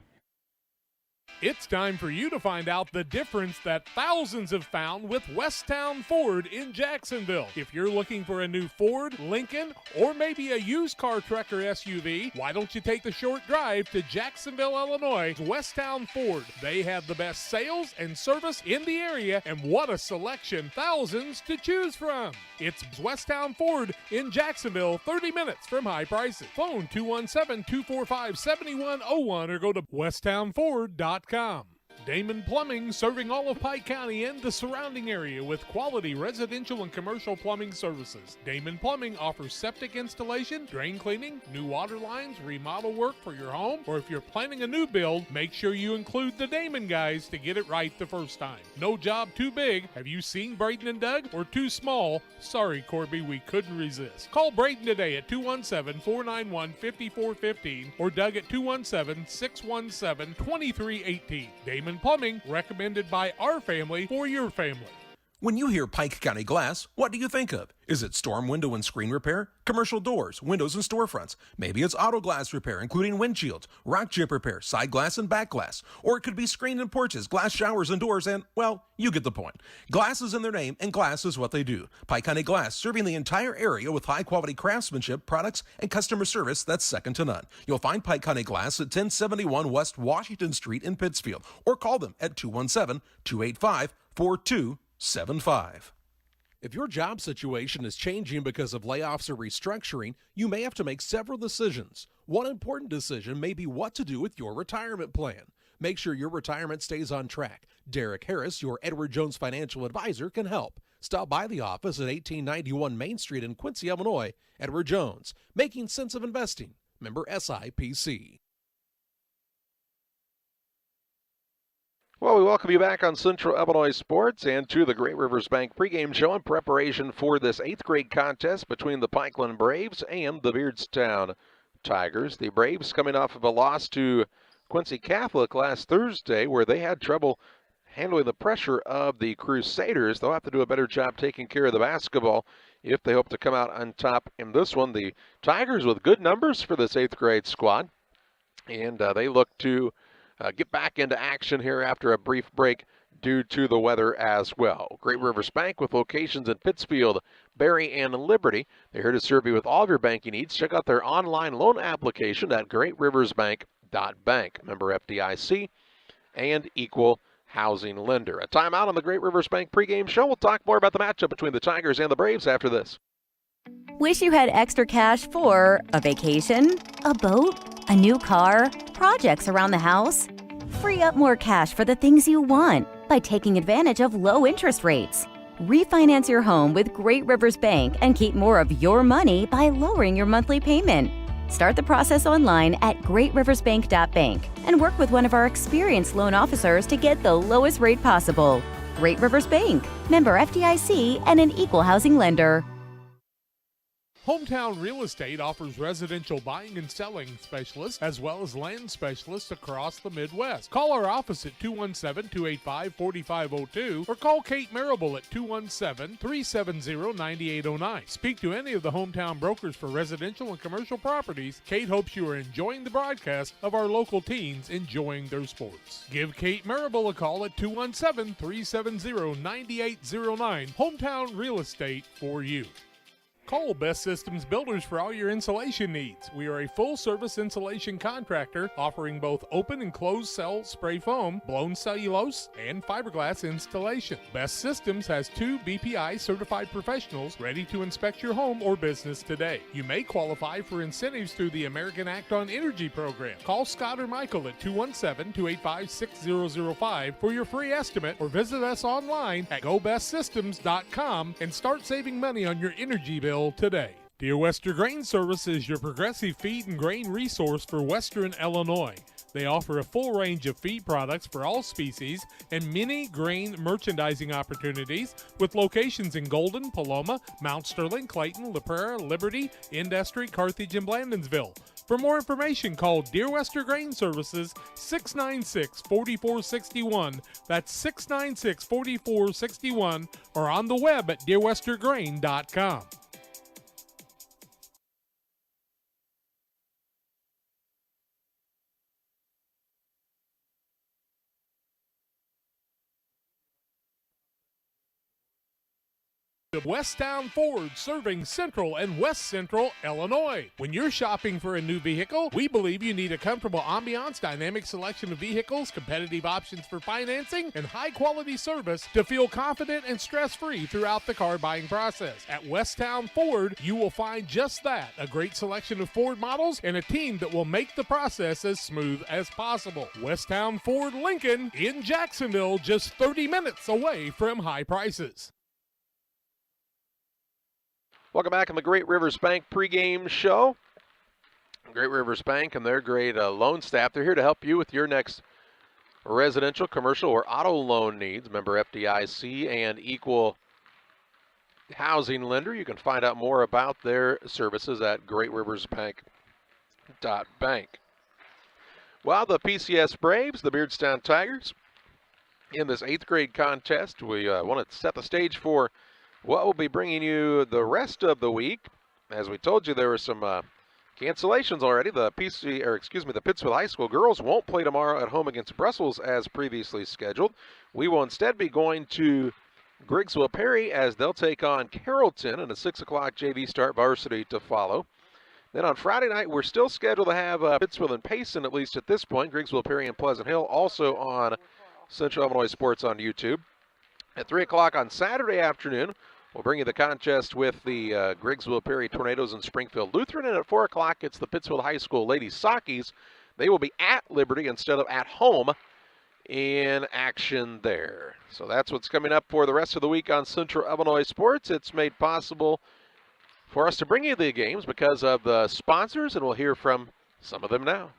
It's time for you to find out the difference that thousands have found with Westtown Ford in Jacksonville. If you're looking for a new Ford, Lincoln, or maybe a used car truck or SUV, why don't you take the short drive to Jacksonville, Illinois, Westtown Ford. They have the best sales and service in the area, and what a selection, thousands to choose from. It's Westtown Ford in Jacksonville, 30 minutes from high prices. Phone 217-245-7101 or go to westtownford.com. Damon Plumbing, serving all of Pike County and the surrounding area with quality residential and commercial plumbing services. Damon Plumbing offers septic installation, drain cleaning, new water lines, remodel work for your home, or if you're planning a new build, make sure you include the Damon guys to get it right the first time. No job too big. Have you seen Braden and Doug? Or too small? Sorry, Corby, we couldn't resist. Call Braden today at 217-491-5415 or Doug at 217-617-2318. Damon Plumbing, recommended by our family for your family. When you hear Pike County Glass, what do you think of? Is it storm window and screen repair, commercial doors, windows and storefronts? Maybe it's auto glass repair, including windshields, rock chip repair, side glass and back glass. Or it could be screen and porches, glass showers and doors, and, well, you get the point. Glass is in their name, and glass is what they do. Pike County Glass, serving the entire area with high-quality craftsmanship, products, and customer service that's second to none. You'll find Pike County Glass at 1071 West Washington Street in Pittsfield, or call them at 217-285-4275. If your job situation is changing because of layoffs or restructuring, you may have to make several decisions. One important decision may be what to do with your retirement plan. Make sure your retirement stays on track. Derek Harris, your Edward Jones Financial Advisor, can help. Stop by the office at 1891 Main Street in Quincy, Illinois. Edward Jones, making sense of investing. Member SIPC. Well, we welcome you back on Central Illinois Sports and to the Great Rivers Bank pregame show in preparation for this 8th grade contest between the Pikeland Braves and the Beardstown Tigers. The Braves coming off of a loss to Quincy Catholic last Thursday, where they had trouble handling the pressure of the Crusaders. They'll have to do a better job taking care of the basketball if they hope to come out on top in this one. The Tigers with good numbers for this 8th grade squad, and they look to get back into action here after a brief break due to the weather as well. Great Rivers Bank with locations in Pittsfield, Barry, and Liberty. They're here to serve you with all of your banking needs. Check out their online loan application at greatriversbank.bank. Member FDIC and equal housing lender. A timeout on the Great Rivers Bank pregame show. We'll talk more about the matchup between the Tigers and the Braves after this. Wish you had extra cash for a vacation, a boat, a new car, projects around the house? Free up more cash for the things you want by taking advantage of low interest rates. Refinance your home with Great Rivers Bank and keep more of your money by lowering your monthly payment. Start the process online at greatriversbank.bank and work with one of our experienced loan officers to get the lowest rate possible. Great Rivers Bank, member FDIC, and an equal housing lender. Hometown Real Estate offers residential buying and selling specialists as well as land specialists across the Midwest. Call our office at 217-285-4502 or call Kate Marable at 217-370-9809. Speak to any of the hometown brokers for residential and commercial properties. Kate hopes you are enjoying the broadcast of our local teams enjoying their sports. Give Kate Marable a call at 217-370-9809. Hometown Real Estate for you. Call Best Systems Builders for all your insulation needs. We are a full-service insulation contractor offering both open and closed cell spray foam, blown cellulose, and fiberglass installation. Best Systems has 2 BPI certified professionals ready to inspect your home or business today. You may qualify for incentives through the American Act on Energy program. Call Scott or Michael at 217-285-6005 for your free estimate or visit us online at gobestsystems.com and start saving money on your energy bill today. Dear Wester Grain Service is your progressive feed and grain resource for Western Illinois. They offer a full range of feed products for all species and many grain merchandising opportunities with locations in Golden, Paloma, Mount Sterling, Clayton, La Prairie, Liberty, Industry, Carthage, and Blandonsville. For more information, call Dear Wester Grain Services 696-4461. That's 696-4461 or on the web at dearwestergrain.com. Beardstown Ford, serving Central and West Central Illinois. When you're shopping for a new vehicle, we believe you need a comfortable ambiance, dynamic selection of vehicles, competitive options for financing, and high-quality service to feel confident and stress-free throughout the car buying process. At Beardstown Ford, you will find just that, a great selection of Ford models and a team that will make the process as smooth as possible. Beardstown Ford Lincoln in Jacksonville, just 30 minutes away from high prices. Welcome back on the Great Rivers Bank pregame show. Great Rivers Bank and their great loan staff. They're here to help you with your next residential, commercial, or auto loan needs. Member FDIC and equal housing lender. You can find out more about their services at greatriversbank.bank. Well, the PCS Braves, the Beardstown Tigers, in this 8th grade contest, we want to set the stage for what will be bringing you the rest of the week. As we told you, there were some cancellations already. The Pittsfield High School girls won't play tomorrow at home against Brussels as previously scheduled. We will instead be going to Griggsville Perry as they'll take on Carrollton and a 6 o'clock JV start varsity to follow. Then on Friday night, we're still scheduled to have Pittsfield and Payson, at least at this point. Griggsville Perry and Pleasant Hill also on Central Illinois Sports on YouTube. At 3 o'clock on Saturday afternoon, we'll bring you the contest with the Griggsville Perry Tornadoes and Springfield Lutheran. And at 4 o'clock, it's the Pittsfield High School Ladies Sockies. They will be at Liberty instead of at home in action there. So that's what's coming up for the rest of the week on Central Illinois Sports. It's made possible for us to bring you the games because of the sponsors, and we'll hear from some of them now.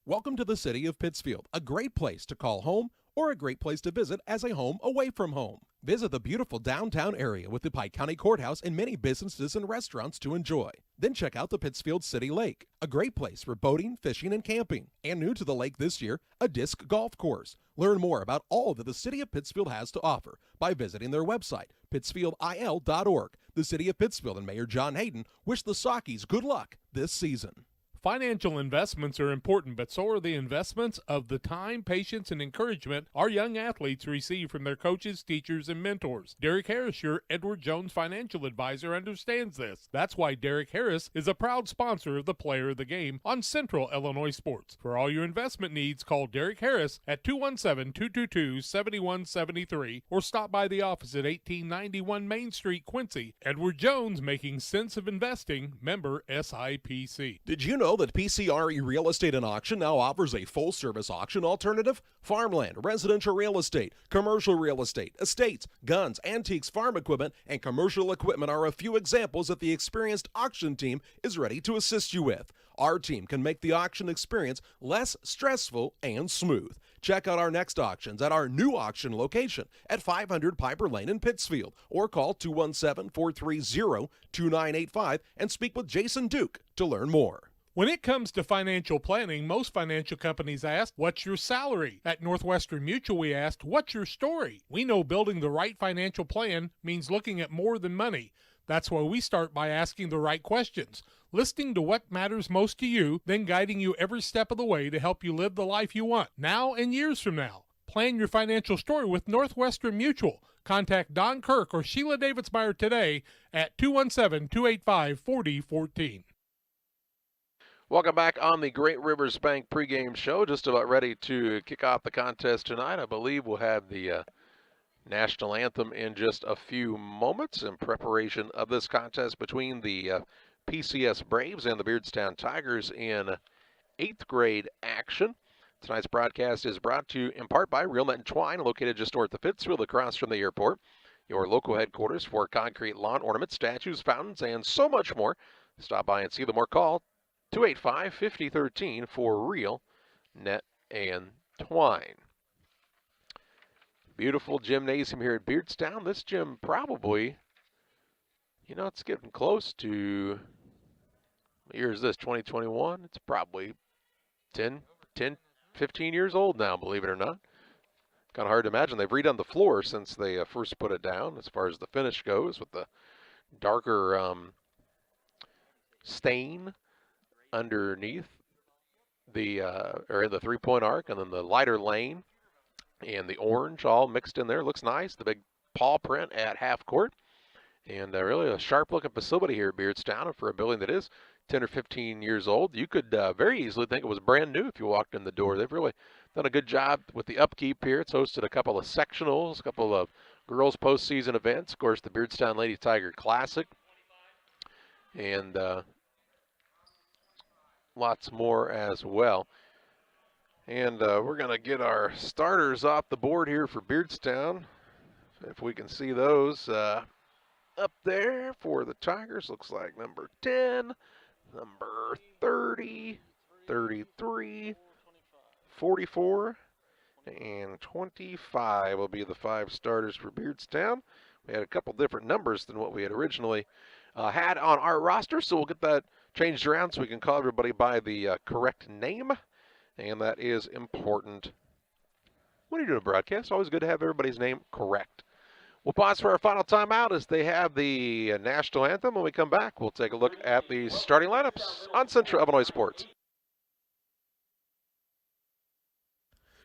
Welcome to the city of Pittsfield, a great place to call home or a great place to visit as a home away from home. Visit the beautiful downtown area with the Pike County Courthouse and many businesses and restaurants to enjoy. Then check out the Pittsfield City Lake, a great place for boating, fishing, and camping. And new to the lake this year, a disc golf course. Learn more about all that the city of Pittsfield has to offer by visiting their website, pittsfieldil.org. The city of Pittsfield and Mayor John Hayden wish the Sockies good luck this season. Financial investments are important, but so are the investments of the time, patience, and encouragement our young athletes receive from their coaches, teachers, and mentors. Derek Harris, your Edward Jones financial advisor, understands this. That's why Derek Harris is a proud sponsor of the Player of the Game on Central Illinois Sports. For all your investment needs, call Derek Harris at 217-222-7173 or stop by the office at 1891 Main Street, Quincy. Edward Jones, making sense of investing, member SIPC. Did you know that PCRE Real Estate and Auction now offers a full-service auction alternative? Farmland, residential real estate, commercial real estate, estates, guns, antiques, farm equipment, and commercial equipment are a few examples that the experienced auction team is ready to assist you with. Our team can make the auction experience less stressful and smooth. Check out our next auctions at our new auction location at 500 Piper Lane in Pittsfield or call 217-430-2985 and speak with Jason Duke to learn more. When it comes to financial planning, most financial companies ask, what's your salary? At Northwestern Mutual, we asked, what's your story? We know building the right financial plan means looking at more than money. That's why we start by asking the right questions, listening to what matters most to you, then guiding you every step of the way to help you live the life you want, now and years from now. Plan your financial story with Northwestern Mutual. Contact Don Kirk or Sheila Davidsmeyer today at 217-285-4014. Welcome back on the Great Rivers Bank pregame show. Just about ready to kick off the contest tonight. I believe we'll have the national anthem in just a few moments in preparation of this contest between the PCS Braves and the Beardstown Tigers in 8th grade action. Tonight's broadcast is brought to you in part by Real Net and Twine, located just north of Pittsfield across from the airport. Your local headquarters for concrete lawn ornaments, statues, fountains, and so much more. Stop by and see them or call 285-5013 for Real Net and Twine. Beautiful gymnasium here at Beardstown. This gym probably, it's getting close to, what year is this, 2021? It's probably 10, 15 years old now, believe it or not. Kind of hard to imagine. They've redone the floor since they first put it down as far as the finish goes, with the darker stain underneath the or in the three-point arc, and then the lighter lane and the orange all mixed in there. Looks nice. The big paw print at half court, and really a sharp-looking facility here at Beardstown. And for a building that is 10 or 15 years old, you could very easily think it was brand new if you walked in the door. They've really done a good job with the upkeep here. It's hosted a couple of sectionals, a couple of girls postseason events, of course the Beardstown Lady Tiger Classic, and lots more as well. And we're going to get our starters off the board here for Beardstown. If we can see those up there for the Tigers. Looks like number 10, number 30, 33, 44, and 25 will be the 5 starters for Beardstown. We had a couple different numbers than what we had originally had on our roster, so we'll get that changed around so we can call everybody by the correct name, and that is important. When you're doing a broadcast, always good to have everybody's name correct. We'll pause for our final timeout as they have the national anthem. When we come back, we'll take a look at the starting lineups on Central Illinois Sports.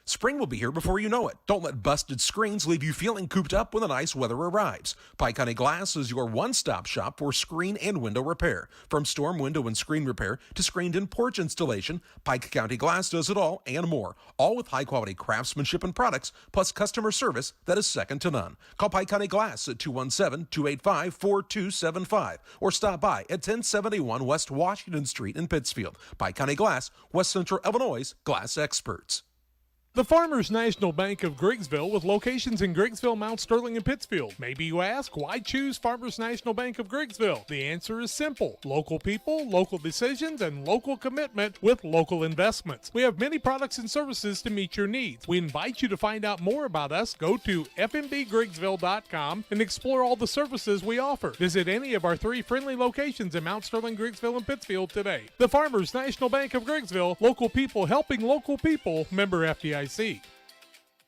Spring will be here before you know it. Don't let busted screens leave you feeling cooped up when the nice weather arrives. Pike County Glass is your one-stop shop for screen and window repair. From storm window and screen repair to screened-in porch installation, Pike County Glass does it all and more. All with high-quality craftsmanship and products, plus customer service that is second to none. Call Pike County Glass at 217-285-4275 or stop by at 1071 West Washington Street in Pittsfield. Pike County Glass, West Central Illinois' glass experts. The Farmers National Bank of Griggsville, with locations in Griggsville, Mount Sterling, and Pittsfield. Maybe you ask, why choose Farmers National Bank of Griggsville? The answer is simple. Local people, local decisions, and local commitment with local investments. We have many products and services to meet your needs. We invite you to find out more about us. Go to fmbgriggsville.com and explore all the services we offer. Visit any of our 3 friendly locations in Mount Sterling, Griggsville, and Pittsfield today. The Farmers National Bank of Griggsville, local people helping local people, member FDIC.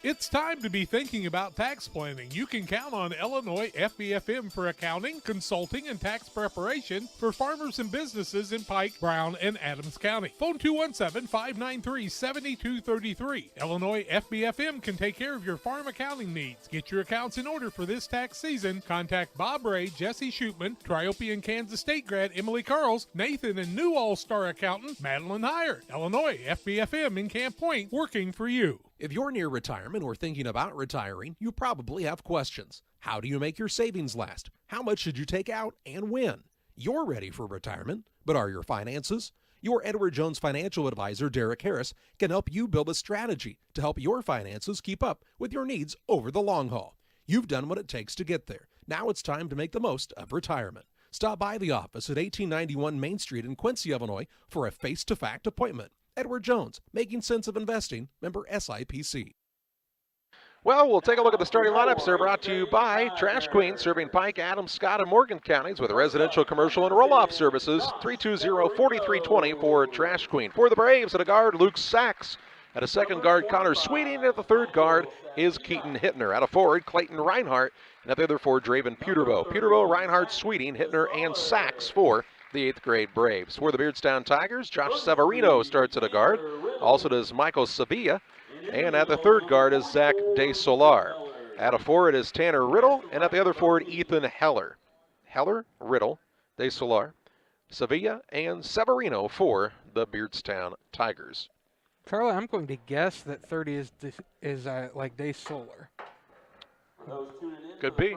It's time to be thinking about tax planning. You can count on Illinois FBFM for accounting, consulting, and tax preparation for farmers and businesses in Pike, Brown, and Adams County. Phone 217-593-7233. Illinois FBFM can take care of your farm accounting needs. Get your accounts in order for this tax season. Contact Bob Ray, Jesse Shootman, Triope and Kansas State grad Emily Carls, Nathan and new all-star accountant Madeline Heyer. Illinois FBFM in Camp Point, working for you. If you're near retirement or thinking about retiring, you probably have questions. How do you make your savings last? How much should you take out and when? You're ready for retirement, but are your finances? Your Edward Jones financial advisor, Derek Harris, can help you build a strategy to help your finances keep up with your needs over the long haul. You've done what it takes to get there. Now it's time to make the most of retirement. Stop by the office at 1891 Main Street in Quincy, Illinois for a face-to-fact appointment. Edward Jones, making sense of investing, member SIPC. Well, we'll take a look at the starting lineups. They're brought to you by Trash Queen, serving Pike, Adams, Scott, and Morgan counties with residential, commercial, and roll-off services. 320-4320 for Trash Queen. For the Braves, at a guard, Luke Sachs. At a second guard, Connor Sweeting. At the third guard is Keaton Hittner. At a forward, Clayton Reinhardt. And at the other forward, Draven Peterbow. Peterbow, Reinhardt, Sweeting, Hittner, and Sachs for the 8th grade Braves. For the Beardstown Tigers, Josh Severino starts at a guard. Also does Michael Sevilla. And at the third guard is Zach De Solar. At a forward is Tanner Riddle, and at the other forward, Ethan Heller. Heller, Riddle, De Solar, Sevilla, and Severino for the Beardstown Tigers. Charlie, I'm going to guess that 30 is like De Solar. Could be.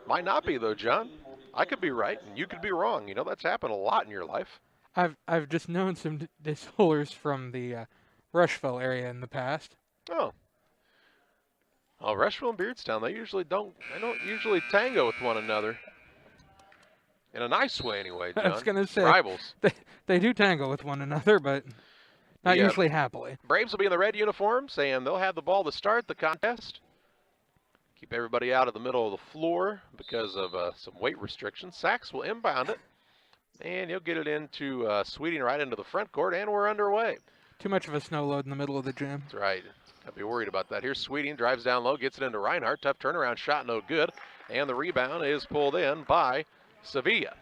Might not be, though, John. I could be right, and you could be wrong. You know, that's happened a lot in your life. I've just known some De Solars from the Rushville area in the past. Oh. Oh, Rushville and Beardstown, they don't usually tango with one another. In a nice way, anyway, John. I was going to say, rivals. They do tango with one another, but not usually happily. Braves will be in the red uniforms, and they'll have the ball to start the contest. Keep everybody out of the middle of the floor because of some weight restrictions. Sachs will inbound it, and he'll get it into Sweeting right into the front court, and we're underway. Too much of a snow load in the middle of the gym. That's right. I'd be worried about that. Here's Sweeting, drives down low, gets it into Reinhardt. Tough turnaround shot, no good. And the rebound is pulled in by Sevilla.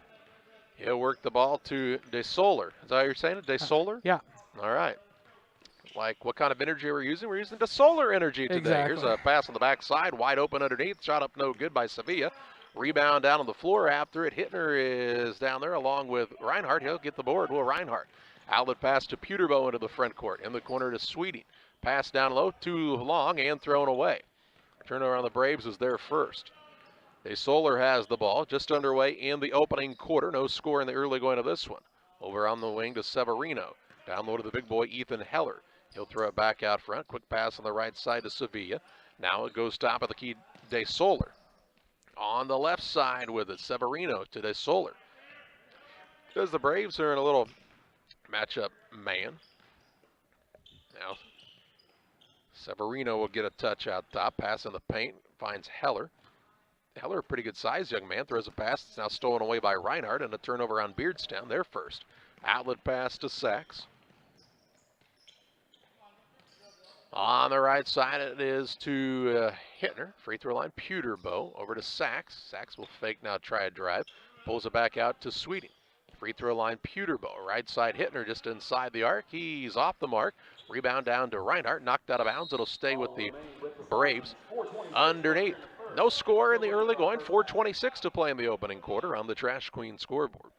He'll work the ball to De Solar. Is that how you're saying it? De Solar? Yeah. All right. Like what kind of energy we're using? We're using De Solar energy today. Exactly. Here's a pass on the backside, wide open underneath. Shot up no good by Sevilla. Rebound down on the floor after it. Hittner is down there along with Reinhardt. He'll get the board. Will Reinhardt. Outlet pass to Peterbow into the front court. In the corner to Sweeting. Pass down low, too long, and thrown away. Turnover on the Braves is there first. De Solar has the ball, just underway in the opening quarter. No score in the early going of this one. Over on the wing to Severino. Down low to the big boy, Ethan Heller. He'll throw it back out front. Quick pass on the right side to Sevilla. Now it goes top of the key, De Solar. On the left side with it, Severino to De Solar. Because the Braves are in a little matchup man. Now, Severino will get a touch out top. Pass in the paint. Finds Heller. Heller, a pretty good size young man. Throws a pass. It's now stolen away by Reinhardt. And a turnover on Beardstown. They're first. Outlet pass to Sachs. On the right side, it is to Hittner. Free throw line, Peterbow. Over to Sachs. Sachs will fake now, try a drive. Pulls it back out to Sweeting. Free throw line, Peterbow. Right side, Hittner just inside the arc. He's off the mark. Rebound down to Reinhardt. Knocked out of bounds. It'll stay with the Braves underneath. No score in the early going. 4:26 to play in the opening quarter on the Trash Queen scoreboard.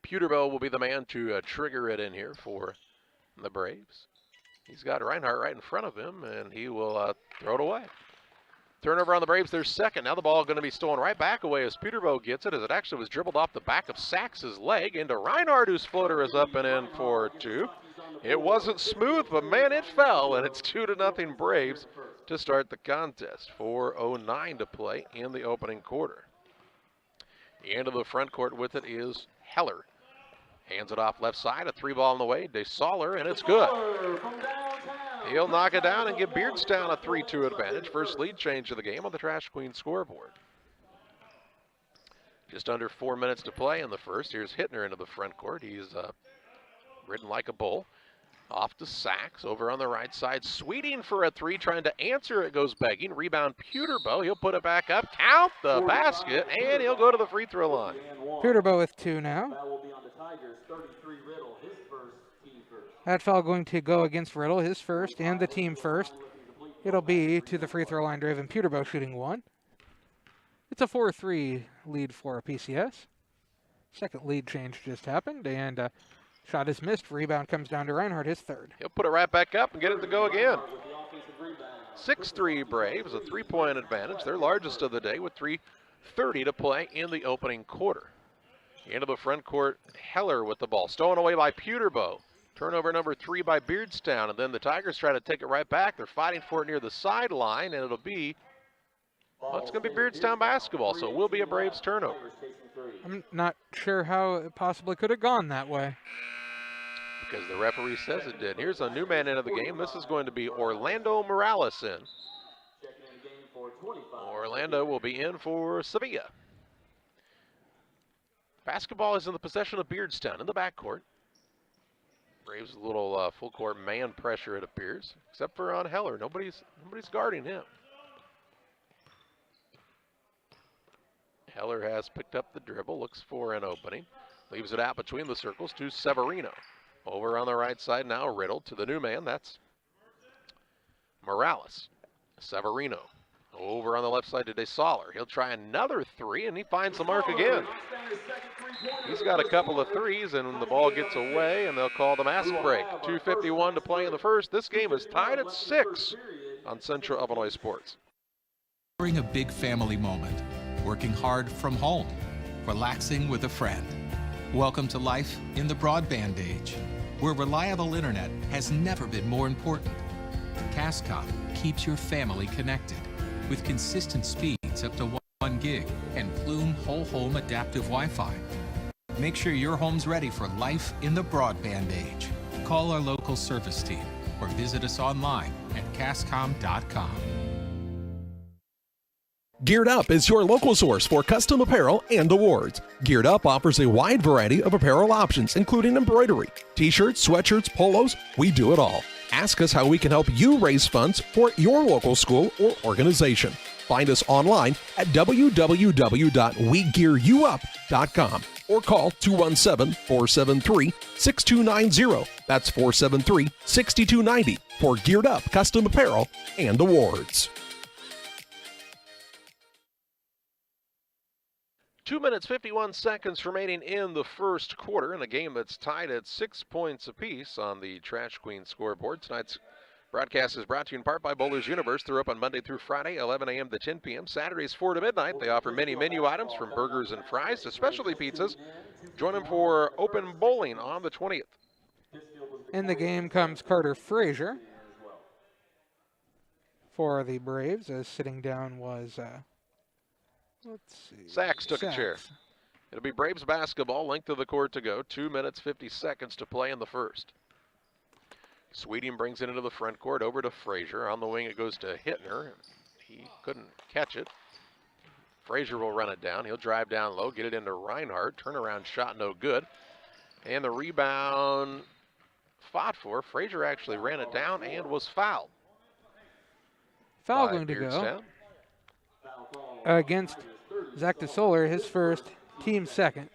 Peterbow will be the man to trigger it in here for the Braves. He's got Reinhardt right in front of him, and he will throw it away. Turnover on the Braves, their second. Now the ball going to be stolen right back away as Peterbow gets it, as it actually was dribbled off the back of Sachs's leg into Reinhardt, whose floater is up and in for two. It wasn't smooth, but man, it fell, and it's 2-0 Braves to start the contest. 4:09 to play in the opening quarter. Into the front court with it is Heller. Hands it off left side, a three ball on the way, De Solar, and it's good. He'll knock it down and give Beardstown a 3-2 advantage. First lead change of the game on the Trash Queen scoreboard. Just under 4 minutes to play in the first. Here's Hittner into the front court. He's ridden like a bull. Off to Sachs, over on the right side. Sweeting for a three, trying to answer. It goes begging. Rebound Peterbow. He'll put it back up, count the basket, and he'll go to the free throw line. Peterbow with two now. That foul going to go against Riddle, his first, and the team first. It'll be to the free throw line driven. Peterbow shooting one. It's a 4-3 lead for PCS. Second lead change just happened, and shot is missed. Rebound comes down to Reinhardt, his third. He'll put it right back up and get it to go again. 6-3 Braves, a 3-point advantage. Their largest of the day with 3:30 to play in the opening quarter. Into the front court, Heller with the ball. Stolen away by Peterbow. Turnover number 3 by Beardstown, and then the Tigers try to take it right back. They're fighting for it near the sideline, and it'll be, well, it's going to be Beardstown basketball, so it will be a Braves turnover. I'm not sure how it possibly could have gone that way. Because the referee says it did. Here's a new man into the game. This is going to be Orlando Morales in. Orlando will be in for Sevilla. Basketball is in the possession of Beardstown in the backcourt. Braves a little full court man pressure, it appears, except for on Heller. Nobody's guarding him. Heller has picked up the dribble, looks for an opening, leaves it out between the circles to Severino. Over on the right side now, Riddle to the new man. That's Morales. Severino. Over on the left side to DeSaller. He'll try another three, and he finds the mark again. He's got a couple of threes, and the ball gets away, and they'll call the mask break. 2:51 to play in the first. This game is tied at 6 on Central Illinois Sports. During a big family moment, working hard from home, relaxing with a friend. Welcome to life in the broadband age, where reliable internet has never been more important. Cascom keeps your family connected with consistent speeds up to 1 gig and Plume whole home adaptive Wi-Fi. Make sure your home's ready for life in the broadband age. Call our local service team or visit us online at cascom.com. Geared Up is your local source for custom apparel and awards. Geared Up offers a wide variety of apparel options, including embroidery, t-shirts, sweatshirts, polos. We do it all. Ask us how we can help you raise funds for your local school or organization. Find us online at www.wegearyouup.com or call 217-473-6290. That's 473-6290 for Geared Up custom apparel and awards. 2 minutes, 51 seconds remaining in the first quarter in a game that's tied at 6 points apiece on the Trash Queen scoreboard. Tonight's broadcast is brought to you in part by Bowler's Universe. They're open Monday through Friday, 11 a.m. to 10 p.m. Saturdays 4 to midnight. They offer many menu items from burgers and fries to specialty pizzas. Join them for open bowling on the 20th. In the game comes Carter Frazier for the Braves, as sitting down was... let's see. Sachs took a chair. It'll be Braves basketball, length of the court to go. 2 minutes, 50 seconds to play in the first. Sweeting brings it into the front court, over to Frazier. On the wing it goes to Hittner. He couldn't catch it. Frazier will run it down. He'll drive down low, get it into Reinhardt. Turnaround shot no good. And the rebound fought for. Frazier actually ran it down and was fouled. Foul going to go against Zach DeSoller, his first, team second.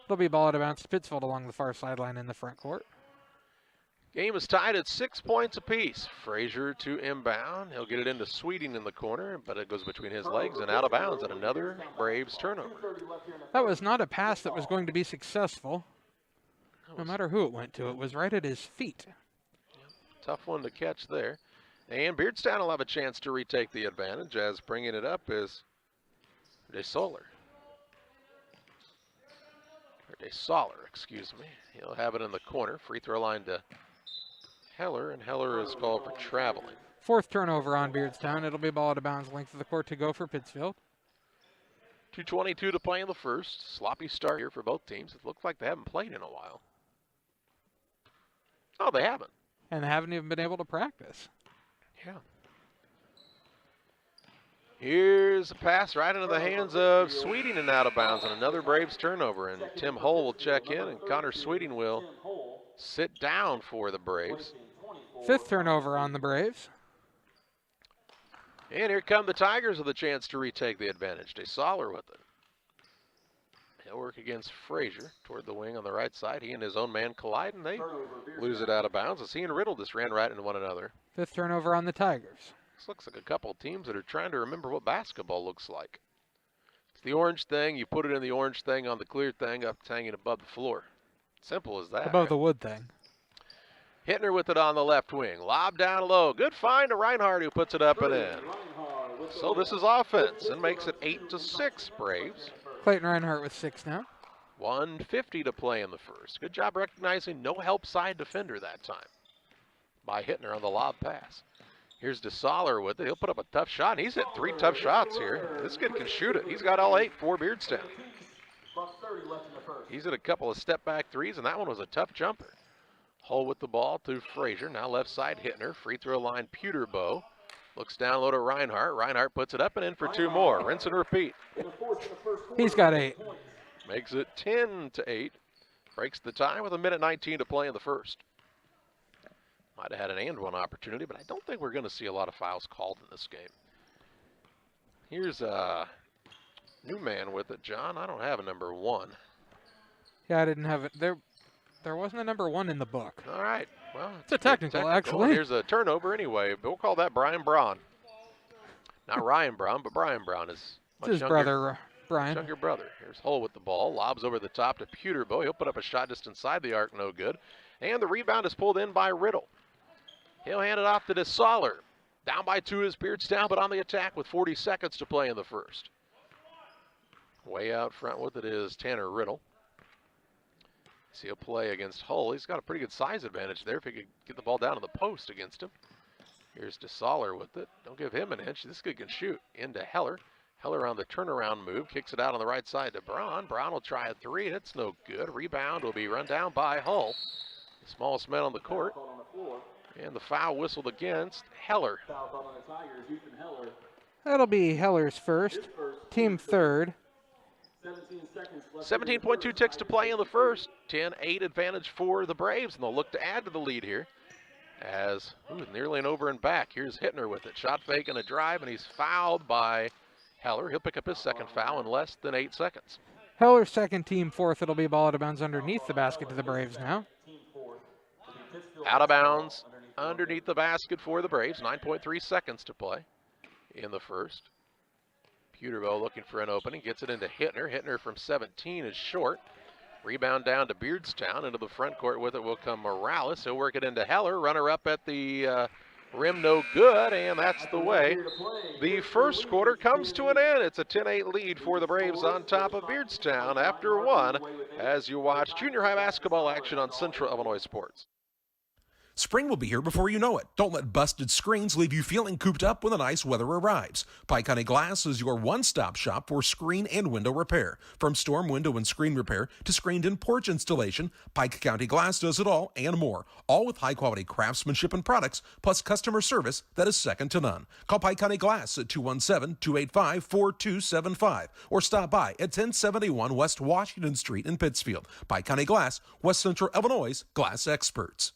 It'll be ball out of bounds to Pittsfield along the far sideline in the front court. Game is tied at 6 points apiece. Frazier to inbound. He'll get it into Sweeting in the corner, but it goes between his legs and out of bounds, and another Braves turnover. That was not a pass that was going to be successful. No matter who it went to, it was right at his feet. Tough one to catch there. And Beardstown will have a chance to retake the advantage, as bringing it up is DeSoller. Or DeSoller, excuse me. He'll have it in the corner. Free throw line to Heller, and Heller is called for traveling. Fourth turnover on Beardstown. It'll be ball out of bounds, length of the court to go for Pittsfield. 2:22 to play in the first. Sloppy start here for both teams. It looks like they haven't played in a while. Oh, they haven't. And they haven't even been able to practice. Yeah. Here's a pass right into the hands of Sweeting and out of bounds, and another Braves turnover. And Tim Hull will check in, and Connor Sweeting will sit down for the Braves. Fifth turnover on the Braves. And here come the Tigers with a chance to retake the advantage. DeSaller with it. He'll work against Frazier toward the wing on the right side. He and his own man collide, and they lose it out of bounds. As he and Riddle just ran right into one another. Fifth turnover on the Tigers. This looks like a couple of teams that are trying to remember what basketball looks like. It's the orange thing. You put it in the orange thing on the clear thing, up hanging above the floor. Simple as that. Above the wood thing. Hittner with it on the left wing. Lob down low. Good find to Reinhardt, who puts it up and in. So this is offense and makes it 8-6 Braves. Clayton Reinhardt with 6 now. 1:50 to play in the first. Good job recognizing no help side defender that time by Hittner on the lob pass. Here's DeSaller with it. He'll put up a tough shot. He's hit 3 tough shots here. This kid can shoot it. He's got all 8 for Beardstown. He's hit a couple of step-back threes, and that one was a tough jumper. Hull with the ball to Frazier. Now left side Hittner. Free throw line Pewterbow. Looks down low to Reinhardt. Reinhardt puts it up and in for 2 more. Rinse and repeat. He's got 8. Makes it 10-8. Breaks the tie with 1:19 to play in the first. Might have had an and one opportunity, but I don't think we're going to see a lot of fouls called in this game. Here's a new man with it, John. I don't have a number 1. Yeah, I didn't have it. There wasn't a number 1 in the book. All right. Well, it's a technical, actually. There's a turnover anyway. We'll call that Brian Braun. Not Ryan Braun, but Brian Braun is his brother, Brian. Younger brother. Here's Hull with the ball. Lobs over the top to Peterbo. He'll put up a shot just inside the arc, no good. And the rebound is pulled in by Riddle. He'll hand it off to DeSaller. Down by 2 is Beardstown, but on the attack with 40 seconds to play in the first. Way out front with it is Tanner Riddle. So he'll play against Hull. He's got a pretty good size advantage there if he could get the ball down to the post against him. Here's DeSaller with it. Don't give him an inch. This kid can shoot. Into Heller. Heller on the turnaround move. Kicks it out on the right side to Braun. Braun will try a 3. That's no good. Rebound will be run down by Hull. The smallest man on the court. And the foul whistled against Heller. That'll be Heller's first. Team third. 17.2 ticks to play in the first. 10-8 advantage for the Braves, and they'll look to add to the lead here. As nearly an over and back. Here's Hittner with it. Shot fake and a drive, and he's fouled by Heller. He'll pick up his second foul in less than 8 seconds. Heller's second, team fourth. It'll be a ball out of bounds underneath the basket to the Braves now. Out of bounds underneath the basket for the Braves. 9.3 seconds to play in the first. Peterbo looking for an opening. Gets it into Hittner. Hittner from 17 is short. Rebound down to Beardstown. Into the front court with it will come Morales. He'll work it into Heller. Runner up at the rim, no good, and that's the way the first quarter comes to an end. It's a 10-8 lead for the Braves on top of Beardstown after 1 as you watch junior high basketball action on Central Illinois Sports. Spring will be here before you know it. Don't let busted screens leave you feeling cooped up when the nice weather arrives. Pike County Glass is your one-stop shop for screen and window repair. From storm window and screen repair to screened-in porch installation, Pike County Glass does it all and more. All with high-quality craftsmanship and products, plus customer service that is second to none. Call Pike County Glass at 217-285-4275 or stop by at 1071 West Washington Street in Pittsfield. Pike County Glass, West Central Illinois' glass experts.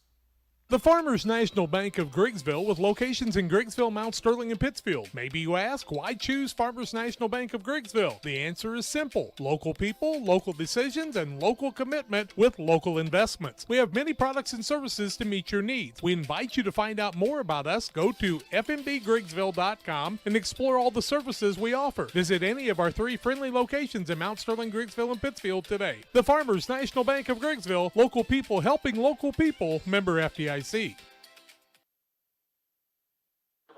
The Farmers National Bank of Griggsville with locations in Griggsville, Mount Sterling, and Pittsfield. Maybe you ask, why choose Farmers National Bank of Griggsville? The answer is simple. Local people, local decisions, and local commitment with local investments. We have many products and services to meet your needs. We invite you to find out more about us. Go to fmbgriggsville.com and explore all the services we offer. Visit any of our 3 friendly locations in Mount Sterling, Griggsville, and Pittsfield today. The Farmers National Bank of Griggsville, local people helping local people, member FDIC.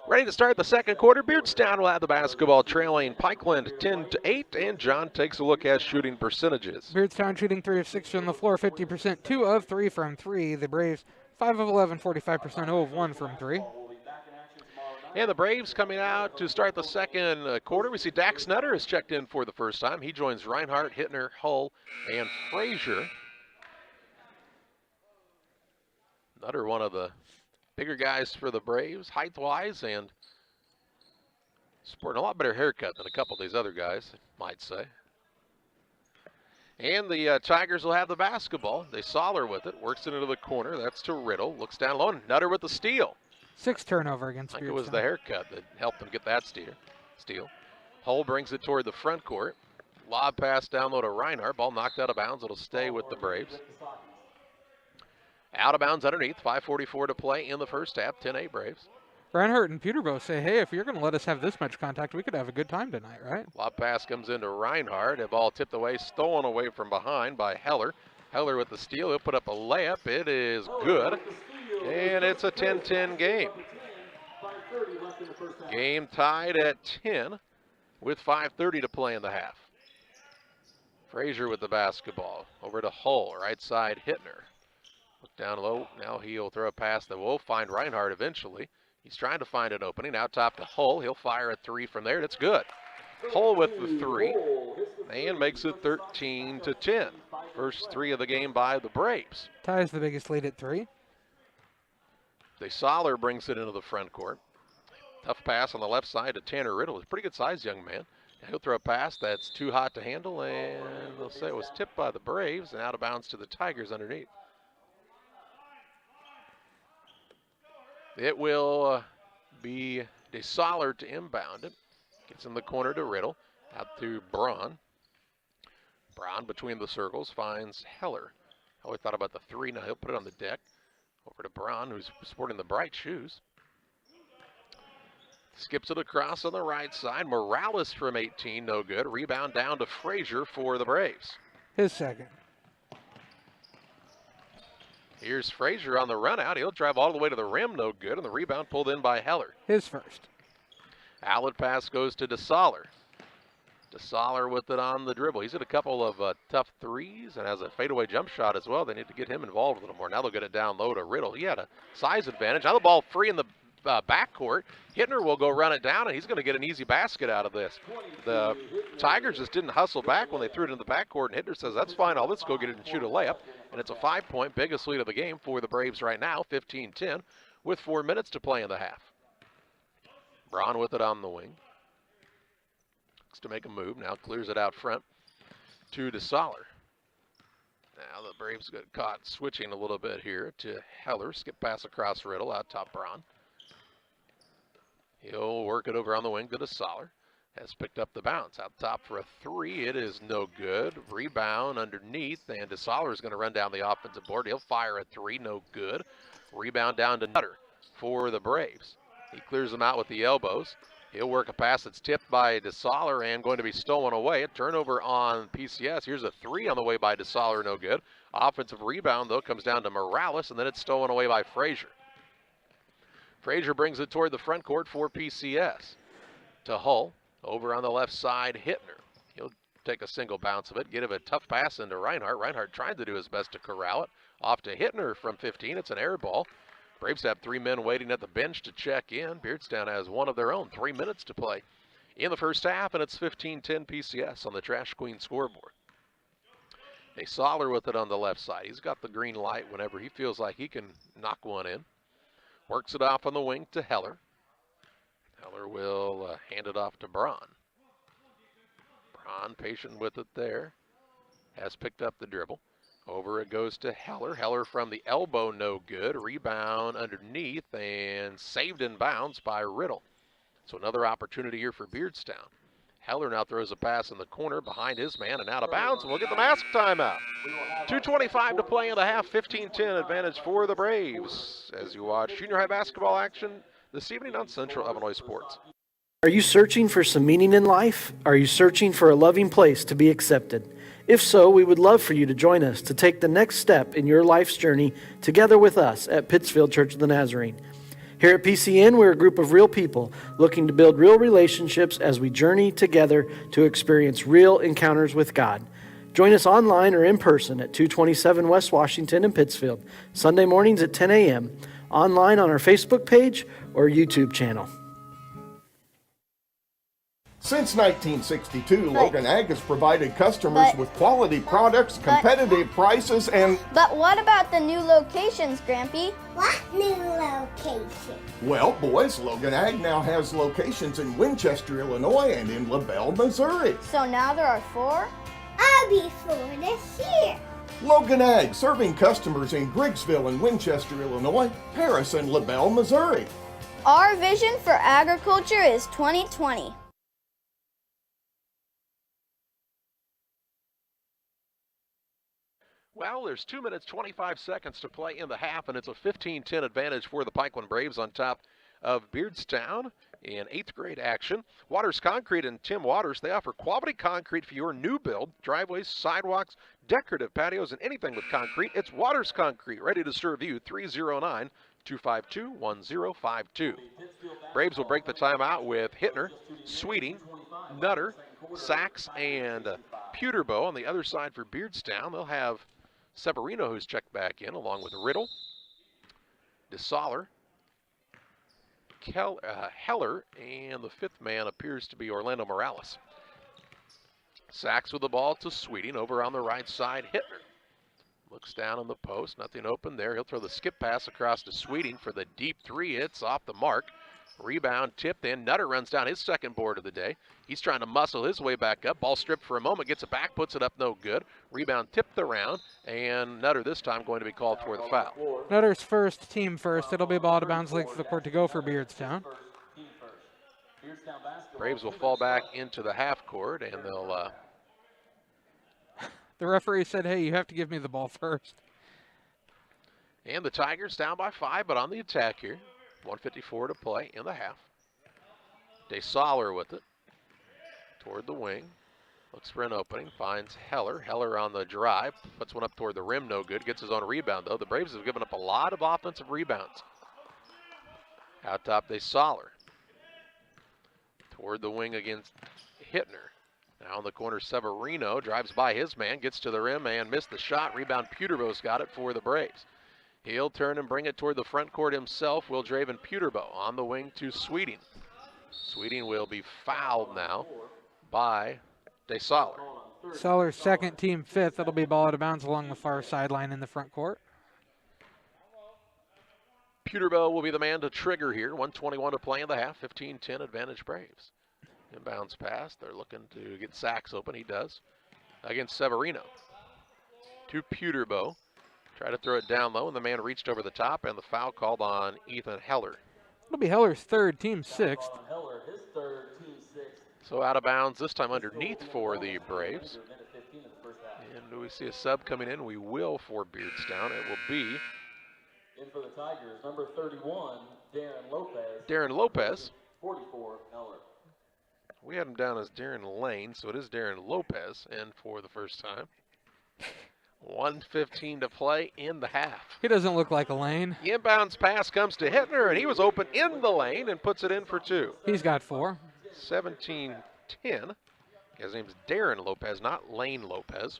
Ready to start the second quarter. Beardstown will have the basketball trailing Pikeland 10-8, and John takes a look at shooting percentages. Beardstown shooting 3 of 6 from the floor, 50%, 2 of 3 from 3. The Braves 5 of 11, 45%, 0 of 1 from 3. And the Braves coming out to start the second quarter. We see Dax Nutter has checked in for the first time. He joins Reinhardt, Hittner, Hull, and Frazier. Nutter, one of the bigger guys for the Braves, height-wise, and sporting a lot better haircut than a couple of these other guys, I might say. And the Tigers will have the basketball. DeSaller with it, works it into the corner. That's to Riddle. Looks down low, and Nutter with the steal. 6 turnover against I think Beardstown. it was the haircut that helped him get that steal. Hull brings it toward the front court. Lob pass down low to Reinhardt. Ball knocked out of bounds. It'll stay with the Braves. Out of bounds underneath, 5:44 to play in the first half, 10-8 Braves. Reinhardt and Peterbo say, hey, if you're going to let us have this much contact, we could have a good time tonight, right? Lob pass comes into Reinhardt. A ball tipped away, stolen away from behind by Heller. Heller with the steal. He'll put up a layup. It is good. And it's a 10-10 game. Game tied at 10 with 5:30 to play in the half. Frazier with the basketball. Over to Hull, right side Hittner. Look down low. Now he'll throw a pass that will find Reinhardt eventually. He's trying to find an opening. Out top to Hull. He'll fire a 3 from there. That's good. Hull with the 3 and makes it 13-10. First 3 of the game by the Braves. Ties the biggest lead at 3. DeSaller brings it into the front court. Tough pass on the left side to Tanner Riddle. He's a pretty good sized young man. He'll throw a pass that's too hot to handle, and they'll say it was tipped by the Braves and out of bounds to the Tigers underneath. It will be DeSaller to inbound it. Gets in the corner to Riddle. Out to Braun. Braun between the circles finds Heller. Heller thought about the 3. Now he'll put it on the deck. Over to Braun, who's sporting the bright shoes. Skips it across on the right side. Morales from 18, no good. Rebound down to Frazier for the Braves. His second. Here's Frazier on the run out. He'll drive all the way to the rim, no good. And the rebound pulled in by Heller. His first. Outlet pass goes to DeSaller. DeSaller with it on the dribble. He's hit a couple of tough threes and has a fadeaway jump shot as well. They need to get him involved a little more. Now they'll get it down low to Riddle. He had a size advantage. Now the ball free in the backcourt. Hittner will go run it down, and he's going to get an easy basket out of this. The Tigers just didn't hustle back when they threw it in the backcourt, and Hittner says, that's fine, let's go get it and shoot a layup. And it's a 5-point, biggest lead of the game for the Braves right now, 15-10, with 4 minutes to play in the half. Braun with it on the wing. Looks to make a move, now clears it out front to DeSaller. Now the Braves got caught switching a little bit here to Heller. Skip pass across Riddle, out top Braun. He'll work it over on the wing to DeSaller. Has picked up the bounce. Out top for a three. It is no good. Rebound underneath, and DeSaller is going to run down the offensive board. He'll fire a three. No good. Rebound down to Nutter for the Braves. He clears them out with the elbows. He'll work a pass that's tipped by DeSaller and going to be stolen away. A turnover on PCS. Here's a three on the way by DeSaller. No good. Offensive rebound, though, comes down to Morales, and then it's stolen away by Frazier. Frazier brings it toward the front court for PCS. To Hull, over on the left side, Hittner. He'll take a single bounce of it, get him a tough pass into Reinhardt. Reinhardt trying to do his best to corral it. Off to Hittner from 15, it's an air ball. Braves have 3 men waiting at the bench to check in. Beardstown has one of their own, 3 minutes to play in the first half, and it's 15-10 PCS on the Trash Queen scoreboard. DeSaller with it on the left side. He's got the green light whenever he feels like he can knock one in. Works it off on the wing to Heller. Heller will hand it off to Braun. Braun patient with it there. Has picked up the dribble. Over it goes to Heller. Heller from the elbow, no good. Rebound underneath and saved in bounds by Riddle. So another opportunity here for Beardstown. Heller now throws a pass in the corner behind his man and out of bounds, and we'll get the mask timeout. 2:25 to play in the half, 15-10 advantage for the Braves as you watch junior high basketball action this evening on Central Illinois Sports. Are you searching for some meaning in life? Are you searching for a loving place to be accepted? If so, we would love for you to join us to take the next step in your life's journey together with us at Pittsfield Church of the Nazarene. Here at PCN, we're a group of real people looking to build real relationships as we journey together to experience real encounters with God. Join us online or in person at 227 West Washington in Pittsfield, Sunday mornings at 10 a.m., online on our Facebook page or YouTube channel. Since 1962, Logan Ag has provided customers with quality products, competitive prices, and... But what about the new locations, Grampy? What new location? Well, boys, Logan Ag now has locations in Winchester, Illinois, and in LaBelle, Missouri. So now there are 4? I'll be 4 this year. Logan Ag, serving customers in Griggsville and Winchester, Illinois, Paris, and LaBelle, Missouri. Our vision for agriculture is 2020. Well, there's 2 minutes, 25 seconds to play in the half, and it's a 15-10 advantage for the Pikeland Braves on top of Beardstown in 8th grade action. Waters Concrete and Tim Waters, they offer quality concrete for your new build, driveways, sidewalks, decorative patios, and anything with concrete. It's Waters Concrete, ready to serve you, 309-252-1052. Braves will break the timeout with Hittner, Sweeting, Nutter, Sachs, and Pewterbow on the other side for Beardstown. They'll have Severino, who's checked back in, along with Riddle, DeSaller, Heller, and the 5th man appears to be Orlando Morales. Sachs with the ball to Sweeting, over on the right side, Hittner. Looks down on the post, nothing open there. He'll throw the skip pass across to Sweeting for the deep three. It's off the mark. Rebound tipped in. Nutter runs down his second board of the day. He's trying to muscle his way back up. Ball stripped for a moment, gets it back, puts it up, no good. Rebound tipped around, and Nutter this time going to be called for the foul. Nutter's first, team first. It'll be a ball out of bounds, length of the court to go for Beardstown. Braves will fall back into the half court, and they'll... The referee said, hey, you have to give me the ball first. And the Tigers down by 5, but on the attack here. 1:54 to play in the half. DeSaller with it. Toward the wing. Looks for an opening. Finds Heller. Heller on the drive. Puts one up toward the rim. No good. Gets his own rebound, though. The Braves have given up a lot of offensive rebounds. Out top, DeSaller. Toward the wing against Hittner. Now in the corner, Severino drives by his man. Gets to the rim and missed the shot. Rebound, Peterbo's got it for the Braves. He'll turn and bring it toward the front court himself. Will Draven Peterbo on the wing to Sweeting. Sweeting will be fouled now by DeSaller. Saller second, team fifth. It'll be ball out of bounds along the far sideline in the front court. Peterbo will be the man to trigger here. 1:21 to play in the half. 15-10 advantage Braves. Inbounds pass. They're looking to get Sachs open. He does. Against Severino. To Peterbo. Try to throw it down low, and the man reached over the top, and the foul called on Ethan Heller. It'll be Heller's third, team sixth. Heller, his third, team sixth. So out of bounds, this time underneath for the Braves. And do we see a sub coming in? We will for Beardstown. It will be in for the Tigers, number 31, Darren Lopez. Darren Lopez. 44, Heller. We had him down as Darren Lane, so it is Darren Lopez in for the first time. 1:15 to play in the half. He doesn't look like a lane. The inbounds pass comes to Hittner, and he was open in the lane and puts it in for 2. He's got 4. 17-10. His name's Darren Lopez, not Lane Lopez.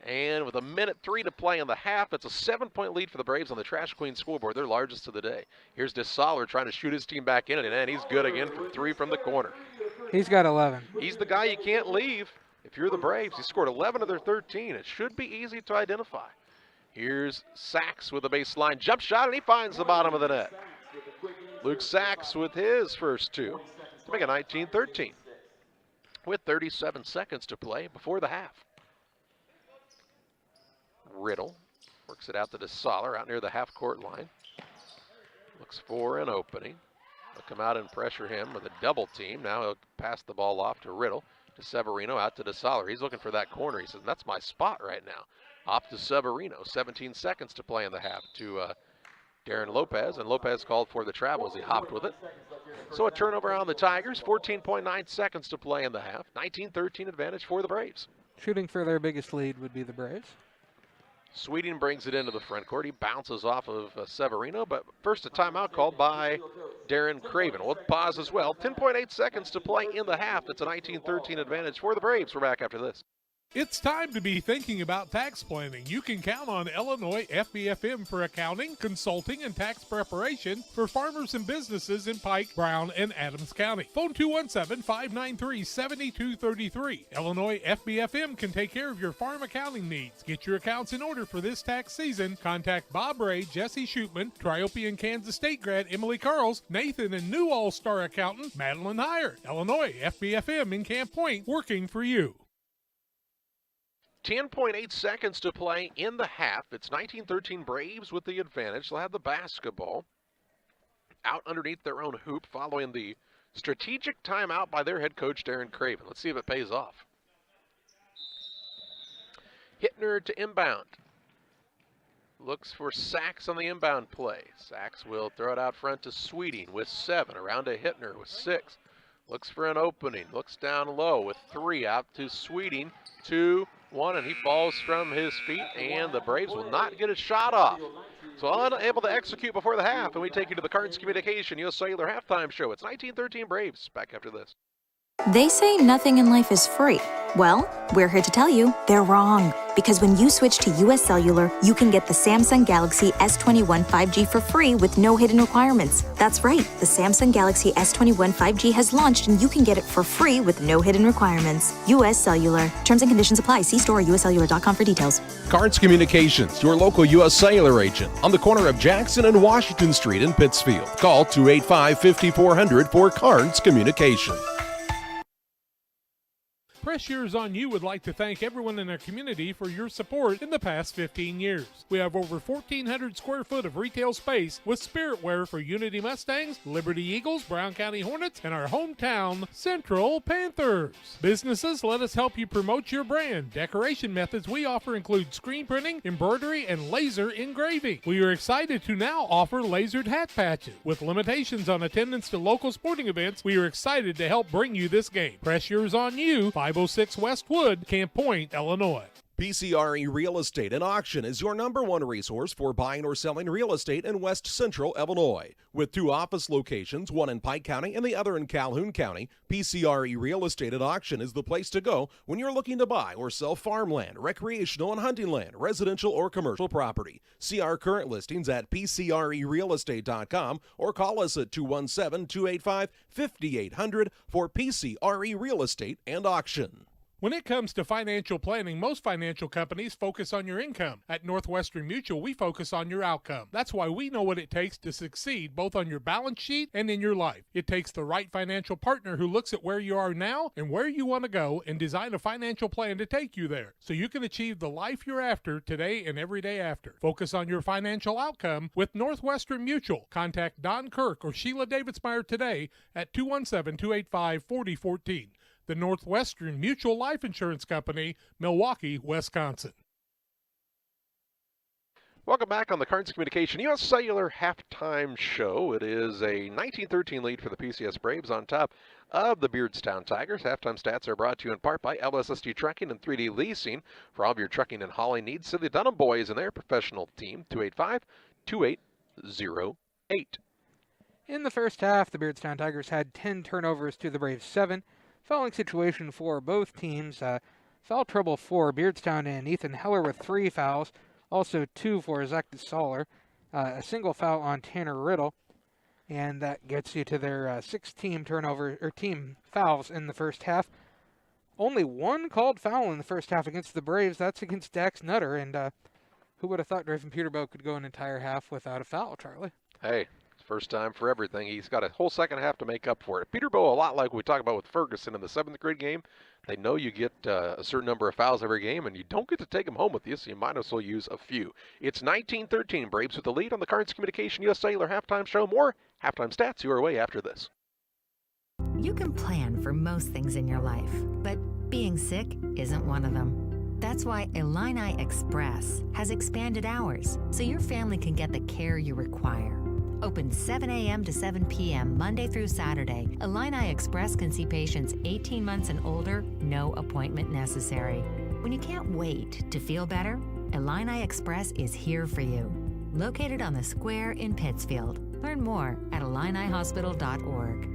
And with 1:03 to play in the half, it's a 7-point lead for the Braves on the Trash Queen scoreboard, their largest of the day. Here's DeSaller trying to shoot his team back in it, and he's good again for 3 from the corner. He's got 11. He's the guy you can't leave. If you're the Braves, he scored 11 of their 13. It should be easy to identify. Here's Sachs with a baseline jump shot, and he finds the bottom of the net. Luke Sachs with his first 2 to make it 19-13 with 37 seconds to play before the half. Riddle works it out to DeSaller out near the half-court line. Looks for an opening. They'll come out and pressure him with a double team. Now he'll pass the ball off to Riddle. To Severino, out to DeSaller. He's looking for that corner. He says, that's my spot right now. Off to Severino. 17 seconds to play in the half to Darren Lopez, and Lopez called for the travel as he hopped with it. So a turnover on the Tigers. 14.9 seconds to play in the half. 19-13 advantage for the Braves. Shooting for their biggest lead would be the Braves. Sweeting brings it into the front court. He bounces off of Severino, but first a timeout called by Darren Craven. We'll pause as well. 10.8 seconds to play in the half. It's a 19-13 advantage for the Braves. We're back after this. It's time to be thinking about tax planning. You can count on Illinois FBFM for accounting, consulting, and tax preparation for farmers and businesses in Pike, Brown, and Adams County. Phone 217-593-7233. Illinois FBFM can take care of your farm accounting needs. Get your accounts in order for this tax season. Contact Bob Ray, Jesse Shootman, Triope and Kansas State grad Emily Carls, Nathan and new All-Star accountant Madeline Heyer. Illinois FBFM in Camp Point, working for you. 10.8 seconds to play in the half. It's 19-13 Braves with the advantage. They'll have the basketball out underneath their own hoop following the strategic timeout by their head coach, Darren Craven. Let's see if it pays off. Hittner to inbound. Looks for Sachs on the inbound play. Sachs will throw it out front to Sweeting with 7. Around to Hittner with 6. Looks for an opening. Looks down low with 3. Out to Sweeting. 2-1, and he falls from his feet, and the Braves will not get a shot off. So unable to execute before the half, and we take you to the Cards Communication U.S. Cellular halftime show. It's 19-13 Braves. Back after this. They say nothing in life is free. Well, we're here to tell you they're wrong. Because when you switch to U.S. Cellular, you can get the Samsung Galaxy S21 5G for free with no hidden requirements. That's right, the Samsung Galaxy S21 5G has launched and you can get it for free with no hidden requirements. U.S. Cellular. Terms and conditions apply. See store or uscellular.com for details. Cards Communications, your local U.S. Cellular agent on the corner of Jackson and Washington Street in Pittsfield. Call 285-5400 for Cards Communication. Press Yours on You would like to thank everyone in our community for your support in the past 15 years. We have over 1,400 square foot of retail space with spirit wear for Unity Mustangs, Liberty Eagles, Brown County Hornets, and our hometown Central Panthers. Businesses, let us help you promote your brand. Decoration methods we offer include screen printing, embroidery, and laser engraving. We are excited to now offer lasered hat patches. With limitations on attendance to local sporting events, we are excited to help bring you this game. Press Yours on You, 506 West Wood, Camp Point, Illinois. PCRE Real Estate and Auction is your #1 resource for buying or selling real estate in West Central Illinois. With 2 office locations, one in Pike County and the other in Calhoun County, PCRE Real Estate and Auction is the place to go when you're looking to buy or sell farmland, recreational and hunting land, residential or commercial property. See our current listings at PCRERealestate.com or call us at 217-285-5800 for PCRE Real Estate and Auction. When it comes to financial planning, most financial companies focus on your income. At Northwestern Mutual, we focus on your outcome. That's why we know what it takes to succeed both on your balance sheet and in your life. It takes the right financial partner who looks at where you are now and where you want to go and design a financial plan to take you there so you can achieve the life you're after today and every day after. Focus on your financial outcome with Northwestern Mutual. Contact Don Kirk or Sheila Davidsmeyer today at 217-285-4014. The Northwestern Mutual Life Insurance Company, Milwaukee, Wisconsin. Welcome back on the Cards Communication U.S. Cellular halftime show. It is a 19-13 lead for the PCS Braves on top of the Beardstown Tigers. Halftime stats are brought to you in part by LSSG Trucking and 3D Leasing. For all of your trucking and hauling needs, see the Dunham Boys and their professional team, 285-2808. In the first half, the Beardstown Tigers had 10 turnovers to the Braves' 7. Fouling situation for both teams. Foul trouble for Beardstown and Ethan Heller with 3 fouls. Also 2 for Zach DeSaller. A single foul on Tanner Riddle. And that gets you to their 6 team fouls in the first half. Only 1 called foul in the first half against the Braves. That's against Dax Nutter. And who would have thought Griffin Peterbilt could go an entire half without a foul, Charlie? Hey. First time for everything. He's got a whole second half to make up for it. Peterbilt, a lot like we talked about with Ferguson in the 7th grade game. They know you get a certain number of fouls every game, and you don't get to take them home with you, so you might as well use a few. It's 19-13. Braves with the lead on the Cards Communication U.S. Cellular halftime show. More halftime stats your way after this. You can plan for most things in your life, but being sick isn't one of them. That's why Illini Express has expanded hours so your family can get the care you require. Open 7 a.m. to 7 p.m. Monday through Saturday, Illini Express can see patients 18 months and older, no appointment necessary. When you can't wait to feel better, Illini Express is here for you. Located on the square in Pittsfield. Learn more at IlliniHospital.org.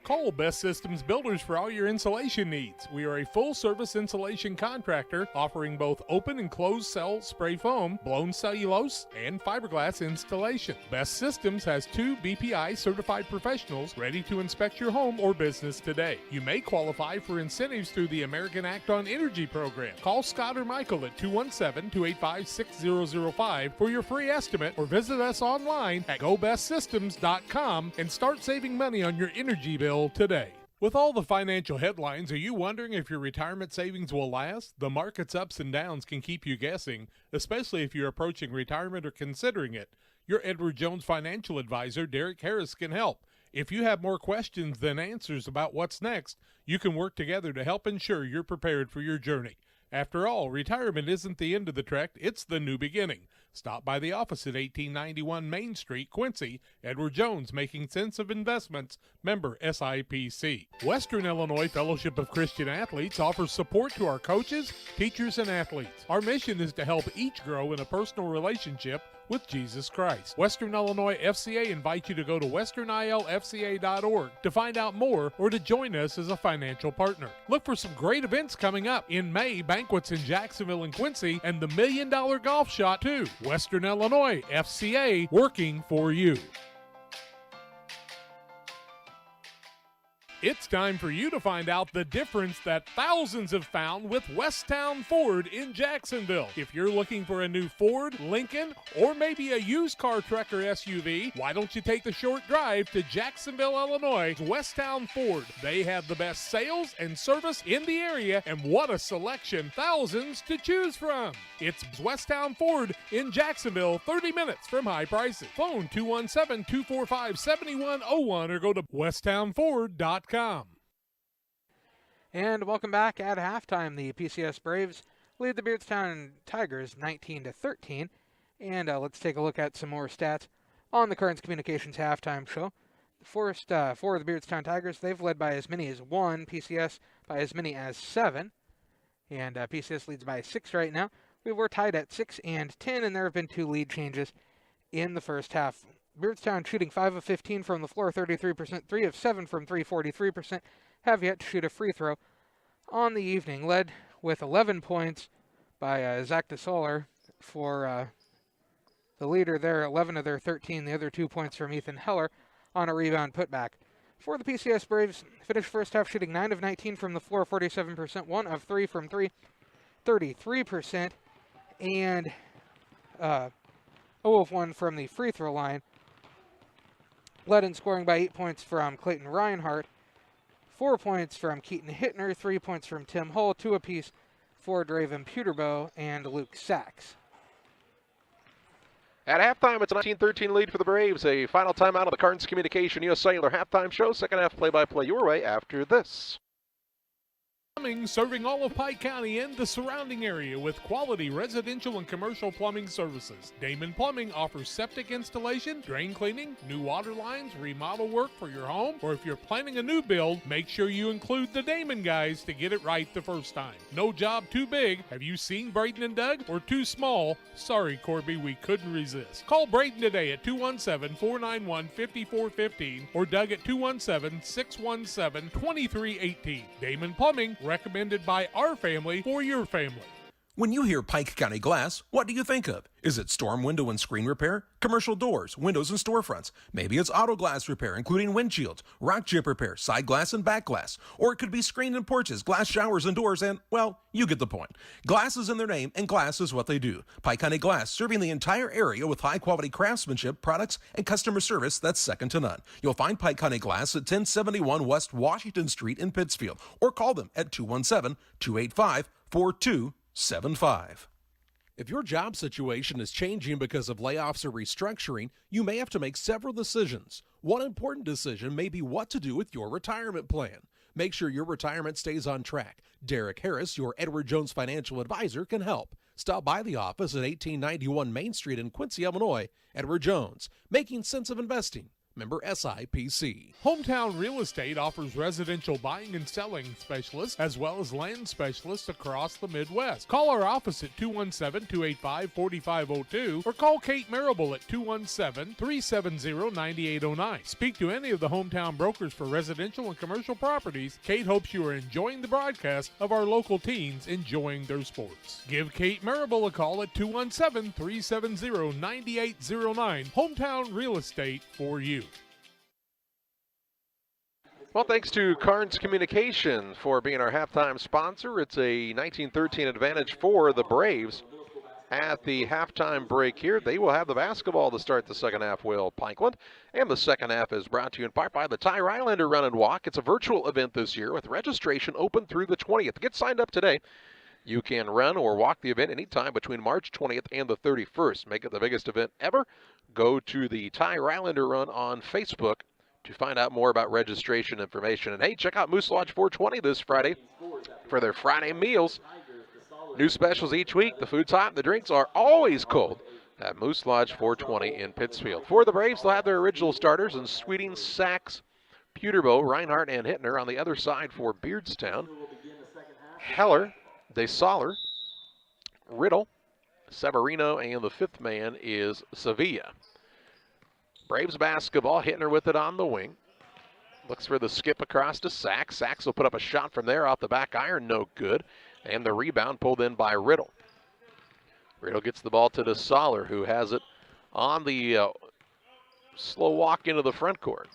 Call Best Systems Builders for all your insulation needs. We are a full-service insulation contractor offering both open and closed cell spray foam, blown cellulose, and fiberglass installation. Best Systems has 2 BPI certified professionals ready to inspect your home or business today. You may qualify for incentives through the American Act on Energy program. Call Scott or Michael at 217-285-6005 for your free estimate or visit us online at gobestsystems.com and start saving money on your energy bill today. With all the financial headlines, are you wondering if your retirement savings will last? The market's ups and downs can keep you guessing, especially if you're approaching retirement or considering it. Your Edward Jones financial advisor, Derek Harris, can help. If you have more questions than answers about what's next, you can work together to help ensure you're prepared for your journey. After all, retirement isn't the end of the trek, it's the new beginning. Stop by the office at 1891 Main Street, Quincy. Edward Jones, Making Sense of Investments, member SIPC. Western Illinois Fellowship of Christian Athletes offers support to our coaches, teachers, and athletes. Our mission is to help each grow in a personal relationship with Jesus Christ. Western Illinois FCA invites you to go to westernilfca.org to find out more or to join us as a financial partner. Look for some great events coming up. In May, banquets in Jacksonville and Quincy, and the $1 Million Golf Shot too. Western Illinois FCA, working for you. It's time for you to find out the difference that thousands have found with Westtown Ford in Jacksonville. If you're looking for a new Ford, Lincoln, or maybe a used car truck or SUV, why don't you take the short drive to Jacksonville, Illinois, Westtown Ford. They have the best sales and service in the area, and what a selection, thousands to choose from. It's Westtown Ford in Jacksonville, 30 minutes from high prices. Phone 217-245-7101 or go to westtownford.com. And welcome back. At halftime, the PCS Braves lead the Beardstown Tigers 19-13. And let's take a look at some more stats on the Kearns Communications halftime show. The first four of the Beardstown Tigers, they've led by as many as 1, PCS by as many as 7. And PCS leads by 6 right now. We were tied at 6 and 10, and there have been 2 lead changes in the first half. Beardstown shooting 5 of 15 from the floor, 33%, 3 of 7 from 3, 43%, have yet to shoot a free throw on the evening, led with 11 points by Zach DeSoler for the leader there, 11 of their 13, the other 2 points from Ethan Heller on a rebound putback. For the PCS Braves, finished first half shooting 9 of 19 from the floor, 47%, 1 of 3 from 3, 33%, and 0 of 1 from the free throw line. Led in scoring by 8 points from Clayton Reinhardt, 4 points from Keaton Hittner, 3 points from Tim Hull, 2 apiece for Draven Peterbow and Luke Sachs. At halftime, it's a 19-13 lead for the Braves. A final timeout of the Kearns Communication U.S. Cellular halftime show. Second half play-by-play your way after this. Plumbing, serving all of Pike County and the surrounding area with quality residential and commercial plumbing services. Damon Plumbing offers septic installation, drain cleaning, new water lines, remodel work for your home, or if you're planning a new build, make sure you include the Damon guys to get it right the first time. No job too big. Have you seen Braden and Doug? Or too small? Sorry, Corby, we couldn't resist. Call Braden today at 217-491-5415 or Doug at 217-617-2318. Damon Plumbing, recommended by our family for your family. When you hear Pike County Glass, what do you think of? Is it storm window and screen repair, commercial doors, windows and storefronts? Maybe it's auto glass repair, including windshields, rock chip repair, side glass and back glass. Or it could be screen and porches, glass showers and doors, and, well, you get the point. Glass is in their name, and glass is what they do. Pike County Glass, serving the entire area with high-quality craftsmanship, products, and customer service that's second to none. You'll find Pike County Glass at 1071 West Washington Street in Pittsfield, or call them at 217-285-4275. If your job situation is changing because of layoffs or restructuring, you may have to make several decisions. One important decision may be what to do with your retirement plan. Make sure your retirement stays on track. Derek Harris, your Edward Jones financial advisor, can help. Stop by the office at 1891 Main Street in Quincy, Illinois. Edward Jones, making sense of investing. Member SIPC. Hometown Real Estate offers residential buying and selling specialists as well as land specialists across the Midwest. Call our office at 217-285-4502 or call Kate Marable at 217-370-9809. Speak to any of the hometown brokers for residential and commercial properties. Kate hopes you are enjoying the broadcast of our local teens enjoying their sports. Give Kate Marable a call at 217-370-9809. Hometown Real Estate for you. Well, thanks to Kearns Communication for being our halftime sponsor. It's a 19-13 advantage for the Braves. At the halftime break here, they will have the basketball to start the second half, Will Pikeland. And the second half is brought to you in part by the Ty Rylander Run and Walk. It's a virtual event this year with registration open through the 20th. Get signed up today. You can run or walk the event anytime between March 20th and the 31st. Make it the biggest event ever. Go to the Ty Rylander Run on Facebook to find out more about registration information. And hey, check out Moose Lodge 420 this Friday for their Friday meals. New specials each week. The food's hot and the drinks are always cold at Moose Lodge 420 in Pittsfield. For the Braves, they'll have their original starters in Sweeting, Sachs, Peterbow, Reinhardt, and Hittner. On the other side for Beardstown, Heller, DeSoler, Riddle, Severino, and the fifth man is Sevilla. Braves basketball, Hittner with it on the wing. Looks for the skip across to Sachs. Sachs will put up a shot from there off the back iron, no good. And the rebound pulled in by Riddle. Riddle gets the ball to DeSoler, who has it on the slow walk into the front court.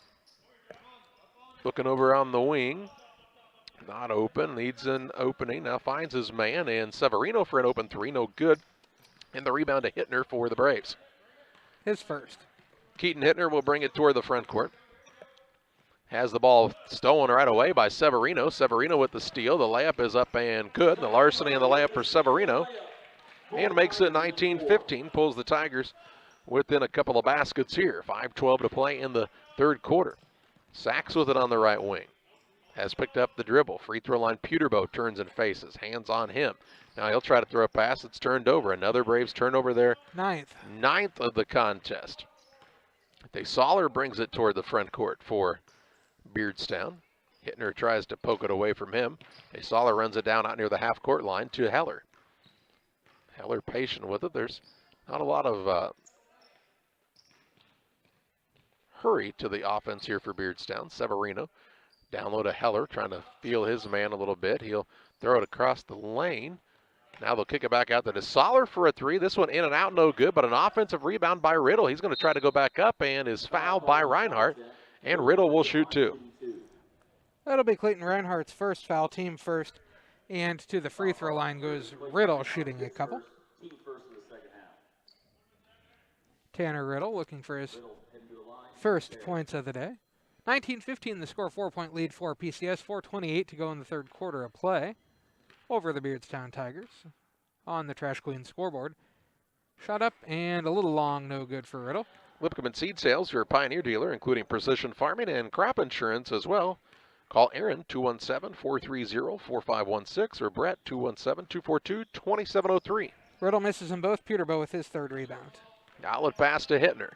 looking over on the wing. Not open, needs an opening. Now finds his man, and Severino for an open three, no good. And the rebound to Hittner for the Braves. His first. Keaton Hittner will bring it toward the front court. Has the ball stolen right away by Severino. Severino with the steal. The layup is up and good. The larceny and the layup for Severino. And makes it 19-15. Pulls the Tigers within a couple of baskets here. 5:12 to play in the third quarter. Sachs with it on the right wing. Has picked up the dribble. Free throw line, Peterbow turns and faces. Hands on him. Now he'll try to throw a pass. It's turned over. Another Braves turnover there. Ninth of the contest. DeSaller brings it toward the front court for Beardstown. Hittner tries to poke it away from him. DeSaller runs it down out near the half-court line to Heller. Heller patient with it. There's not a lot of hurry to the offense here for Beardstown. Severino down low to Heller, trying to feel his man a little bit. He'll throw it across the lane. Now they'll kick it back out to DeSaller for a three. This one in and out, no good, but an offensive rebound by Riddle. He's going to try to go back up and is fouled by Reinhardt, and Riddle will shoot two. That'll be Clayton Reinhardt's first foul, team first, and to the free throw line goes Riddle shooting a couple. Tanner Riddle looking for his first points of the day. 19-15 the score, 4-point lead for PCS, 4:28 to go in the third quarter of play over the Beardstown Tigers on the Trash Queen scoreboard. Shot up and a little long, no good for Riddle. Lipcomb and Seed Sales, your Pioneer dealer, including precision farming and crop insurance as well. Call Aaron, 217-430-4516, or Brett, 217-242-2703. Riddle misses them both. Peterbow with his third rebound. Outlet pass to Hittner.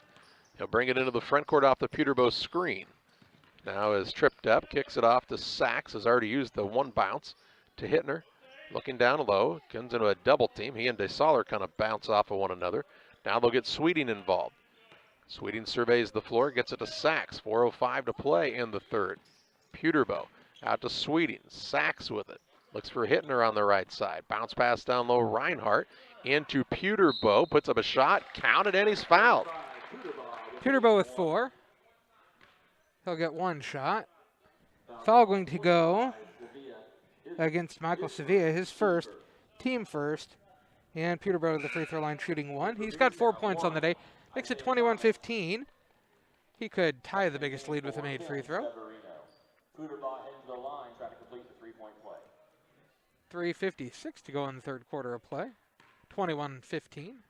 He'll bring it into the front court off the Peterbow screen. Now is tripped up, kicks it off to Sachs, has already used the one bounce to Hittner. Looking down low, comes into a double team. He and DeSaller kind of bounce off of one another. Now they'll get Sweeting involved. Sweeting surveys the floor, gets it to Sachs. 4:05 to play in the third. Peterbow out to Sweeting. Sachs with it. Looks for Hittner on the right side. Bounce pass down low, Reinhardt into Peterbow. Puts up a shot, counted, and he's fouled. Peterbow with 4. He'll get one shot. Foul going to go against Michael Sevilla, his first, team first. And Peterbow to the free throw line shooting 1. He's got 4 points on the day. Makes it 21-15. He could tie the biggest lead with a made free throw. 3:56 to go in the third quarter of play. 21-15.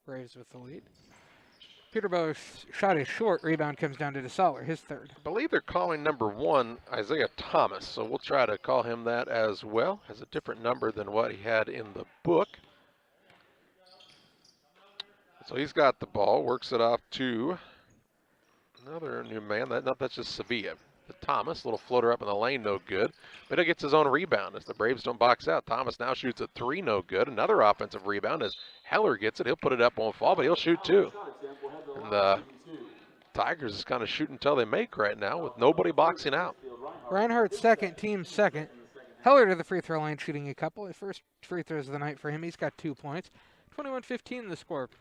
Braves with the lead. Peterbow shot is short. Rebound comes down to DeSaller, his third. I believe they're calling number 1 Isaiah Thomas, so we'll try to call him that as well. Has a different number than what he had in the book. So he's got the ball, works it off to another new man. That's just Sevilla. The Thomas, little floater up in the lane, no good. But he gets his own rebound as the Braves don't box out. Thomas now shoots at 3, no good. Another offensive rebound as Heller gets it. He'll put it up, won't fall, but he'll shoot 2. And the Tigers is kind of shooting until they make right now with nobody boxing out. Reinhardt's second, team second. Heller to the free throw line shooting a couple. His first free throws of the night for him. He's got 2 points. 21-15 the score.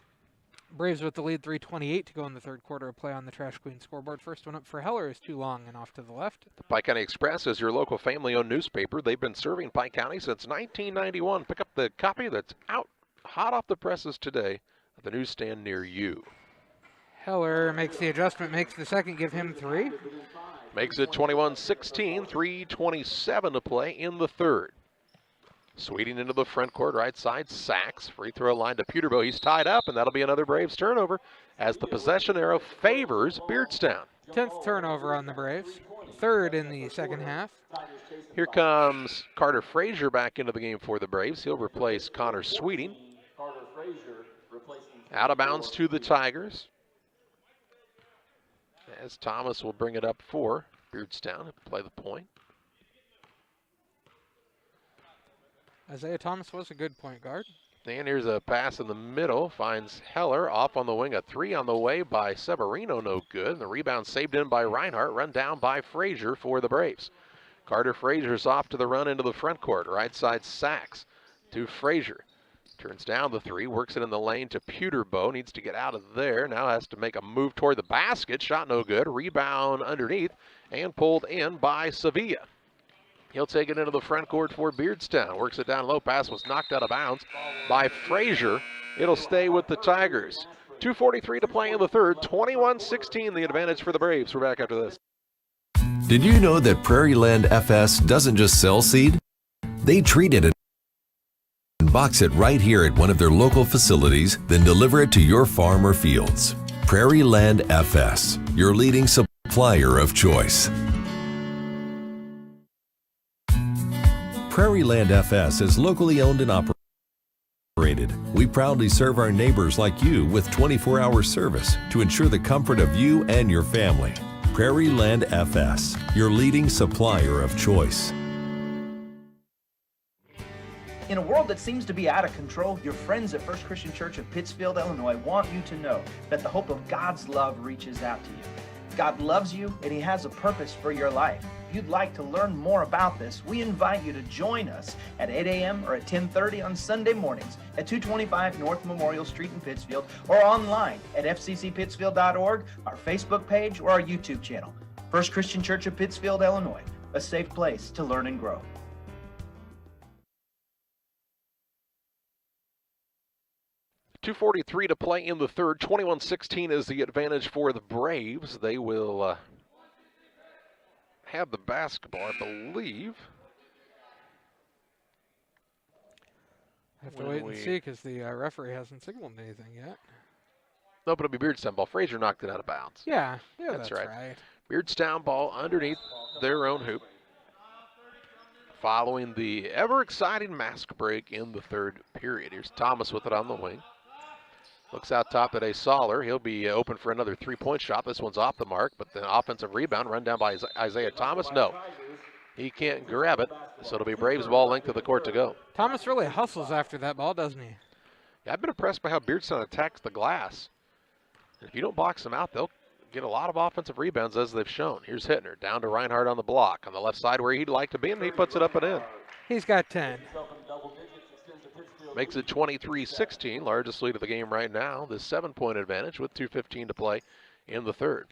Braves with the lead, 3:28 to go in the third quarter of play on the Trash Queen scoreboard. First one up for Heller is too long and off to the left. The Pike County Express is your local family-owned newspaper. They've been serving Pike County since 1991. Pick up the copy that's out hot off the presses today at the newsstand near you. Heller makes the adjustment, makes the second, give him 3. Makes it 21-16, 3:27 to play in the third. Sweeting into the front court, right side, Sachs. Free throw line to Peterbow. He's tied up, and that'll be another Braves turnover as the possession arrow favors Beardstown. 10th turnover on the Braves. Third in the second half. Here comes Carter Frazier back into the game for the Braves. He'll replace Connor Sweeting. Out of bounds to the Tigers. As Thomas will bring it up for Beardstown, play the point. Isaiah Thomas was a good point guard. And here's a pass in the middle, finds Heller off on the wing. A 3 on the way by Severino, no good. And the rebound saved in by Reinhardt, run down by Frazier for the Braves. Carter Frazier's off to the run into the front court. Right side, Sachs to Frazier. Turns down the three, works it in the lane to Peterbow. Needs to get out of there. Now has to make a move toward the basket. Shot no good. Rebound underneath and pulled in by Sevilla. He'll take it into the front court for Beardstown. Works it down low. Pass was knocked out of bounds by Frazier. It'll stay with the Tigers. 2:43 to play in the third. 21-16 the advantage for the Braves. We're back after this. Did you know that Prairie Land FS doesn't just sell seed? They treat it and box it right here at one of their local facilities, then deliver it to your farm or fields. Prairie Land FS, your leading supplier of choice. Prairie Land FS is locally owned and operated. We proudly serve our neighbors like you with 24-hour service to ensure the comfort of you and your family. Prairie Land FS, your leading supplier of choice. In a world that seems to be out of control, your friends at First Christian Church of Pittsfield, Illinois want you to know that the hope of God's love reaches out to you. God loves you and He has a purpose for your life. If you'd like to learn more about this, we invite you to join us at 8 a.m. or at 10:30 on Sunday mornings at 225 North Memorial Street in Pittsfield, or online at fccpittsfield.org, our Facebook page, or our YouTube channel. First Christian Church of Pittsfield, Illinois, a safe place to learn and grow. .243 to play in the third. 21-16 is the advantage for the Braves. They will have the basketball, I believe. I have to wait and see because the referee hasn't signaled anything yet. No, but it'll be Beardstown ball. Frazier knocked it out of bounds. Yeah, that's right. Beardstown ball underneath their own hoop. Following the ever-exciting mask break in the third period. Here's Thomas with it on the wing. Looks out top at Soller. He'll be open for another three-point shot. This one's off the mark, but the offensive rebound run down by Isaiah Thomas. No, he can't grab it, so it'll be Braves ball length of the court to go. Thomas really hustles after that ball, doesn't he? Yeah, I've been impressed by how Beardstown attacks the glass. If you don't box them out, they'll get a lot of offensive rebounds, as they've shown. Here's Hittner, down to Reinhardt on the block. On the left side where he'd like to be, and he puts it up and in. He's got 10. Makes it 23-16, largest lead of the game right now. This 7-point advantage with 2:15 to play in the third.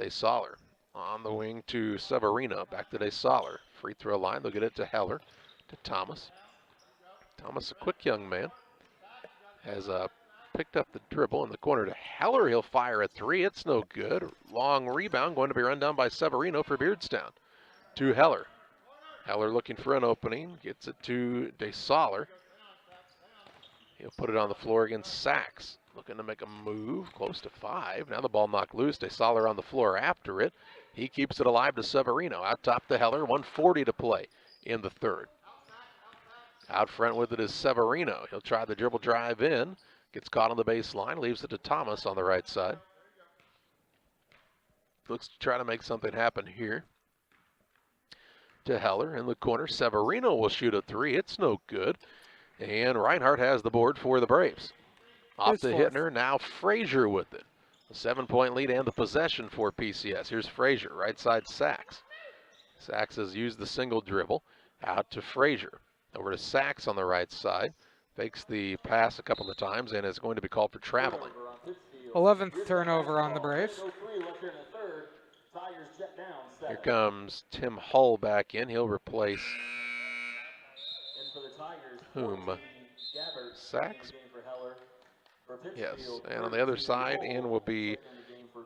Soller on the wing to Severino. Back to Soller. Free throw line. They'll get it to Heller, to Thomas. Thomas, a quick young man, has picked up the dribble in the corner to Heller. He'll fire a three. It's no good. Long rebound going to be run down by Severino for Beardstown. To Heller. Heller looking for an opening. Gets it to Soller. He'll put it on the floor against Sachs. Looking to make a move, close to 5. Now the ball knocked loose. Soller on the floor after it. He keeps it alive to Severino. Out top to Heller. 1:40 to play in the third. Out front with it is Severino. He'll try the dribble drive in. Gets caught on the baseline. Leaves it to Thomas on the right side. Looks to try to make something happen here. To Heller in the corner. Severino will shoot a three. It's no good. And Reinhardt has the board for the Braves. Off to Hittner, now Frazier with it. A 7-point lead and the possession for PCS. Here's Frazier, right side Sachs. Sachs has used the single dribble. Out to Frazier. Over to Sachs on the right side. Fakes the pass a couple of times and is going to be called for traveling. 11th turnover on the Braves. Here comes Tim Hull back in. He'll replace whom? Sachs? Yes, and on the other side in will be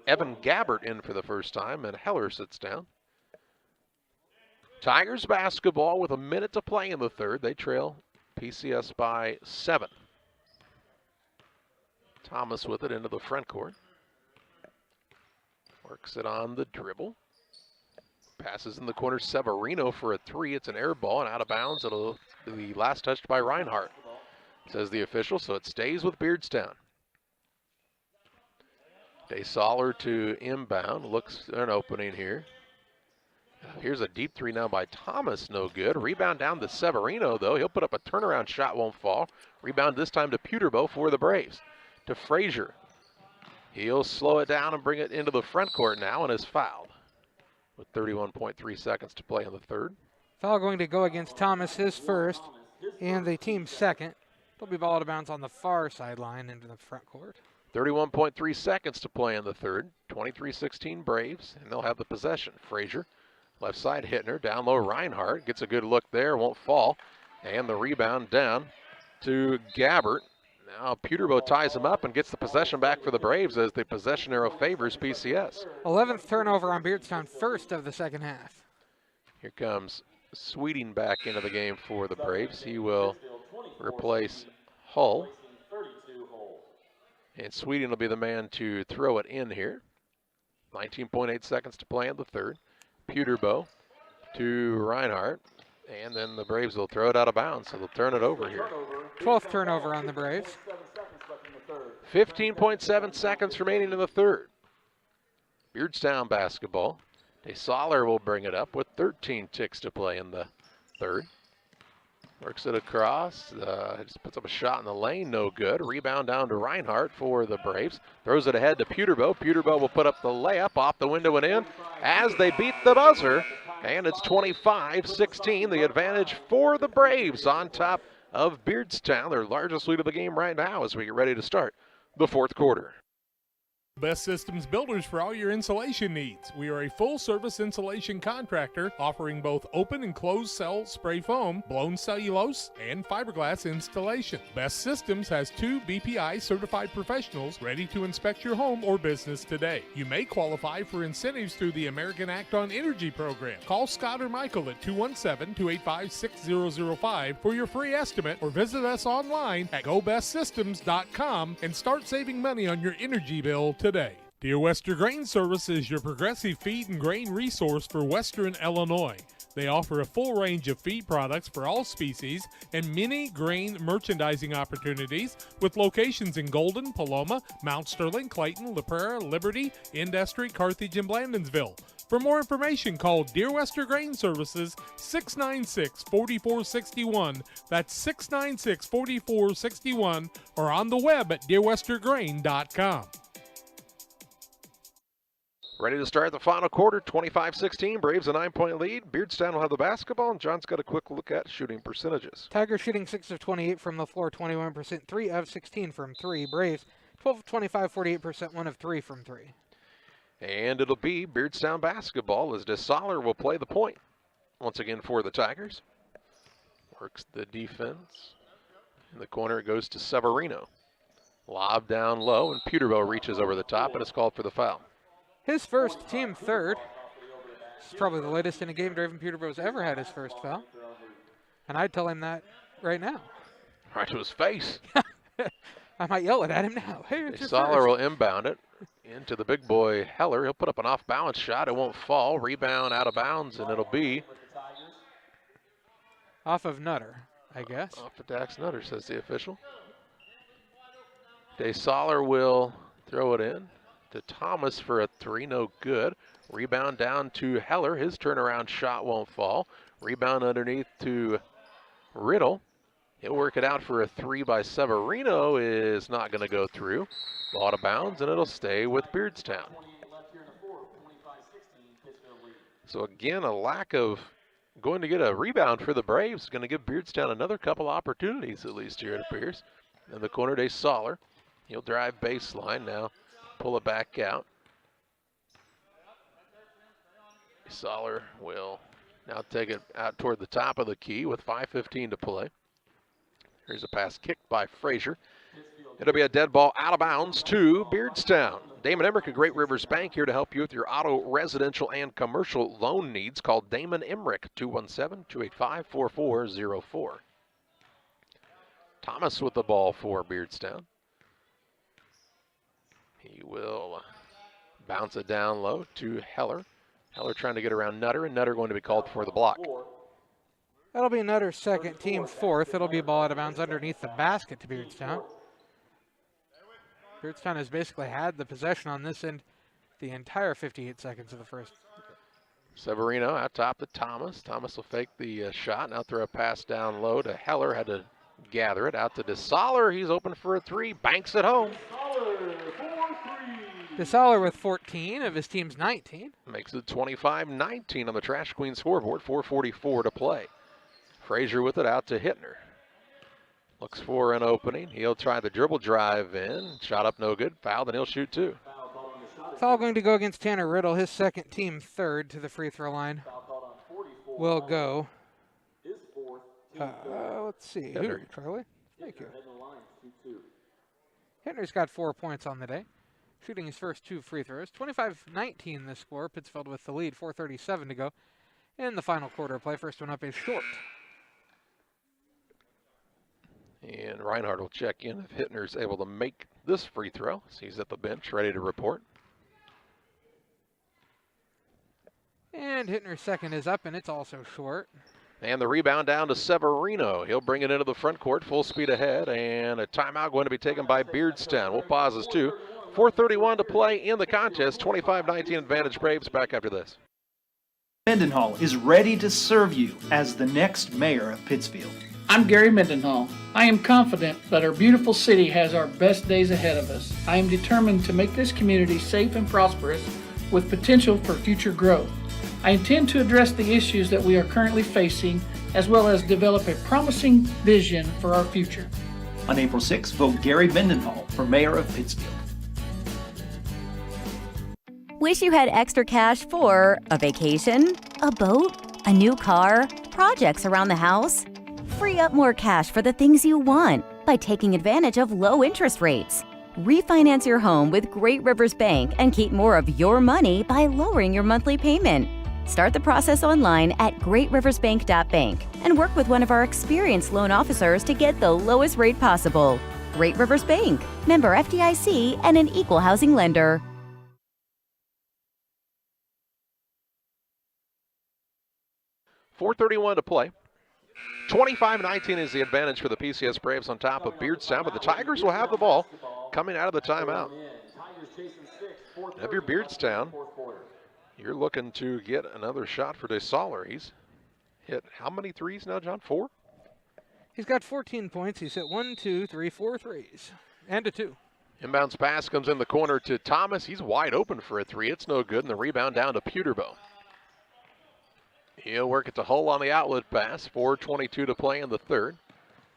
Evan Gabbert in for the first time, and Heller sits down. Tigers basketball with a minute to play in the third. They trail PCS by 7. Thomas with it into the front court. Works it on the dribble. Passes in the corner, Severino for a three. It's an air ball and out of bounds. It'll be last touched by Reinhardt, says the official, so it stays with Beardstown. Soller to inbound. Looks an opening here. Here's a deep three now by Thomas. No good. Rebound down to Severino, though. He'll put up a turnaround shot, won't fall. Rebound this time to Peterbow for the Braves. To Frazier. He'll slow it down and bring it into the front court now and is fouled with 31.3 seconds to play in the third. Foul going to go against Thomas, his first, and the team's second. It'll be ball out of bounds on the far sideline into the front court. 31.3 seconds to play in the third. 23-16 Braves, and they'll have the possession. Frazier, left side, Hittner, down low, Reinhardt gets a good look there, won't fall. And the rebound down to Gabbert. Now Peterbo ties him up and gets the possession back for the Braves as the possession arrow favors PCS. 11th turnover on Beardstown, first of the second half. Here comes Sweeting back into the game for the Braves. He will replace Hull. And Sweeting will be the man to throw it in here. 19.8 seconds to play in the third. Peterbo to Reinhardt. And then the Braves will throw it out of bounds, so they'll turn it over here. 12th turnover on the Braves. 15.7 seconds remaining in the third. Beardstown basketball. DeSaller will bring it up with 13 ticks to play in the third. Works it across, just puts up a shot in the lane, no good. Rebound down to Reinhardt for the Braves. Throws it ahead to Peterbo. Peterbo will put up the layup off the window and in as they beat the buzzer. And it's 25-16, the advantage for the Braves on top of Beardstown, their largest lead of the game right now as we get ready to start the fourth quarter. Best Systems Builders for all your insulation needs. We are a full-service insulation contractor offering both open and closed cell spray foam, blown cellulose, and fiberglass installation. Best Systems has 2 BPI certified professionals ready to inspect your home or business today. You may qualify for incentives through the American Act on Energy program. Call Scott or Michael at 217-285-6005 for your free estimate or visit us online at gobestsystems.com and start saving money on your energy bill today. Dear Western Grain Service is your progressive feed and grain resource for Western Illinois. They offer a full range of feed products for all species and many grain merchandising opportunities with locations in Golden, Paloma, Mount Sterling, Clayton, La Prairie, Liberty, Industry, Carthage, and Blandonsville. For more information, call Dear Western Grain Services 696-4461. That's 696-4461 or on the web at dearwesterngrain.com. Ready to start the final quarter, 25-16. Braves a 9-point lead. Beardstown will have the basketball, and John's got a quick look at shooting percentages. Tigers shooting 6 of 28 from the floor, 21%, 3 of 16 from 3. Braves 12 of 25, 48%, 1 of 3 from 3. And it'll be Beardstown basketball as DeSaller will play the point. Once again for the Tigers. Works the defense. In the corner it goes to Severino. Lob down low, and Peterbo reaches over the top, and it's called for the foul. His first, team third. This is probably the latest in a game Draven Peterbo's ever had his first foul. And I'd tell him that right now. Right to his face. I might yell it at him now. Hey, DeSaller will inbound it into the big boy Heller. He'll put up an off-balance shot. It won't fall. Rebound out of bounds, and it'll be off of Nutter, I guess. Off of Dax Nutter, says the official. DeSaller will throw it in to Thomas for a 3, no good. Rebound down to Heller. His turnaround shot won't fall. Rebound underneath to Riddle. He'll work it out for a 3 by Severino. Is not going to go through. Ball out of bounds, and it'll stay with Beardstown. So again, a lack of going to get a rebound for the Braves is going to give Beardstown another couple opportunities at least here, it appears. In the corner, DeSaller. He'll drive baseline now. Pull it back out. DeSaller will now take it out toward the top of the key with 5:15 to play. Here's a pass kicked by Frazier. It'll be a dead ball out of bounds to Beardstown. Damon Emmerich of Great Rivers Bank here to help you with your auto, residential, and commercial loan needs. Call Damon Emmerich, 217-285-4404. Thomas with the ball for Beardstown. He will bounce it down low to Heller. Heller trying to get around Nutter, and Nutter going to be called for the block. That'll be Nutter's second, team fourth. It'll be a ball out of bounds underneath the basket to Beardstown. Beardstown has basically had the possession on this end the entire 58 seconds of the first. Severino out top to Thomas. Thomas will fake the shot. Now throw a pass down low to Heller. Had to gather it out to DeSaller. He's open for a 3. Banks it home. DeSaller with 14 of his team's 19. Makes it 25-19 on the Trash Queen scoreboard. 4:44 to play. Frazier with it out to Hittner. Looks for an opening. He'll try the dribble drive in. Shot up no good. Foul, then he'll shoot two. Foul going to go against Tanner Riddle, his second, team third to the free throw line. Will go. Let's see. Who? Charlie? Thank you. Hittner's got 4 points on the day, shooting his first 2 free throws. 25-19 the score. Pittsfield with the lead. 4:37 to go in the final quarter of play. First one up is short. And Reinhardt will check in if Hittner's able to make this free throw. So he's at the bench, ready to report. And Hittner's second is up, and it's also short. And the rebound down to Severino. He'll bring it into the front court, full speed ahead, and a timeout going to be taken by Beardstown. We'll pause this too. 4:31 to play in the contest. 25-19 advantage Braves. Back after this. Mendenhall is ready to serve you as the next mayor of Pittsfield. I'm Gary Mendenhall. I am confident that our beautiful city has our best days ahead of us. I am determined to make this community safe and prosperous with potential for future growth. I intend to address the issues that we are currently facing, as well as develop a promising vision for our future. On April 6th, vote Gary Mendenhall for mayor of Pittsfield. Wish you had extra cash for a vacation, a boat, a new car, projects around the house? Free up more cash for the things you want by taking advantage of low interest rates. Refinance your home with Great Rivers Bank and keep more of your money by lowering your monthly payment. Start the process online at greatriversbank.bank and work with one of our experienced loan officers to get the lowest rate possible. Great Rivers Bank, member FDIC, and an equal housing lender. .431 to play. 25-19 is the advantage for the PCS Braves on top of Beardstown, but the Tigers will have the ball coming out of the timeout. If you're Beardstown, you're looking to get another shot for DeSaller. He's hit how many threes now, John? 4? He's got 14 points. He's hit 4 threes and a 2. Inbounds pass comes in the corner to Thomas. He's wide open for a 3. It's no good, and the rebound down to Peterbow. He'll work it to Hull on the outlet pass. 4:22 to play in the third.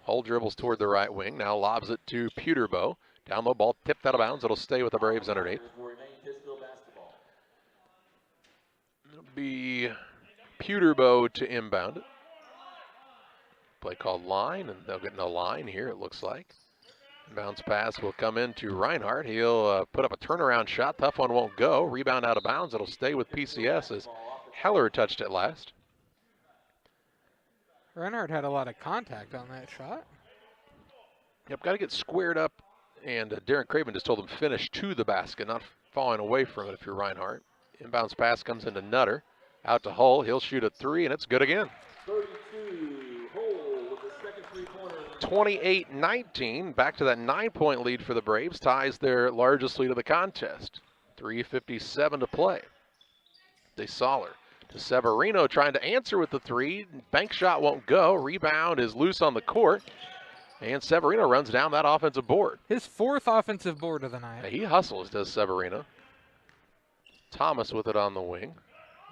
Hull dribbles toward the right wing. Now lobs it to Peterbow. Down low ball, tipped out of bounds. It'll stay with the Braves underneath. It'll be Peterbow to inbound it. Play called line, and they'll get no line here, it looks like. Bounce pass will come into Reinhardt. He'll put up a turnaround shot. Tough one won't go. Rebound out of bounds. It'll stay with PCS as Heller touched it last. Reinhardt had a lot of contact on that shot. Yep, got to get squared up, and Darren Craven just told him finish to the basket, not falling away from it if you're Reinhardt. Inbounds pass comes into Nutter. Out to Hull. He'll shoot a 3, and it's good again. 28-19. Back to that 9-point lead for the Braves. Ties their largest lead of the contest. 3:57 to play. DeSaller to Severino, trying to answer with the 3. Bank shot won't go. Rebound is loose on the court. And Severino runs down that offensive board. His 4th offensive board of the night. He hustles, does Severino. Thomas with it on the wing.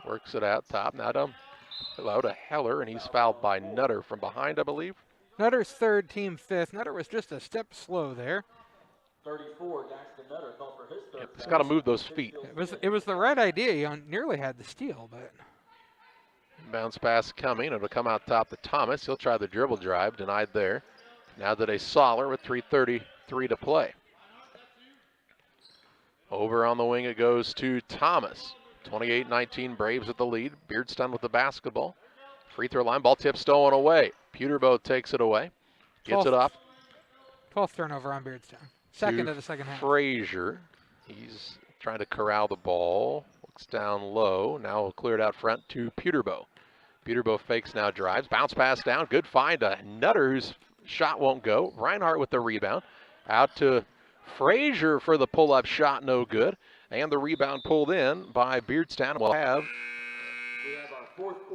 Works it out top. Now to Heller, and he's fouled by Nutter from behind, I believe. Nutter's 3rd, team 5th. Nutter was just a step slow there. 34, Daxton Nutter fell for his 3rd. Yep, he's got to move those feet. It was the right idea. He nearly had the steal, but. Bounce pass coming. It'll come out top to Thomas. He'll try the dribble drive. Denied there. Now to DeSaller with 3:33 to play. Over on the wing it goes to Thomas. 28-19 Braves with the lead. Beardstown with the basketball. Free throw line. Ball tip stolen away. Peterbow takes it away. Gets it off. 12th turnover on Beardstown. Second of the second half. Frazier. He's trying to corral the ball. Looks down low. Now we'll clear it out front to Peterbow. Peterbow fakes now, drives. Bounce pass down. Good find to Nutter, whose shot won't go. Reinhardt with the rebound. Out to Frazier for the pull-up shot. No good. And the rebound pulled in by Beardstown. We'll have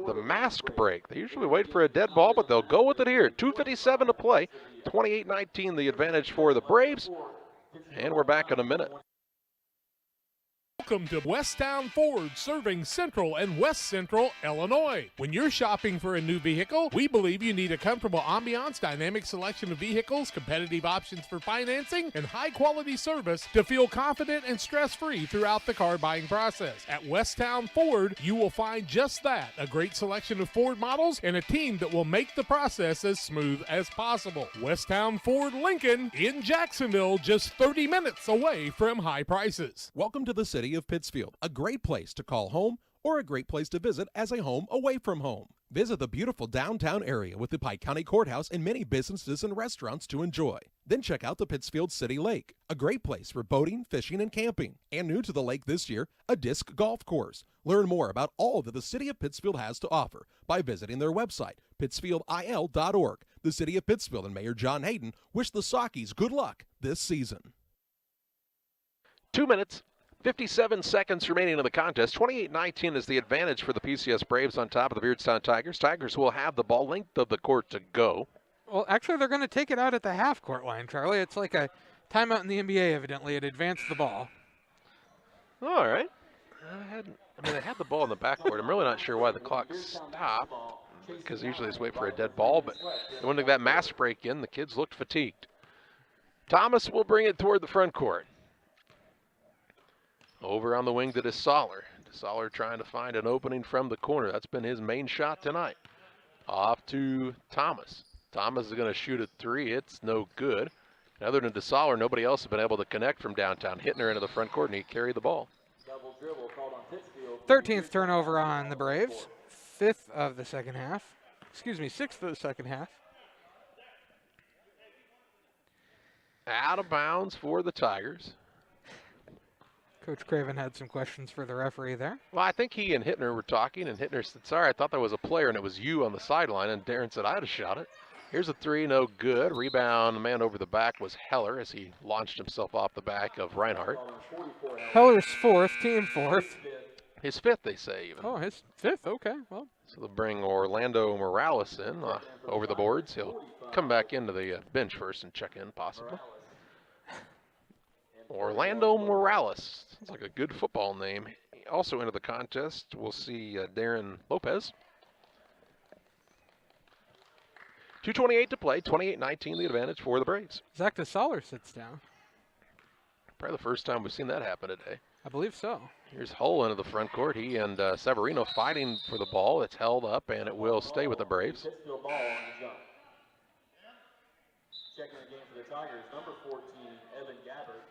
the mask break. They usually wait for a dead ball, but they'll go with it here. 2:57 to play. 28-19 the advantage for the Braves. And we're back in a minute. Welcome to Westtown Ford, serving Central and West Central Illinois. When you're shopping for a new vehicle, we believe you need a comfortable ambiance, dynamic selection of vehicles, competitive options for financing, and high-quality service to feel confident and stress-free throughout the car buying process. At Westtown Ford, you will find just that, a great selection of Ford models and a team that will make the process as smooth as possible. Westtown Ford Lincoln in Jacksonville, just 30 minutes away from high prices. Welcome to the city of Pittsfield, a great place to call home or a great place to visit as a home away from home. Visit the beautiful downtown area with the Pike County Courthouse and many businesses and restaurants to enjoy. Then check out the Pittsfield City Lake, a great place for boating, fishing, and camping. And new to the lake this year, a disc golf course. Learn more about all that the city of Pittsfield has to offer by visiting their website, pittsfieldil.org. The city of Pittsfield and Mayor John Hayden wish the Sockies good luck this season. 2 minutes, 57 seconds remaining in the contest. 28-19 is the advantage for the PCS Braves on top of the Beardstown Tigers. Tigers will have the ball, length of the court to go. Well, actually, they're going to take it out at the half-court line, Charlie. It's like a timeout in the NBA, evidently. It advanced the ball. All right. They had the ball in the backcourt. I'm really not sure why the clock stopped, because usually it's wait for a dead ball, but when they got that mass break in, the kids looked fatigued. Thomas will bring it toward the front court. Over on the wing to DeSaller. DeSaller trying to find an opening from the corner. That's been his main shot tonight. Off to Thomas. Thomas is going to shoot a three. It's no good. And other than DeSaller, nobody else has been able to connect from downtown. Hitting her into the front court, and he carried the ball. 13th turnover on the Braves. 5th of the second half. Excuse me, 6th of the second half. Out of bounds for the Tigers. Coach Craven had some questions for the referee there. Well, I think he and Hittner were talking, and Hittner said, sorry, I thought that was a player, and it was you on the sideline. And Darren said, I'd have shot it. Here's a three, no good. Rebound, man over the back was Heller as he launched himself off the back of Reinhardt. Heller's 4th, team 4th. His 5th, they say, even. Oh, his 5th, okay. Well, so they'll bring Orlando Morales in over the boards. He'll come back into the bench first and check in, possibly. Orlando Morales. Sounds like a good football name. Also into the contest, we'll see Darren Lopez. 2:28 to play, 28-19 the advantage for the Braves. Zach DeSaller sits down. Probably the first time we've seen that happen today. I believe so. Here's Hull into the front court. He and Severino fighting for the ball. It's held up, and it will stay with the Braves. Checking the game for the Tigers, number 14, Evan Gabbert.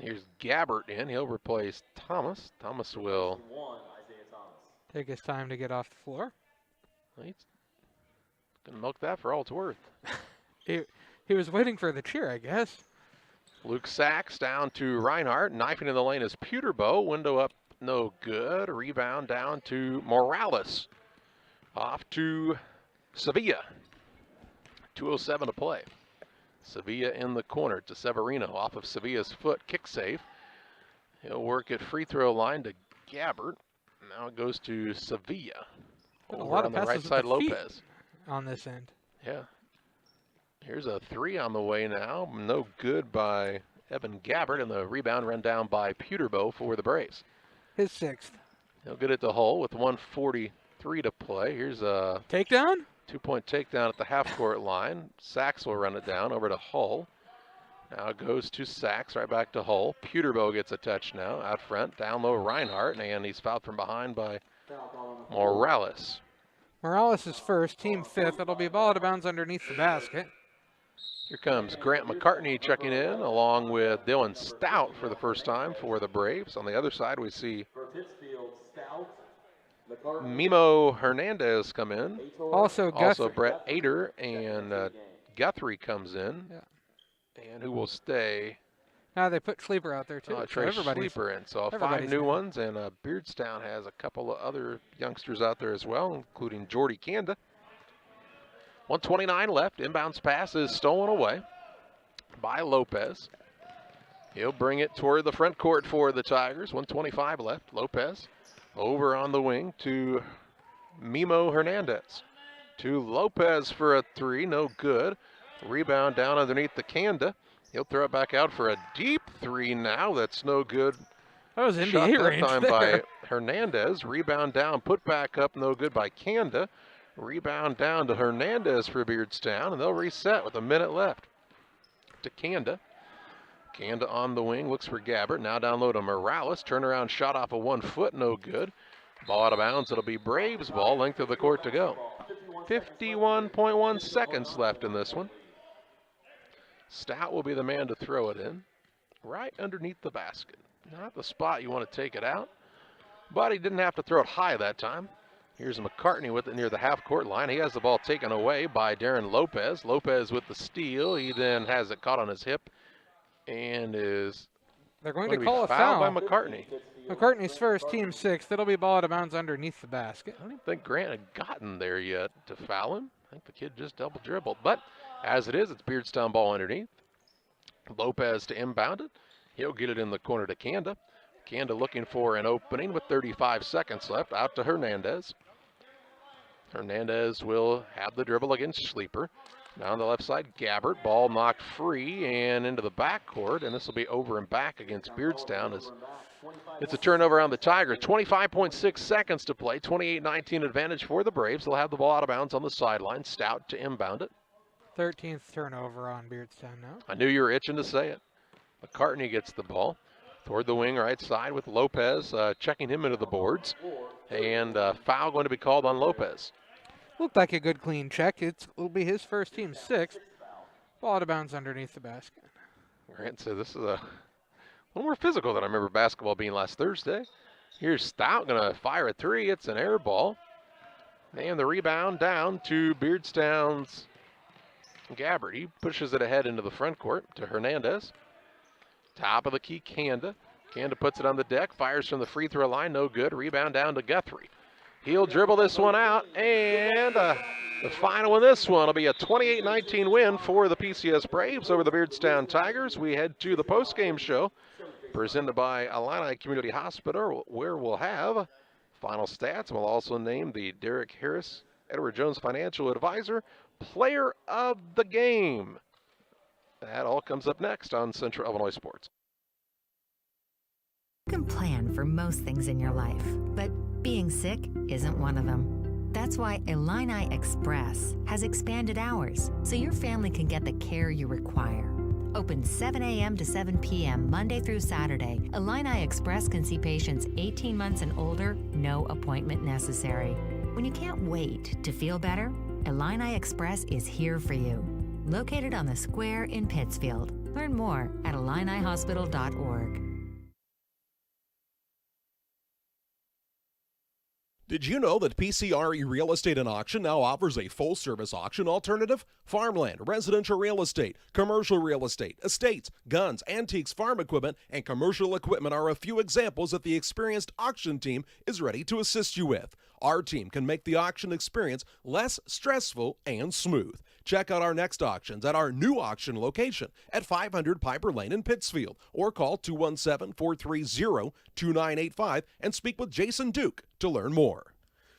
Here's Gabbert in. He'll replace Thomas. Thomas will take his time to get off the floor. He's gonna milk that for all it's worth. He was waiting for the cheer, I guess. Luke Sachs down to Reinhardt. Knifing in the lane is Peterbow. Window up, no good. Rebound down to Morales. Off to Sevilla. 2:07 to play. Sevilla in the corner to Severino. Off of Sevilla's foot, kick save. He'll work at free throw line to Gabbert. Now it goes to Sevilla. A lot of on the right side, Lopez. On this end. Yeah. Here's a three on the way now. No good by Evan Gabbert, and the rebound run down by Peterbow for the Braves. His 6th. He'll get it to Hull with 1:43 to play. Here's a takedown. 2-point takedown at the half-court line. Sachs will run it down over to Hull. Now it goes to Sachs, right back to Hull. Peterbow gets a touch now, out front. Down low, Reinhardt, and he's fouled from behind by Morales. Morales is 1st, team 5th. It'll be a ball out of bounds underneath the basket. Here comes Grant McCartney checking in, along with Dylan Stout for the first time for the Braves. On the other side, we see Mimo Hernandez come in. Also Brett Ader, and Guthrie comes in. Yeah. And who will stay? Now they put Schleeper out there, too. Trey Schleeper in. So 5 new ones, and Beardstown has a couple of other youngsters out there as well, including Jordy Kanda. 1:29 left. Inbounds pass is stolen away by Lopez. He'll bring it toward the front court for the Tigers. 1:25 left. Lopez over on the wing to Mimo Hernandez. To Lopez for a three, no good. Rebound down underneath the Kanda. He'll throw it back out for a deep three now. That's no good That was Shot NBA that range time there. by Hernandez. Rebound down, put back up, no good by Kanda. Rebound down to Hernandez for Beardstown, and they'll reset with a minute left. To Kanda. Kanda on the wing, looks for Gabbert. Now down low to Morales. Turnaround shot off of 1 foot, no good. Ball out of bounds. It'll be Braves ball, length of the court to go. 51.1 seconds left in this one. Stout will be the man to throw it in. Right underneath the basket. Not the spot you want to take it out, but he didn't have to throw it high that time. Here's McCartney with it near the half-court line. He has the ball taken away by Darren Lopez. Lopez with the steal. He then has it caught on his hip and is They're going to call a foul foul by McCartney. McCartney's first, team 6. That'll be ball out of bounds underneath the basket. I don't even think Grant had gotten there yet to foul him. I think the kid just double dribbled. But as it is, it's Beardstown ball underneath. Lopez to inbound it. He'll get it in the corner to Kanda. Kanda looking for an opening with 35 seconds left. Out to Hernandez. Hernandez will have the dribble against Sleeper. Down the left side, Gabbert. Ball knocked free and into the backcourt, and this will be over and back against Beardstown as it's a turnover on the Tigers. 25.6 seconds to play. 28-19 advantage for the Braves. They'll have the ball out of bounds on the sideline. Stout to inbound it. 13th turnover on Beardstown now. I knew you were itching to say it. McCartney gets the ball toward the wing right side with Lopez checking him into the boards. And foul going to be called on Lopez. Looked like a good clean check. It'll be his first, team 6. Ball out of bounds underneath the basket. Grant said this is a little more physical than I remember basketball being last Thursday. Here's Stout going to fire a 3. It's an air ball. And the rebound down to Beardstown's Gabbert. He pushes it ahead into the front court to Hernandez. Top of the key, Kanda. Kanda puts it on the deck, fires from the free throw line, no good. Rebound down to Guthrie. He'll dribble this one out, and the final in this one will be a 28-19 win for the PCS Braves over the Beardstown Tigers. We head to the postgame show presented by Illini Community Hospital, where we'll have final stats. We'll also name the Derek Harris, Edward Jones Financial Advisor, Player of the Game. That all comes up next on Central Illinois Sports. You can plan for most things in your life, but being sick isn't one of them. That's why Illini Express has expanded hours so your family can get the care you require. Open 7 a.m. to 7 p.m. Monday through Saturday, Illini Express can see patients 18 months and older, no appointment necessary. When you can't wait to feel better, Illini Express is here for you. Located on the square in Pittsfield. Learn more at IlliniHospital.org. Did you know that PCRE Real Estate and Auction now offers a full-service auction alternative? Farmland, residential real estate, commercial real estate, estates, guns, antiques, farm equipment, and commercial equipment are a few examples that the experienced auction team is ready to assist you with. Our team can make the auction experience less stressful and smooth. Check out our next auctions at our new auction location at 500 Piper Lane in Pittsfield, or call 217-430-2985 and speak with Jason Duke to learn more.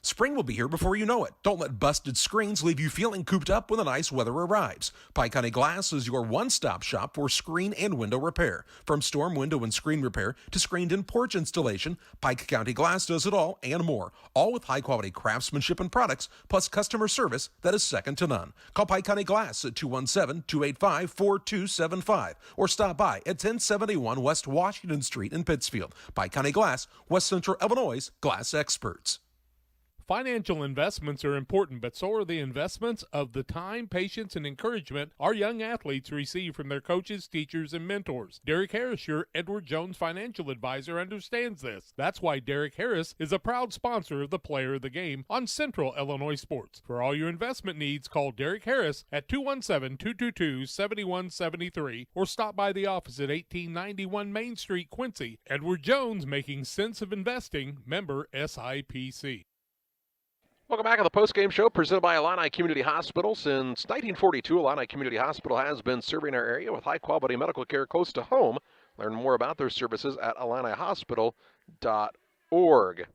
Spring will be here before you know it. Don't let busted screens leave you feeling cooped up when the nice weather arrives. Pike County Glass is your one-stop shop for screen and window repair. From storm window and screen repair to screened and porch installation, Pike County Glass does it all and more. All with high-quality craftsmanship and products, plus customer service that is second to none. Call Pike County Glass at 217-285-4275 or stop by at 1071 West Washington Street in Pittsfield. Pike County Glass, West Central Illinois' glass experts. Financial investments are important, but so are the investments of the time, patience, and encouragement our young athletes receive from their coaches, teachers, and mentors. Derek Harris, your Edward Jones Financial Advisor, understands this. That's why Derek Harris is a proud sponsor of the Player of the Game on Central Illinois Sports. For all your investment needs, call Derek Harris at 217-222-7173 or stop by the office at 1891 Main Street, Quincy. Edward Jones, making sense of investing, member SIPC. Welcome back to the postgame show presented by Illini Community Hospital. Since 1942, Illini Community Hospital has been serving our area with high-quality medical care close to home. Learn more about their services at IlliniHospital.org.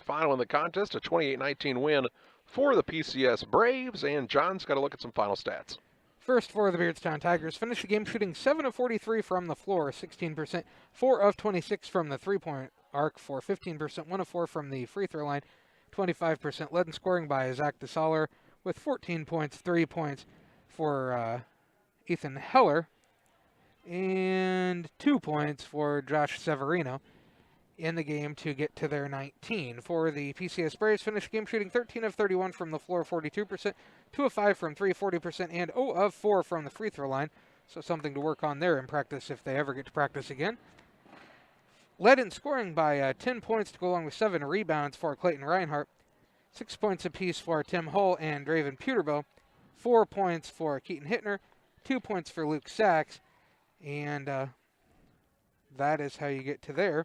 Final in the contest, a 28-19 win for the PCS Braves, and John's got to look at some final stats. First for the Beardstown Tigers, finished the game shooting 7 of 43 from the floor, 16%, 4 of 26 from the three-point arc for 15%, 1 of 4 from the free throw line, 25%, led in scoring by Zach DeSaller with 14 points, 3 points for Ethan Heller, and 2 points for Josh Severino in the game to get to their 19. For the PCS Braves, finished game shooting 13 of 31 from the floor, 42%, 2 of 5 from 3, 40%, and 0 of 4 from the free throw line. So something to work on there in practice if they ever get to practice again. Led in scoring by 10 points to go along with 7 rebounds for Clayton Reinhardt, 6 points apiece for Tim Hull and Draven Peterbilt, 4 points for Keaton Hittner, 2 points for Luke Sachs, and that is how you get to their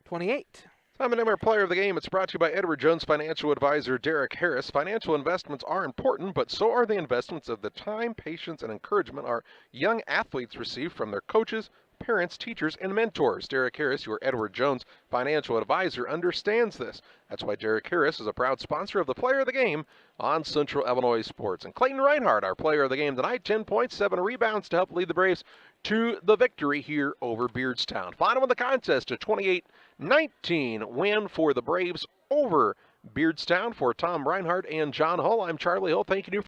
28. Time to name our player of the game. It's brought to you by Edward Jones financial advisor Derek Harris. Financial investments are important, but so are the investments of the time, patience, and encouragement our young athletes receive from their coaches, parents, teachers, and mentors. Derek Harris, your Edward Jones financial advisor, understands this. That's why Derek Harris is a proud sponsor of the player of the game on Central Illinois Sports. And Clayton Reinhardt, our player of the game tonight, 10 points, 7 rebounds to help lead the Braves to the victory here over Beardstown. Final of the contest, a 28-19 win for the Braves over Beardstown. For Tom Reinhardt and John Hull, I'm Charlie Hull. Thank you